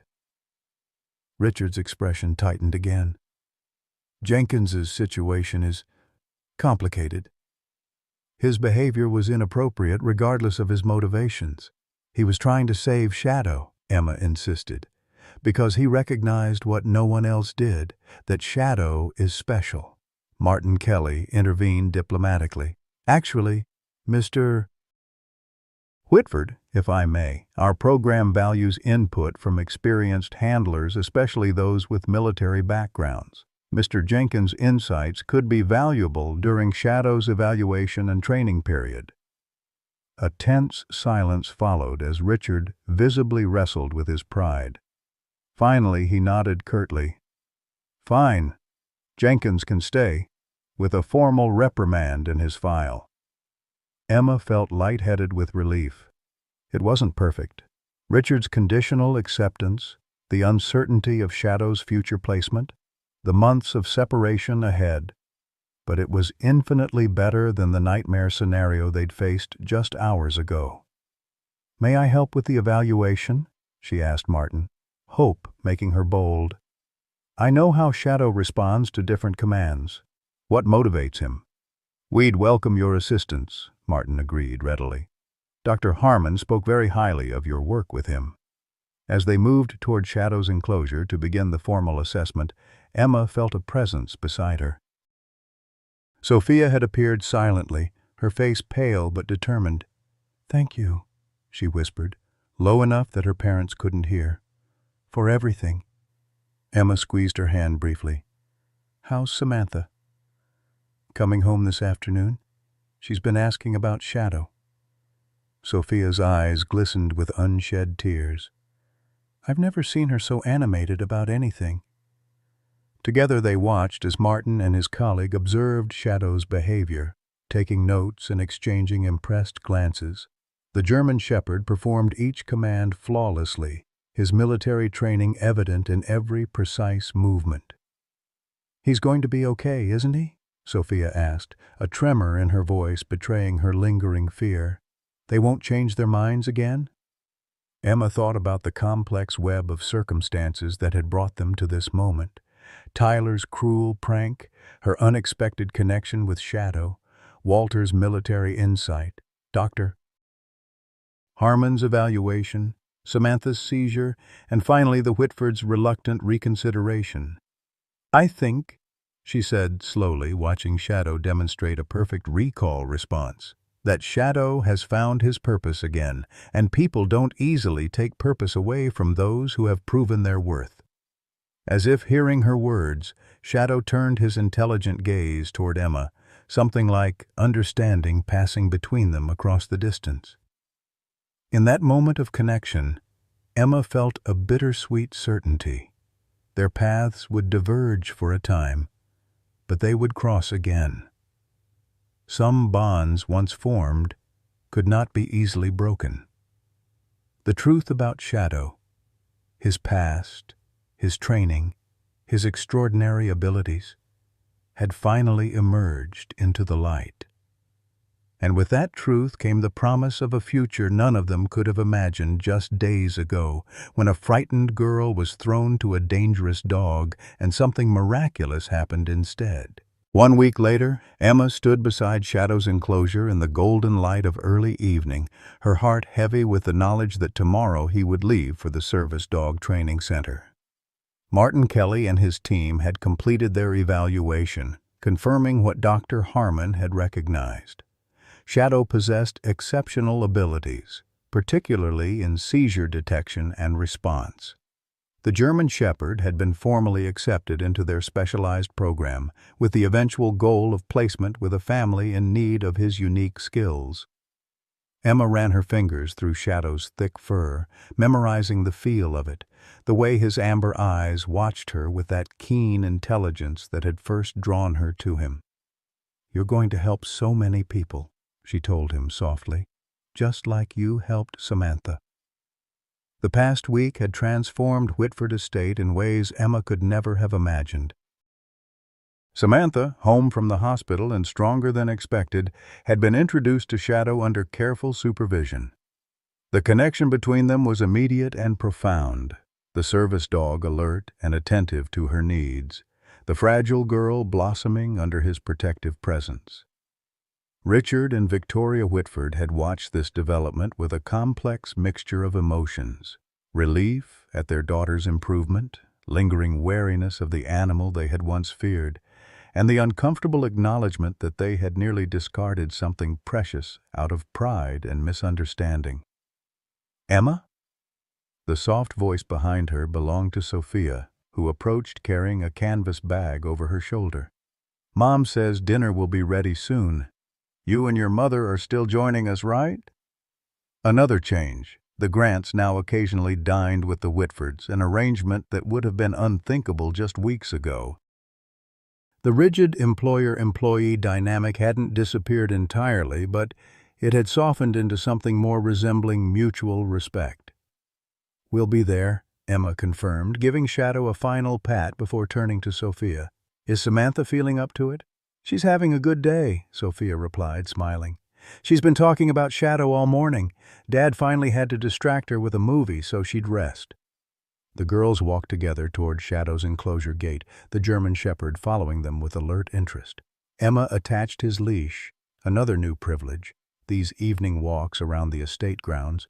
Richard's expression tightened again. "Jenkins's situation is complicated. His behavior was inappropriate regardless of his motivations. He was trying to save Shadow," Emma insisted, "because he recognized what no one else did, that Shadow is special." Martin Kelly intervened diplomatically. "Actually, Mr. Whitford, if I may, our program values input from experienced handlers, especially those with military backgrounds. Mr. Jenkins' insights could be valuable during Shadow's evaluation and training period." A tense silence followed as Richard visibly wrestled with his pride. Finally, he nodded curtly. "Fine. Jenkins can stay, with a formal reprimand in his file." Emma felt lightheaded with relief. It wasn't perfect. Richard's conditional acceptance, the uncertainty of Shadow's future placement, the months of separation ahead, but it was infinitely better than the nightmare scenario they'd faced just hours ago. "May I help with the evaluation?" she asked Martin, hope making her bold. "I know how Shadow responds to different commands. What motivates him?" "We'd welcome your assistance," Martin agreed readily. "Dr. Harmon spoke very highly of your work with him." As they moved toward Shadow's enclosure to begin the formal assessment, Emma felt a presence beside her. Sophia had appeared silently, her face pale but determined. "Thank you," she whispered, low enough that her parents couldn't hear. "For everything." Emma squeezed her hand briefly. "How's Samantha?" "Coming home this afternoon. She's been asking about Shadow." Sophia's eyes glistened with unshed tears. "I've never seen her so animated about anything." Together they watched as Martin and his colleague observed Shadow's behavior, taking notes and exchanging impressed glances. The German Shepherd performed each command flawlessly, his military training evident in every precise movement. "He's going to be okay, isn't he?" Sophia asked, a tremor in her voice betraying her lingering fear. "They won't change their minds again?" Emma thought about the complex web of circumstances that had brought them to this moment. Tyler's cruel prank, her unexpected connection with Shadow, Walter's military insight, Dr. Harmon's evaluation, Samantha's seizure, and finally the Whitfords' reluctant reconsideration. "I think," she said slowly, watching Shadow demonstrate a perfect recall response, "that Shadow has found his purpose again, and people don't easily take purpose away from those who have proven their worth." As if hearing her words, Shadow turned his intelligent gaze toward Emma, something like understanding passing between them across the distance. In that moment of connection, Emma felt a bittersweet certainty. Their paths would diverge for a time, but they would cross again. Some bonds once formed could not be easily broken. The truth about Shadow, his past, his training, his extraordinary abilities, had finally emerged into the light. And with that truth came the promise of a future none of them could have imagined just days ago, when a frightened girl was thrown to a dangerous dog and something miraculous happened instead. 1 week later, Emma stood beside Shadow's enclosure in the golden light of early evening, her heart heavy with the knowledge that tomorrow he would leave for the Service Dog Training Center. Martin Kelly and his team had completed their evaluation, confirming what Dr. Harmon had recognized. Shadow possessed exceptional abilities, particularly in seizure detection and response. The German Shepherd had been formally accepted into their specialized program, with the eventual goal of placement with a family in need of his unique skills. Emma ran her fingers through Shadow's thick fur, memorizing the feel of it, the way his amber eyes watched her with that keen intelligence that had first drawn her to him. "You're going to help so many people," she told him softly, "just like you helped Samantha." The past week had transformed Whitford Estate in ways Emma could never have imagined. Samantha, home from the hospital and stronger than expected, had been introduced to Shadow under careful supervision. The connection between them was immediate and profound, the service dog alert and attentive to her needs, the fragile girl blossoming under his protective presence. Richard and Victoria Whitford had watched this development with a complex mixture of emotions: relief at their daughter's improvement, lingering wariness of the animal they had once feared, and the uncomfortable acknowledgement that they had nearly discarded something precious out of pride and misunderstanding. "Emma?" The soft voice behind her belonged to Sophia, who approached carrying a canvas bag over her shoulder. "Mom says dinner will be ready soon. You and your mother are still joining us, right?" Another change. The Grants now occasionally dined with the Whitfords, an arrangement that would have been unthinkable just weeks ago. The rigid employer-employee dynamic hadn't disappeared entirely, but it had softened into something more resembling mutual respect. "We'll be there," Emma confirmed, giving Shadow a final pat before turning to Sophia. "Is Samantha feeling up to it?" "She's having a good day," Sophia replied, smiling. "She's been talking about Shadow all morning. Dad finally had to distract her with a movie so she'd rest." The girls walked together toward Shadow's enclosure gate, the German shepherd following them with alert interest. Emma attached his leash, another new privilege, these evening walks around the estate grounds,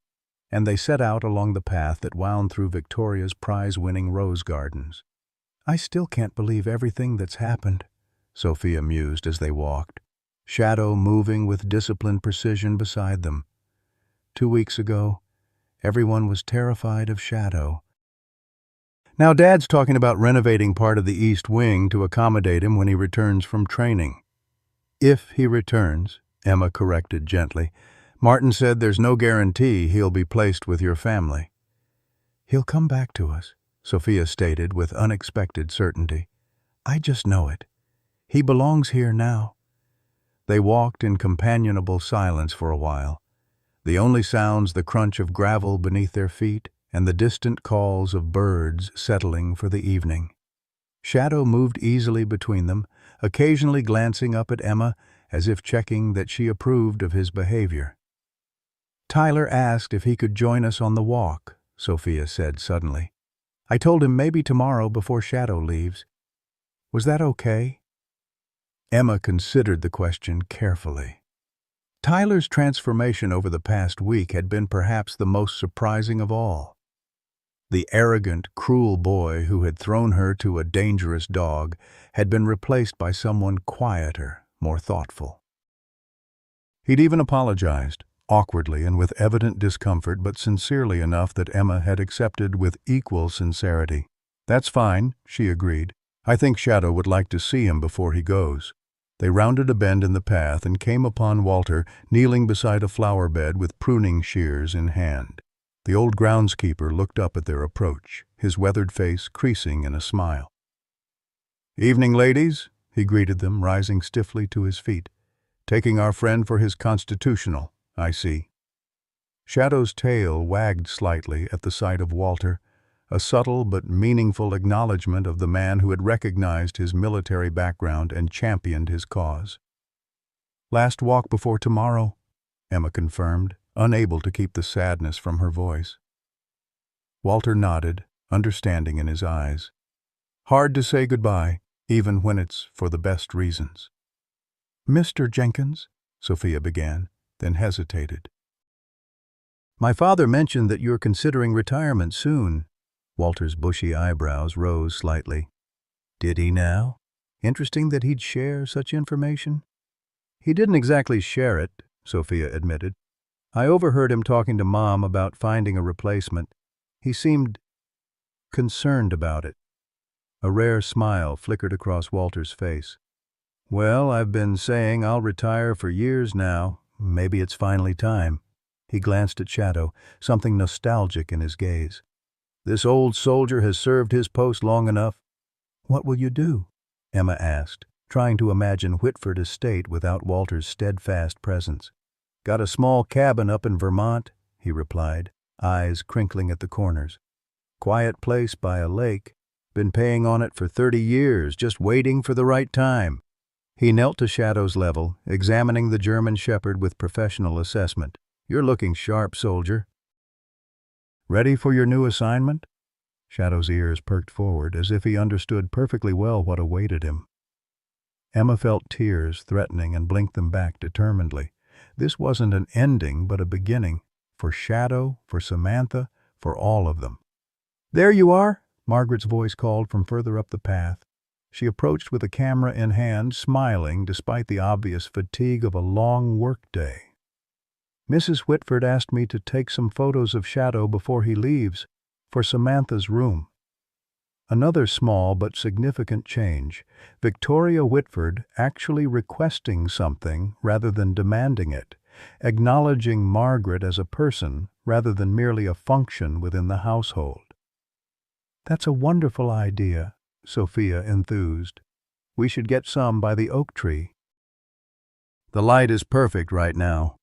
and they set out along the path that wound through Victoria's prize-winning rose gardens. "I still can't believe everything that's happened," Sophia mused as they walked, Shadow moving with disciplined precision beside them. 2 weeks ago, everyone was terrified of Shadow. Now Dad's talking about renovating part of the East Wing to accommodate him when he returns from training. "If he returns," Emma corrected gently. "Martin said there's no guarantee he'll be placed with your family." "He'll come back to us," Sophia stated with unexpected certainty. "I just know it. He belongs here now." They walked in companionable silence for a while, the only sounds the crunch of gravel beneath their feet and the distant calls of birds settling for the evening. Shadow moved easily between them, occasionally glancing up at Emma as if checking that she approved of his behavior. "Tyler asked if he could join us on the walk," Sophia said suddenly. "I told him maybe tomorrow before Shadow leaves. Was that okay?" Emma considered the question carefully. Tyler's transformation over the past week had been perhaps the most surprising of all. The arrogant, cruel boy who had thrown her to a dangerous dog had been replaced by someone quieter, more thoughtful. He'd even apologized, awkwardly and with evident discomfort, but sincerely enough that Emma had accepted with equal sincerity. "That's fine," she agreed. "I think Shadow would like to see him before he goes." They rounded a bend in the path and came upon Walter kneeling beside a flower bed with pruning shears in hand. The old groundskeeper looked up at their approach, his weathered face creasing in a smile. "Evening, ladies," he greeted them, rising stiffly to his feet. "Taking our friend for his constitutional, I see." Shadow's tail wagged slightly at the sight of Walter, a subtle but meaningful acknowledgement of the man who had recognized his military background and championed his cause. "Last walk before tomorrow," Emma confirmed, unable to keep the sadness from her voice. Walter nodded, understanding in his eyes. "Hard to say goodbye, even when it's for the best reasons." "Mr. Jenkins," Sophia began, then hesitated. "My father mentioned that you're considering retirement soon." Walter's bushy eyebrows rose slightly. "Did he now? Interesting that he'd share such information." "He didn't exactly share it," Sophia admitted. "I overheard him talking to Mom about finding a replacement. He seemed concerned about it." A rare smile flickered across Walter's face. "Well, I've been saying I'll retire for years now. Maybe it's finally time." He glanced at Shadow, something nostalgic in his gaze. "This old soldier has served his post long enough." "What will you do?" Emma asked, trying to imagine Whitford Estate without Walter's steadfast presence. "Got a small cabin up in Vermont," he replied. eyes crinkling at the corners. Quiet place by a lake. Been paying on it for 30 years, just waiting for the right time. He knelt to Shadow's level, examining the German Shepherd with professional assessment. You're looking sharp, soldier. Ready for your new assignment? Shadow's ears perked forward, as if he understood perfectly well what awaited him. Emma felt tears threatening and blinked them back determinedly. This wasn't an ending, but a beginning. For Shadow, for Samantha, for all of them. There you are, Margaret's voice called from further up the path. She approached with a camera in hand, smiling despite the obvious fatigue of a long workday. Mrs. Whitford asked me to take some photos of Shadow before he leaves, for Samantha's room. Another small but significant change. Victoria Whitford actually requesting something rather than demanding it, acknowledging Margaret as a person rather than merely a function within the household. That's a wonderful idea, Sophia enthused. We should get some by the oak tree. The light is perfect right now.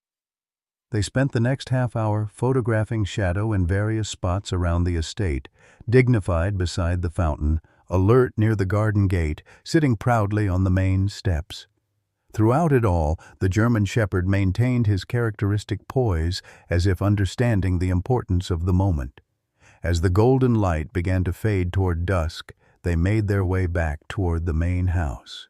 They spent the next half hour photographing Shadow in various spots around the estate, dignified beside the fountain, alert near the garden gate, sitting proudly on the main steps. Throughout it all, the German Shepherd maintained his characteristic poise, as if understanding the importance of the moment. As the golden light began to fade toward dusk, they made their way back toward the main house.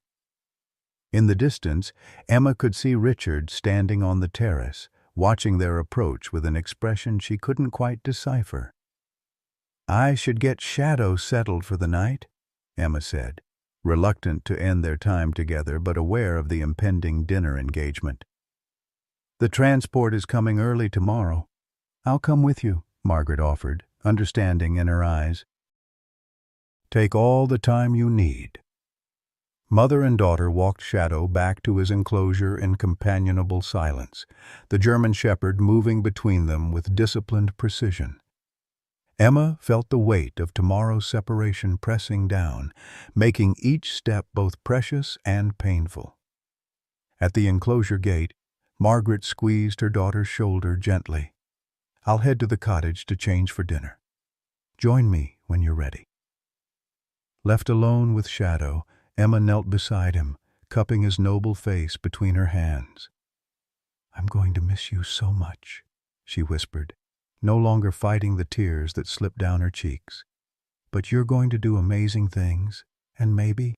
In the distance, Emma could see Richard standing on the terrace, watching their approach with an expression she couldn't quite decipher. I should get Shadow settled for the night, Emma said, reluctant to end their time together but aware of the impending dinner engagement. The transport is coming early tomorrow. I'll come with you, Margaret offered, understanding in her eyes. Take all the time you need. Mother and daughter walked Shadow back to his enclosure in companionable silence, the German Shepherd moving between them with disciplined precision. Emma felt the weight of tomorrow's separation pressing down, making each step both precious and painful. At the enclosure gate, Margaret squeezed her daughter's shoulder gently. I'll head to the cottage to change for dinner. Join me when you're ready. Left alone with Shadow, Emma knelt beside him, cupping his noble face between her hands. I'm going to miss you so much, she whispered, no longer fighting the tears that slipped down her cheeks. But you're going to do amazing things, and maybe,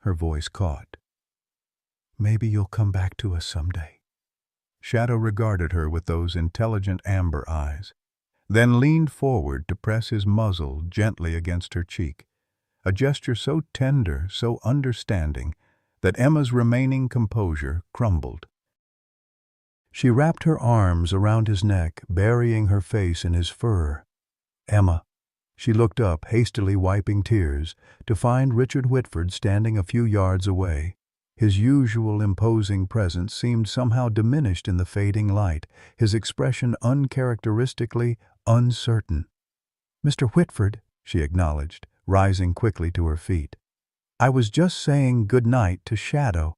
her voice caught, maybe you'll come back to us someday. Shadow regarded her with those intelligent amber eyes, then leaned forward to press his muzzle gently against her cheek, a gesture so tender, so understanding, that Emma's remaining composure crumbled. She wrapped her arms around his neck, burying her face in his fur. Emma. She looked up, hastily wiping tears, to find Richard Whitford standing a few yards away. His usual imposing presence seemed somehow diminished in the fading light, his expression uncharacteristically uncertain. Mr. Whitford, she acknowledged, rising quickly to her feet. I was just saying good night to Shadow.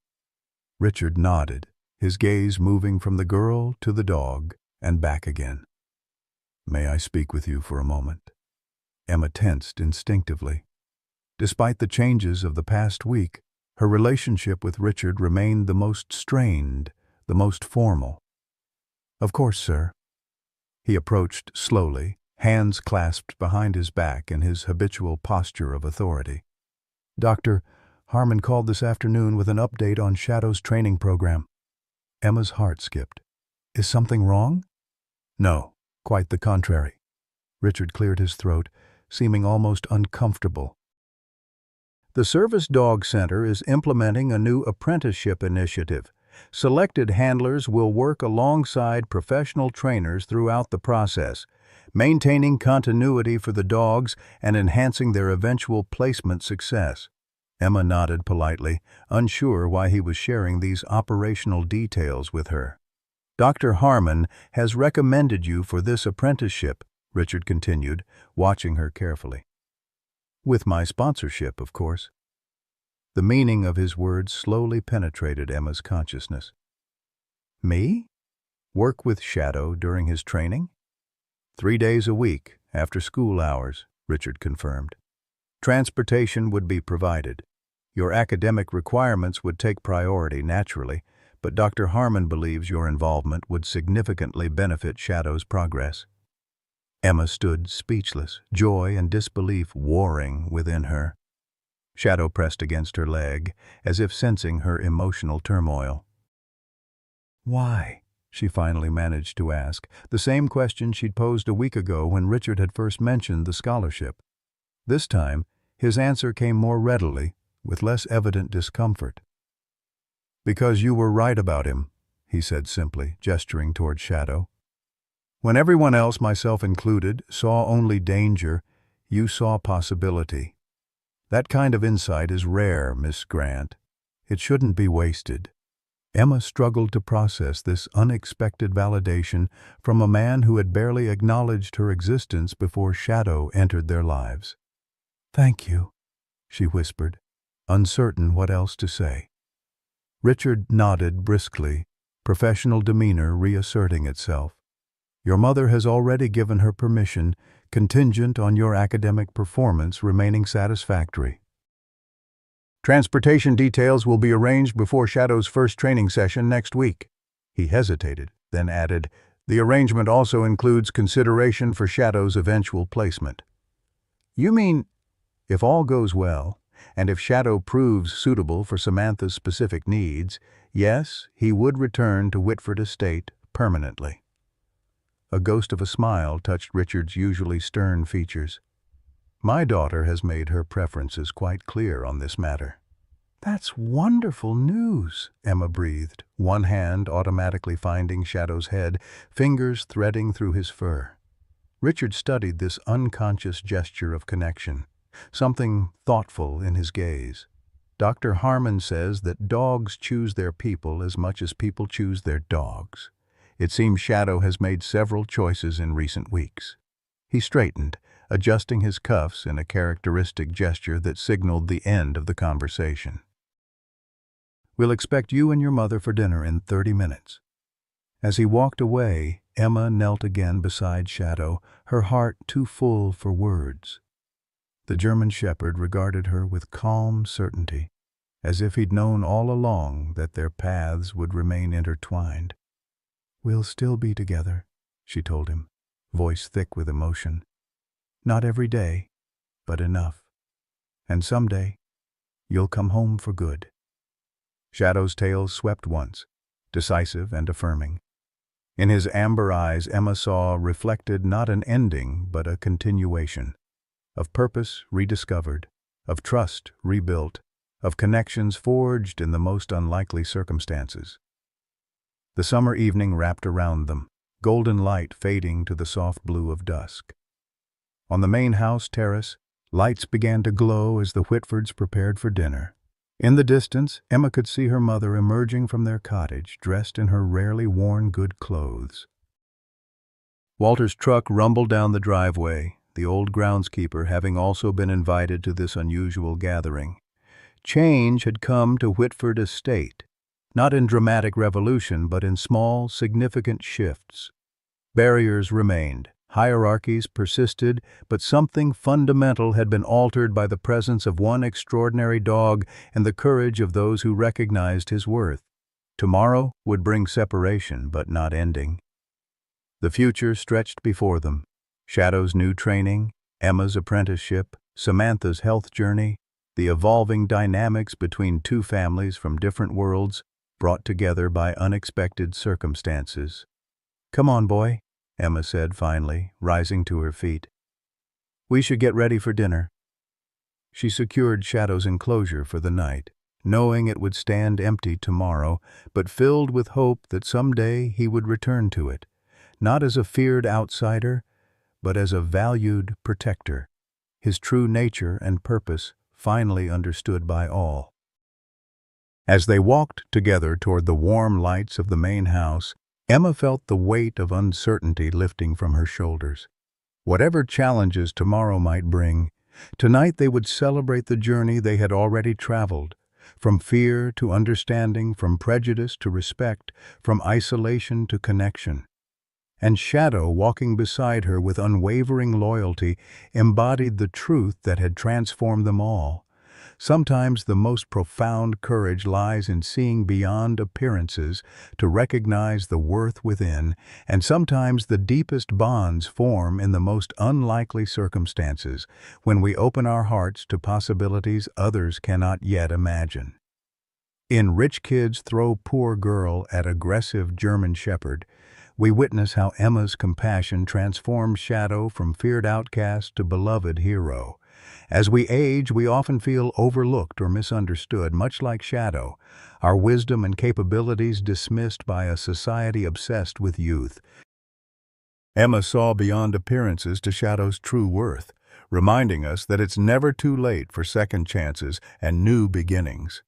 Richard nodded, his gaze moving from the girl to the dog and back again. May I speak with you for a moment? Emma tensed instinctively. Despite the changes of the past week, her relationship with Richard remained the most strained, the most formal. Of course, sir. He approached slowly, hands clasped behind his back in his habitual posture of authority. Dr. Harmon called this afternoon with an update on Shadow's training program. Emma's heart skipped. Is something wrong? No, quite the contrary. Richard cleared his throat, seeming almost uncomfortable. The Service Dog Center is implementing a new apprenticeship initiative. Selected handlers will work alongside professional trainers throughout the process, maintaining continuity for the dogs and enhancing their eventual placement success. Emma nodded politely, unsure why he was sharing these operational details with her. Dr. Harmon has recommended you for this apprenticeship, Richard continued, watching her carefully. With my sponsorship, of course. The meaning of his words slowly penetrated Emma's consciousness. Me? Work with Shadow during his training? 3 days a week, after school hours, Richard confirmed. Transportation would be provided. Your academic requirements would take priority naturally, but Dr. Harmon believes your involvement would significantly benefit Shadow's progress. Emma stood speechless, joy and disbelief warring within her. Shadow pressed against her leg, as if sensing her emotional turmoil. "Why?" she finally managed to ask, the same question she'd posed a week ago when Richard had first mentioned the scholarship. This time, his answer came more readily, with less evident discomfort. "Because you were right about him," he said simply, gesturing toward Shadow. "When everyone else, myself included, saw only danger, you saw possibility. That kind of insight is rare, Miss Grant. It shouldn't be wasted." Emma struggled to process this unexpected validation from a man who had barely acknowledged her existence before Shadow entered their lives. "Thank you," she whispered, uncertain what else to say. Richard nodded briskly, professional demeanor reasserting itself. "Your mother has already given her permission, contingent on your academic performance remaining satisfactory. Transportation details will be arranged before Shadow's first training session next week." He hesitated, then added, "The arrangement also includes consideration for Shadow's eventual placement." "You mean, if all goes well, and if Shadow proves suitable for Samantha's specific needs, yes, he would return to Whitford Estate permanently." A ghost of a smile touched Richard's usually stern features. "My daughter has made her preferences quite clear on this matter." "That's wonderful news," Emma breathed, one hand automatically finding Shadow's head, fingers threading through his fur. Richard studied this unconscious gesture of connection, something thoughtful in his gaze. "Dr. Harmon says that dogs choose their people as much as people choose their dogs. It seems Shadow has made several choices in recent weeks." He straightened, adjusting his cuffs in a characteristic gesture that signaled the end of the conversation. "We'll expect you and your mother for dinner in 30 minutes. As he walked away, Emma knelt again beside Shadow, her heart too full for words. The German shepherd regarded her with calm certainty, as if he'd known all along that their paths would remain intertwined. "We'll still be together," she told him, voice thick with emotion. "Not every day, but enough. And someday, you'll come home for good." Shadow's tail swept once, decisive and affirming. In his amber eyes, Emma saw reflected not an ending, but a continuation. Of purpose rediscovered, of trust rebuilt, of connections forged in the most unlikely circumstances. The summer evening wrapped around them, golden light fading to the soft blue of dusk. On the main house terrace, lights began to glow as the Whitfords prepared for dinner. In the distance, Emma could see her mother emerging from their cottage, dressed in her rarely worn good clothes. Walter's truck rumbled down the driveway, the old groundskeeper having also been invited to this unusual gathering. Change had come to Whitford Estate, not in dramatic revolution, but in small, significant shifts. Barriers remained, hierarchies persisted, but something fundamental had been altered by the presence of one extraordinary dog and the courage of those who recognized his worth. Tomorrow would bring separation, but not ending. The future stretched before them. Shadow's new training, Emma's apprenticeship, Samantha's health journey, the evolving dynamics between two families from different worlds, brought together by unexpected circumstances. "Come on, boy," Emma said finally, rising to her feet. "We should get ready for dinner." She secured Shadow's enclosure for the night, knowing it would stand empty tomorrow, but filled with hope that someday he would return to it, not as a feared outsider, but as a valued protector, his true nature and purpose finally understood by all. As they walked together toward the warm lights of the main house, Emma felt the weight of uncertainty lifting from her shoulders. Whatever challenges tomorrow might bring, tonight they would celebrate the journey they had already traveled, from fear to understanding, from prejudice to respect, from isolation to connection. and Shadow, walking beside her with unwavering loyalty, embodied the truth that had transformed them all. Sometimes the most profound courage lies in seeing beyond appearances to recognize the worth within, and sometimes the deepest bonds form in the most unlikely circumstances, when we open our hearts to possibilities others cannot yet imagine. In Rich Kids Throw Poor Girl at Aggressive German Shepherd, we witness how Emma's compassion transforms Shadow from feared outcast to beloved hero. As we age, we often feel overlooked or misunderstood, much like Shadow, our wisdom and capabilities dismissed by a society obsessed with youth. Emma saw beyond appearances to Shadow's true worth, reminding us that it's never too late for second chances and new beginnings.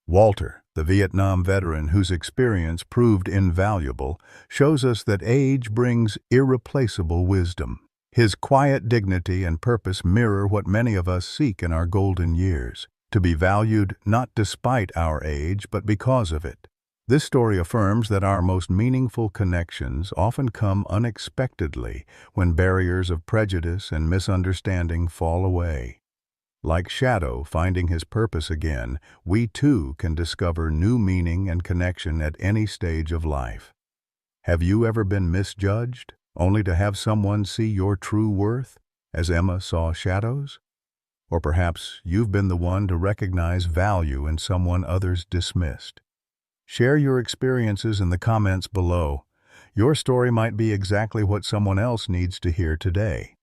Walter, the Vietnam veteran whose experience proved invaluable, shows us that age brings irreplaceable wisdom. His quiet dignity and purpose mirror what many of us seek in our golden years, to be valued not despite our age but because of it. This story affirms that our most meaningful connections often come unexpectedly when barriers of prejudice and misunderstanding fall away. Like Shadow finding his purpose again, we too can discover new meaning and connection at any stage of life. Have you ever been misjudged, only to have someone see your true worth, as Emma saw Shadow's? Or perhaps you've been the one to recognize value in someone others dismissed. Share your experiences in the comments below. Your story might be exactly what someone else needs to hear today.